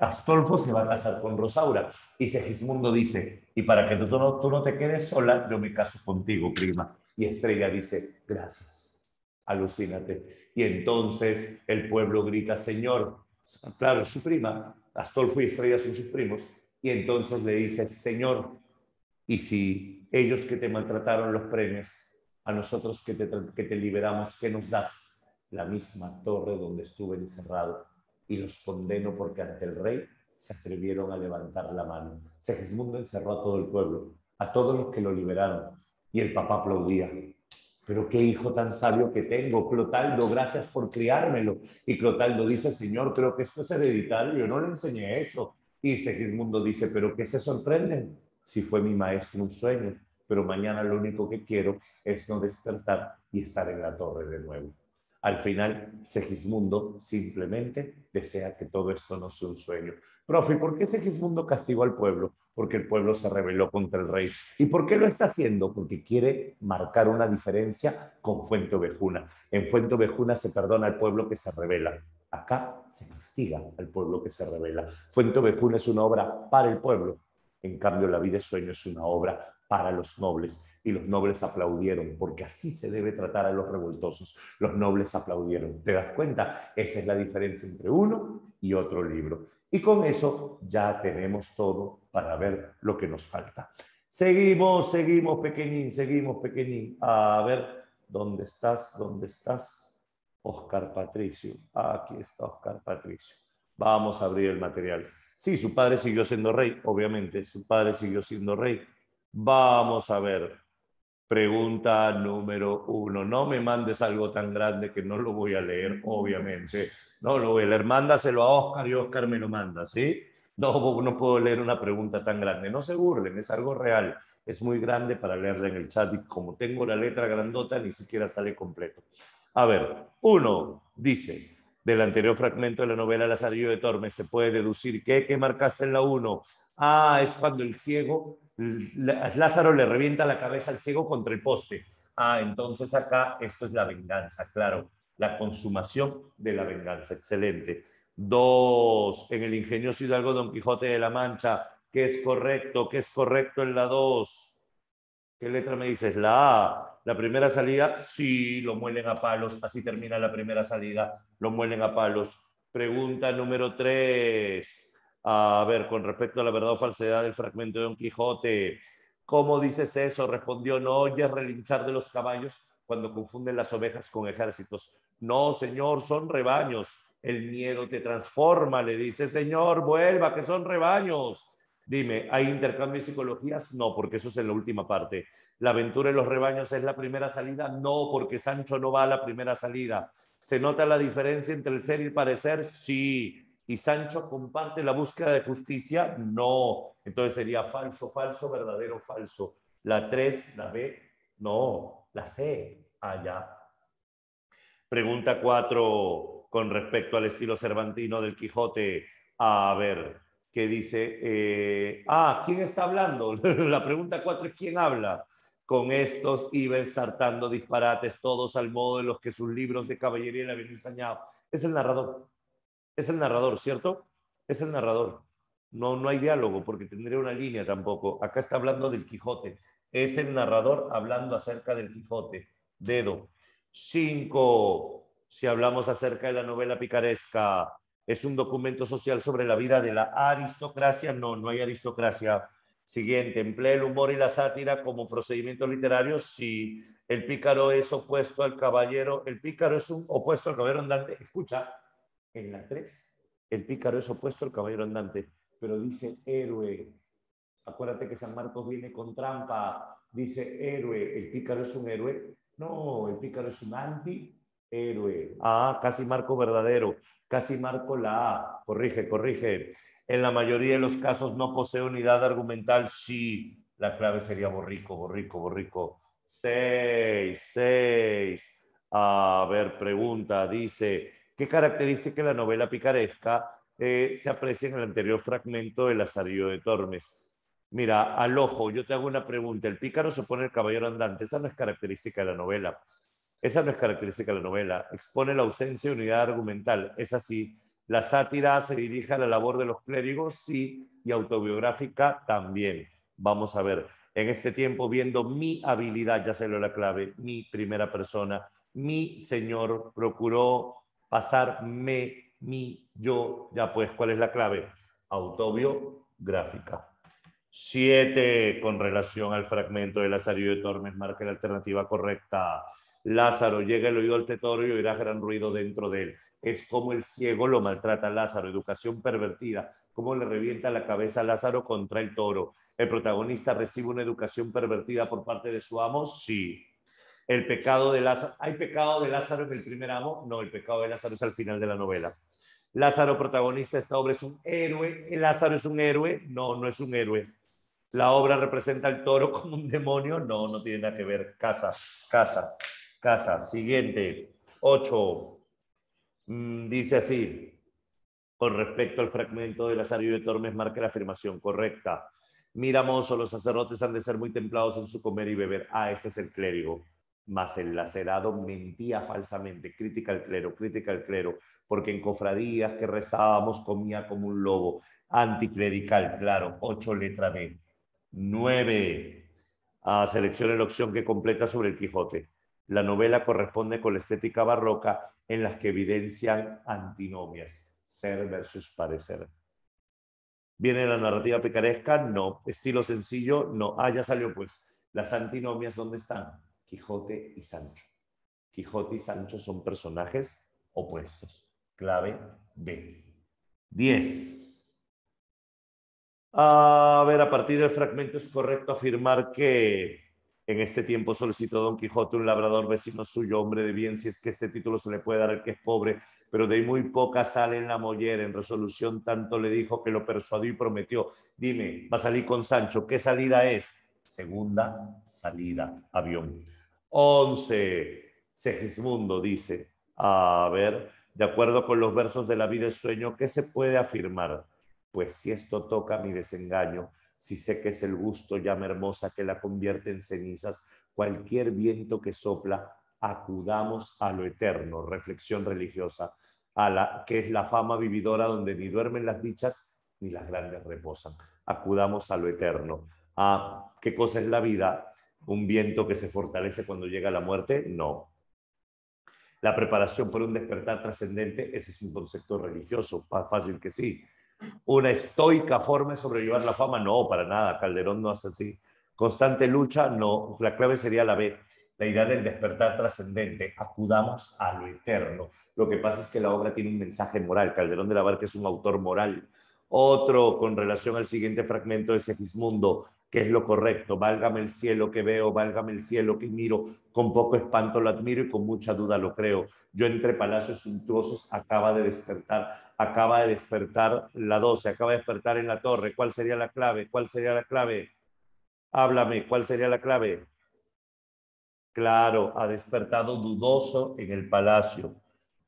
S1: Astolfo se va a casar con Rosaura y Segismundo dice, y para que tú no te quedes sola, yo me caso contigo, prima. Y Estrella dice, gracias, alucínate. Y entonces el pueblo grita, señor, claro, es su prima, Astolfo y Estrella son sus primos, y entonces le dice, señor, y si ellos que te maltrataron los premios, a nosotros que te liberamos, ¿qué nos das? La misma torre donde estuve encerrado y los condeno porque ante el rey se atrevieron a levantar la mano. Segismundo encerró a todo el pueblo, a todos los que lo liberaron, y el papá aplaudía. Pero qué hijo tan sabio que tengo, Clotaldo, gracias por criármelo. Y Clotaldo dice, señor, creo que esto es hereditario, yo no le enseñé esto. Y Segismundo dice, pero ¿qué se sorprenden? Si fue mi maestro un sueño, pero mañana lo único que quiero es no despertar y estar en la torre de nuevo. Al final, Segismundo simplemente desea que todo esto no sea un sueño. Profe, ¿por qué Segismundo castigó al pueblo? Porque el pueblo se rebeló contra el rey. ¿Y por qué lo está haciendo? Porque quiere marcar una diferencia con Fuenteovejuna. En Fuenteovejuna se perdona al pueblo que se rebela. Acá se castiga al pueblo que se rebela. Fuenteovejuna es una obra para el pueblo. En cambio, La vida es sueño es una obra para los nobles y los nobles aplaudieron porque así se debe tratar a los revoltosos. Los nobles aplaudieron. ¿Te das cuenta? Esa es la diferencia entre uno y otro libro. Y con eso ya tenemos todo para ver lo que nos falta. Seguimos, seguimos, pequeñín. A ver, ¿dónde estás? ¿Dónde estás? Oscar Patricio. Aquí está Oscar Patricio. Vamos a abrir el material. Sí, su padre siguió siendo rey, obviamente. Su padre siguió siendo rey. Vamos a ver. Pregunta número 1. No me mandes algo tan grande que no lo voy a leer, obviamente. No lo voy a leer. Mándaselo a Oscar y Oscar me lo manda, ¿sí? No, no puedo leer una pregunta tan grande. No se burlen, es algo real. Es muy grande para leerla en el chat y como tengo la letra grandota, ni siquiera sale completo. A ver, 1 dice, del anterior fragmento de la novela Lazarillo de Tormes, se puede deducir que, ¿qué marcaste en la 1? Ah, es cuando el ciego, Lázaro le revienta la cabeza al ciego contra el poste. Ah, entonces acá esto es la venganza, claro, la consumación de la venganza. Excelente. 2, en el ingenioso Hidalgo Don Quijote de la Mancha, ¿qué es correcto? ¿Qué es correcto en la 2? ¿Qué letra me dices? La A. La primera salida, sí, lo muelen a palos. Así termina la primera salida. Lo muelen a palos. Pregunta número 3. A ver, con respecto a la verdad o falsedad del fragmento de Don Quijote. ¿Cómo dices eso? Respondió, no oyes relinchar de los caballos cuando confunden las ovejas con ejércitos. No, señor, son rebaños. El miedo te transforma, le dice, señor, vuelva, que son rebaños. Dime, ¿hay intercambio de psicologías? No, porque eso es en la última parte. ¿La aventura en los rebaños es la primera salida? No, porque Sancho no va a la primera salida. ¿Se nota la diferencia entre el ser y el parecer? Sí. ¿Y Sancho comparte la búsqueda de justicia? No. Entonces sería falso, falso, verdadero, falso. La 3, la B, no. La C, allá. Pregunta 4, con respecto al estilo cervantino del Quijote. A ver, ¿qué dice? ¿Quién está hablando? La pregunta 4 es ¿quién habla? Con estos iba ensartando disparates todos al modo de los que sus libros de caballería le habían enseñado. Es el narrador. Es el narrador, ¿cierto? Es el narrador. No, no hay diálogo porque tendría una línea tampoco. Acá está hablando del Quijote. Es el narrador hablando acerca del Quijote. Dedo. 5. Si hablamos acerca de la novela picaresca, Es un documento social sobre la vida de la aristocracia. No, no hay aristocracia. Siguiente, emplea el humor y la sátira como procedimiento literario. Sí, el pícaro es opuesto al caballero. El pícaro es un opuesto al caballero andante. Escucha, en la 3, el pícaro es opuesto al caballero andante, pero dice héroe. Acuérdate que San Marcos viene con trampa. Dice héroe. ¿El pícaro es un héroe? No, el pícaro es un antihéroe. Ah, casi marco verdadero. Casi marco la A. Corrige, corrige. En la mayoría de los casos no posee unidad argumental. Sí, la clave sería borrico, borrico, borrico. 6, 6. A ver, pregunta. Dice, ¿qué característica de la novela picaresca se aprecia en el anterior fragmento de Lazarillo de Tormes? Mira, al ojo, yo te hago una pregunta. El pícaro se pone el caballero andante. Esa no es característica de la novela. Esa no es característica de la novela. Expone la ausencia de unidad argumental. Es así. La sátira se dirige a la labor de los clérigos, sí, y autobiográfica también. Vamos a ver. En este tiempo, viendo mi habilidad, ya se lo la clave, mi primera persona, mi señor procuró pasarme, mi, yo, ya pues, ¿cuál es la clave? Autobiográfica. 7, con relación al fragmento de Lazarillo de Tormes, marca la alternativa correcta. Lázaro, llega el oído al tetoro y oirá gran ruido dentro de él. Es como el ciego lo maltrata a Lázaro, educación pervertida. Cómo le revienta la cabeza a Lázaro contra el toro. ¿El protagonista recibe una educación pervertida por parte de su amo? Sí. El pecado de Lázaro. ¿Hay pecado de Lázaro en el primer amo? No, el pecado de Lázaro es al final de la novela. Lázaro, protagonista de esta obra, es un héroe. ¿Lázaro es un héroe? No, no es un héroe. La obra representa al toro como un demonio. No, no tiene nada que ver. Casa, casa, casa. Siguiente. 8. Dice así. Con respecto al fragmento de Lazarillo de Tormes, marca la afirmación correcta. Mira, mozo, los sacerdotes han de ser muy templados en su comer y beber. Ah, este es el clérigo. Mas el lacerado mentía falsamente. Crítica al clero, porque en cofradías que rezábamos comía como un lobo. Anticlerical, claro. 8, letra B. 9. Seleccione la opción que completa sobre el Quijote. La novela corresponde con la estética barroca en las que evidencian antinomias, ser versus parecer. ¿Viene la narrativa picaresca? No. ¿Estilo sencillo? No. Ah, ya salió pues. Las antinomias, ¿dónde están? Quijote y Sancho. Quijote y Sancho son personajes opuestos. Clave B. 10. A ver, a partir del fragmento es correcto afirmar que en este tiempo solicitó Don Quijote un labrador vecino suyo, hombre de bien, si es que este título se le puede dar al que es pobre, pero de muy poca sale en la mollera. En resolución tanto le dijo que lo persuadió y prometió. Dime, va a salir con Sancho. ¿Qué salida es? Segunda salida, avión. 11. Segismundo dice, a ver, de acuerdo con los versos de La vida es sueño, ¿qué se puede afirmar? Pues si esto toca mi desengaño, si sé que es el gusto llama hermosa que la convierte en cenizas, cualquier viento que sopla, acudamos a lo eterno, reflexión religiosa, a la que es la fama vividora donde ni duermen las dichas ni las grandes reposan. Acudamos a lo eterno. ¿A qué cosa es la vida? ¿Un viento que se fortalece cuando llega la muerte? No. La preparación por un despertar trascendente, ese es un concepto religioso, fácil que sí. Una estoica forma de sobrellevar la fama, no, para nada, Calderón no hace así. Constante lucha, no, la clave sería la B, la idea del despertar trascendente, acudamos a lo eterno. Lo que pasa es que la obra tiene un mensaje moral, Calderón de la Barca es un autor moral. Otro, con relación al siguiente fragmento de Segismundo, que es lo correcto, válgame el cielo que veo, válgame el cielo que miro, con poco espanto lo admiro y con mucha duda lo creo. Yo entre palacios suntuosos acaba de despertar la 12, acaba de despertar en la torre. ¿Cuál sería la clave? ¿Cuál sería la clave? Háblame, ¿cuál sería la clave? Claro, ha despertado dudoso en el palacio.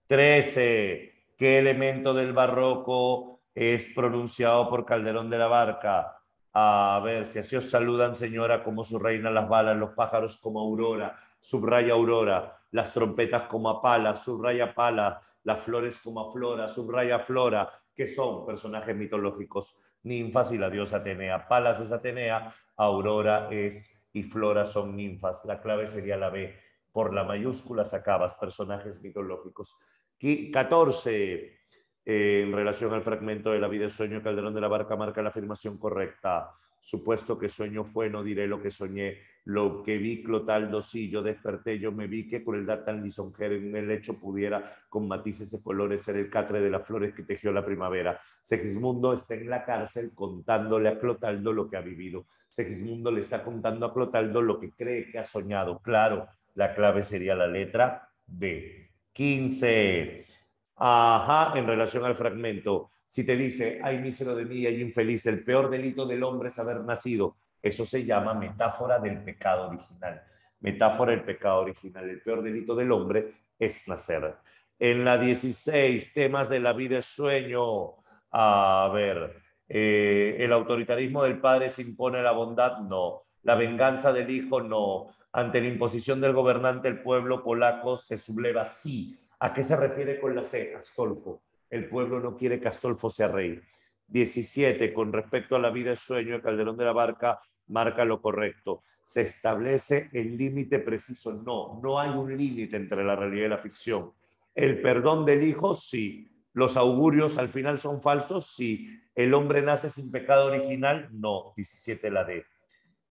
S1: 13. ¿Qué elemento del barroco es pronunciado por Calderón de la Barca? A ver, si así os saludan, señora, como su reina las balas, los pájaros como aurora, subraya aurora, las trompetas como a pala, subraya pala, las flores como a flora, subraya flora, que son personajes mitológicos, ninfas y la diosa Atenea. Palas es Atenea, aurora es y flora son ninfas. La clave sería la B. Por la mayúscula sacabas personajes mitológicos. 14. En relación al fragmento de la vida de sueño, Calderón de la Barca marca la afirmación correcta. Supuesto que sueño fue, no diré lo que soñé. Lo que vi, Clotaldo, sí, yo desperté, yo me vi, qué crueldad tan lisonjera en el hecho pudiera, con matices de colores, ser el catre de las flores que tejió la primavera. Segismundo está en la cárcel contándole a Clotaldo lo que ha vivido. Segismundo le está contando a Clotaldo lo que cree que ha soñado. Claro, la clave sería la letra B. 15. Ajá, en relación al fragmento. Si te dice, ay mísero de mí, ay infeliz, el peor delito del hombre es haber nacido. Eso se llama metáfora del pecado original. Metáfora del pecado original. El peor delito del hombre es nacer. En la 16, temas de la vida es sueño. A ver, el autoritarismo del padre se impone la bondad, no. La venganza del hijo, no. Ante la imposición del gobernante, el pueblo polaco se subleva, sí. ¿A qué se refiere con la C? Astolfo. El pueblo no quiere que Astolfo sea rey. 17. Con respecto a la vida es sueño, el Calderón de la Barca marca lo correcto. ¿Se establece el límite preciso? No, no hay un límite entre la realidad y la ficción. ¿El perdón del hijo? Sí. ¿Los augurios al final son falsos? Sí. ¿El hombre nace sin pecado original? No. 17 la D.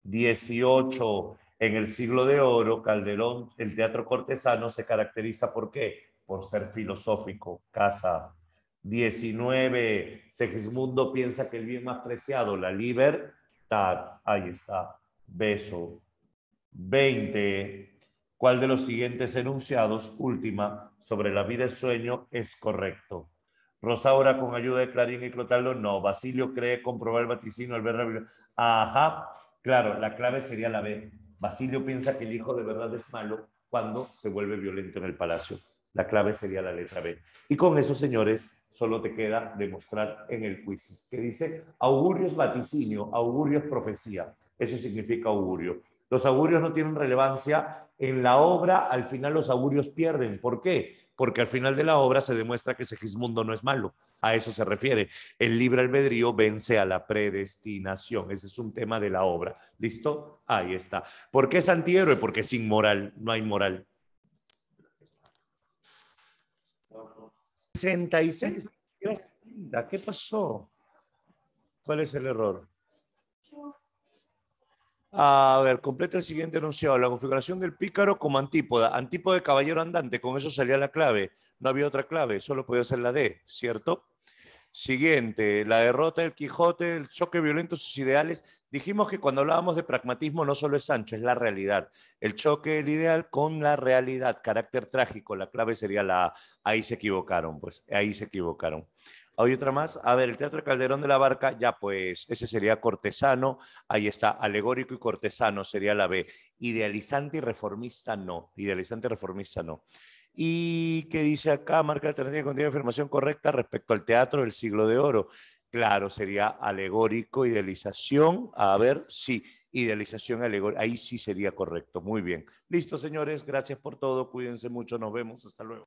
S1: 18. En el siglo de oro, Calderón, el teatro cortesano se caracteriza ¿por qué? Por ser filosófico, casa. 19. Segismundo piensa que el bien más preciado, la libertad, ahí está, beso. 20. ¿Cuál de los siguientes enunciados, última, sobre la vida y sueño, es correcto? Rosaura, con ayuda de Clarín y Clotaldo, no. Basilio cree comprobar el vaticinio al ver la Biblia. Ajá, claro, la clave sería la B. Basilio piensa que el hijo de verdad es malo cuando se vuelve violento en el palacio. La clave sería la letra B. Y con eso, señores, solo te queda demostrar en el quiz que dice augurio es vaticinio, augurio es profecía. Eso significa augurio. Los augurios no tienen relevancia en la obra, al final los augurios pierden. ¿Por qué? Porque al final de la obra se demuestra que Segismundo no es malo. A eso se refiere. El libre albedrío vence a la predestinación. Ese es un tema de la obra. ¿Listo? Ahí está. ¿Por qué es antihéroe? Porque es inmoral. No hay moral. 66. ¿Qué pasó? ¿Cuál es el error? A ver, completa el siguiente enunciado. La configuración del pícaro como antípoda. Antípoda de caballero andante. Con eso salía la clave. No había otra clave. Solo podía ser la D, ¿cierto? Siguiente, la derrota del Quijote, el choque violento, sus ideales. Dijimos que cuando hablábamos de pragmatismo no solo es Sancho, es la realidad. El choque del ideal con la realidad, carácter trágico. La clave sería la A. Ahí se equivocaron, pues, ahí se equivocaron. ¿Hay otra más? A ver, el Teatro Calderón de la Barca, ya pues, ese sería cortesano. Ahí está, alegórico y cortesano sería la B. Idealizante y reformista no. Idealizante y reformista no. ¿Y qué dice acá? Marca alternativa contiene información correcta respecto al teatro del siglo de oro. Claro, sería alegórico, idealización. A ver, sí, idealización, alegórico. Ahí sí sería correcto. Muy bien. Listo, señores. Gracias por todo. Cuídense mucho. Nos vemos. Hasta luego.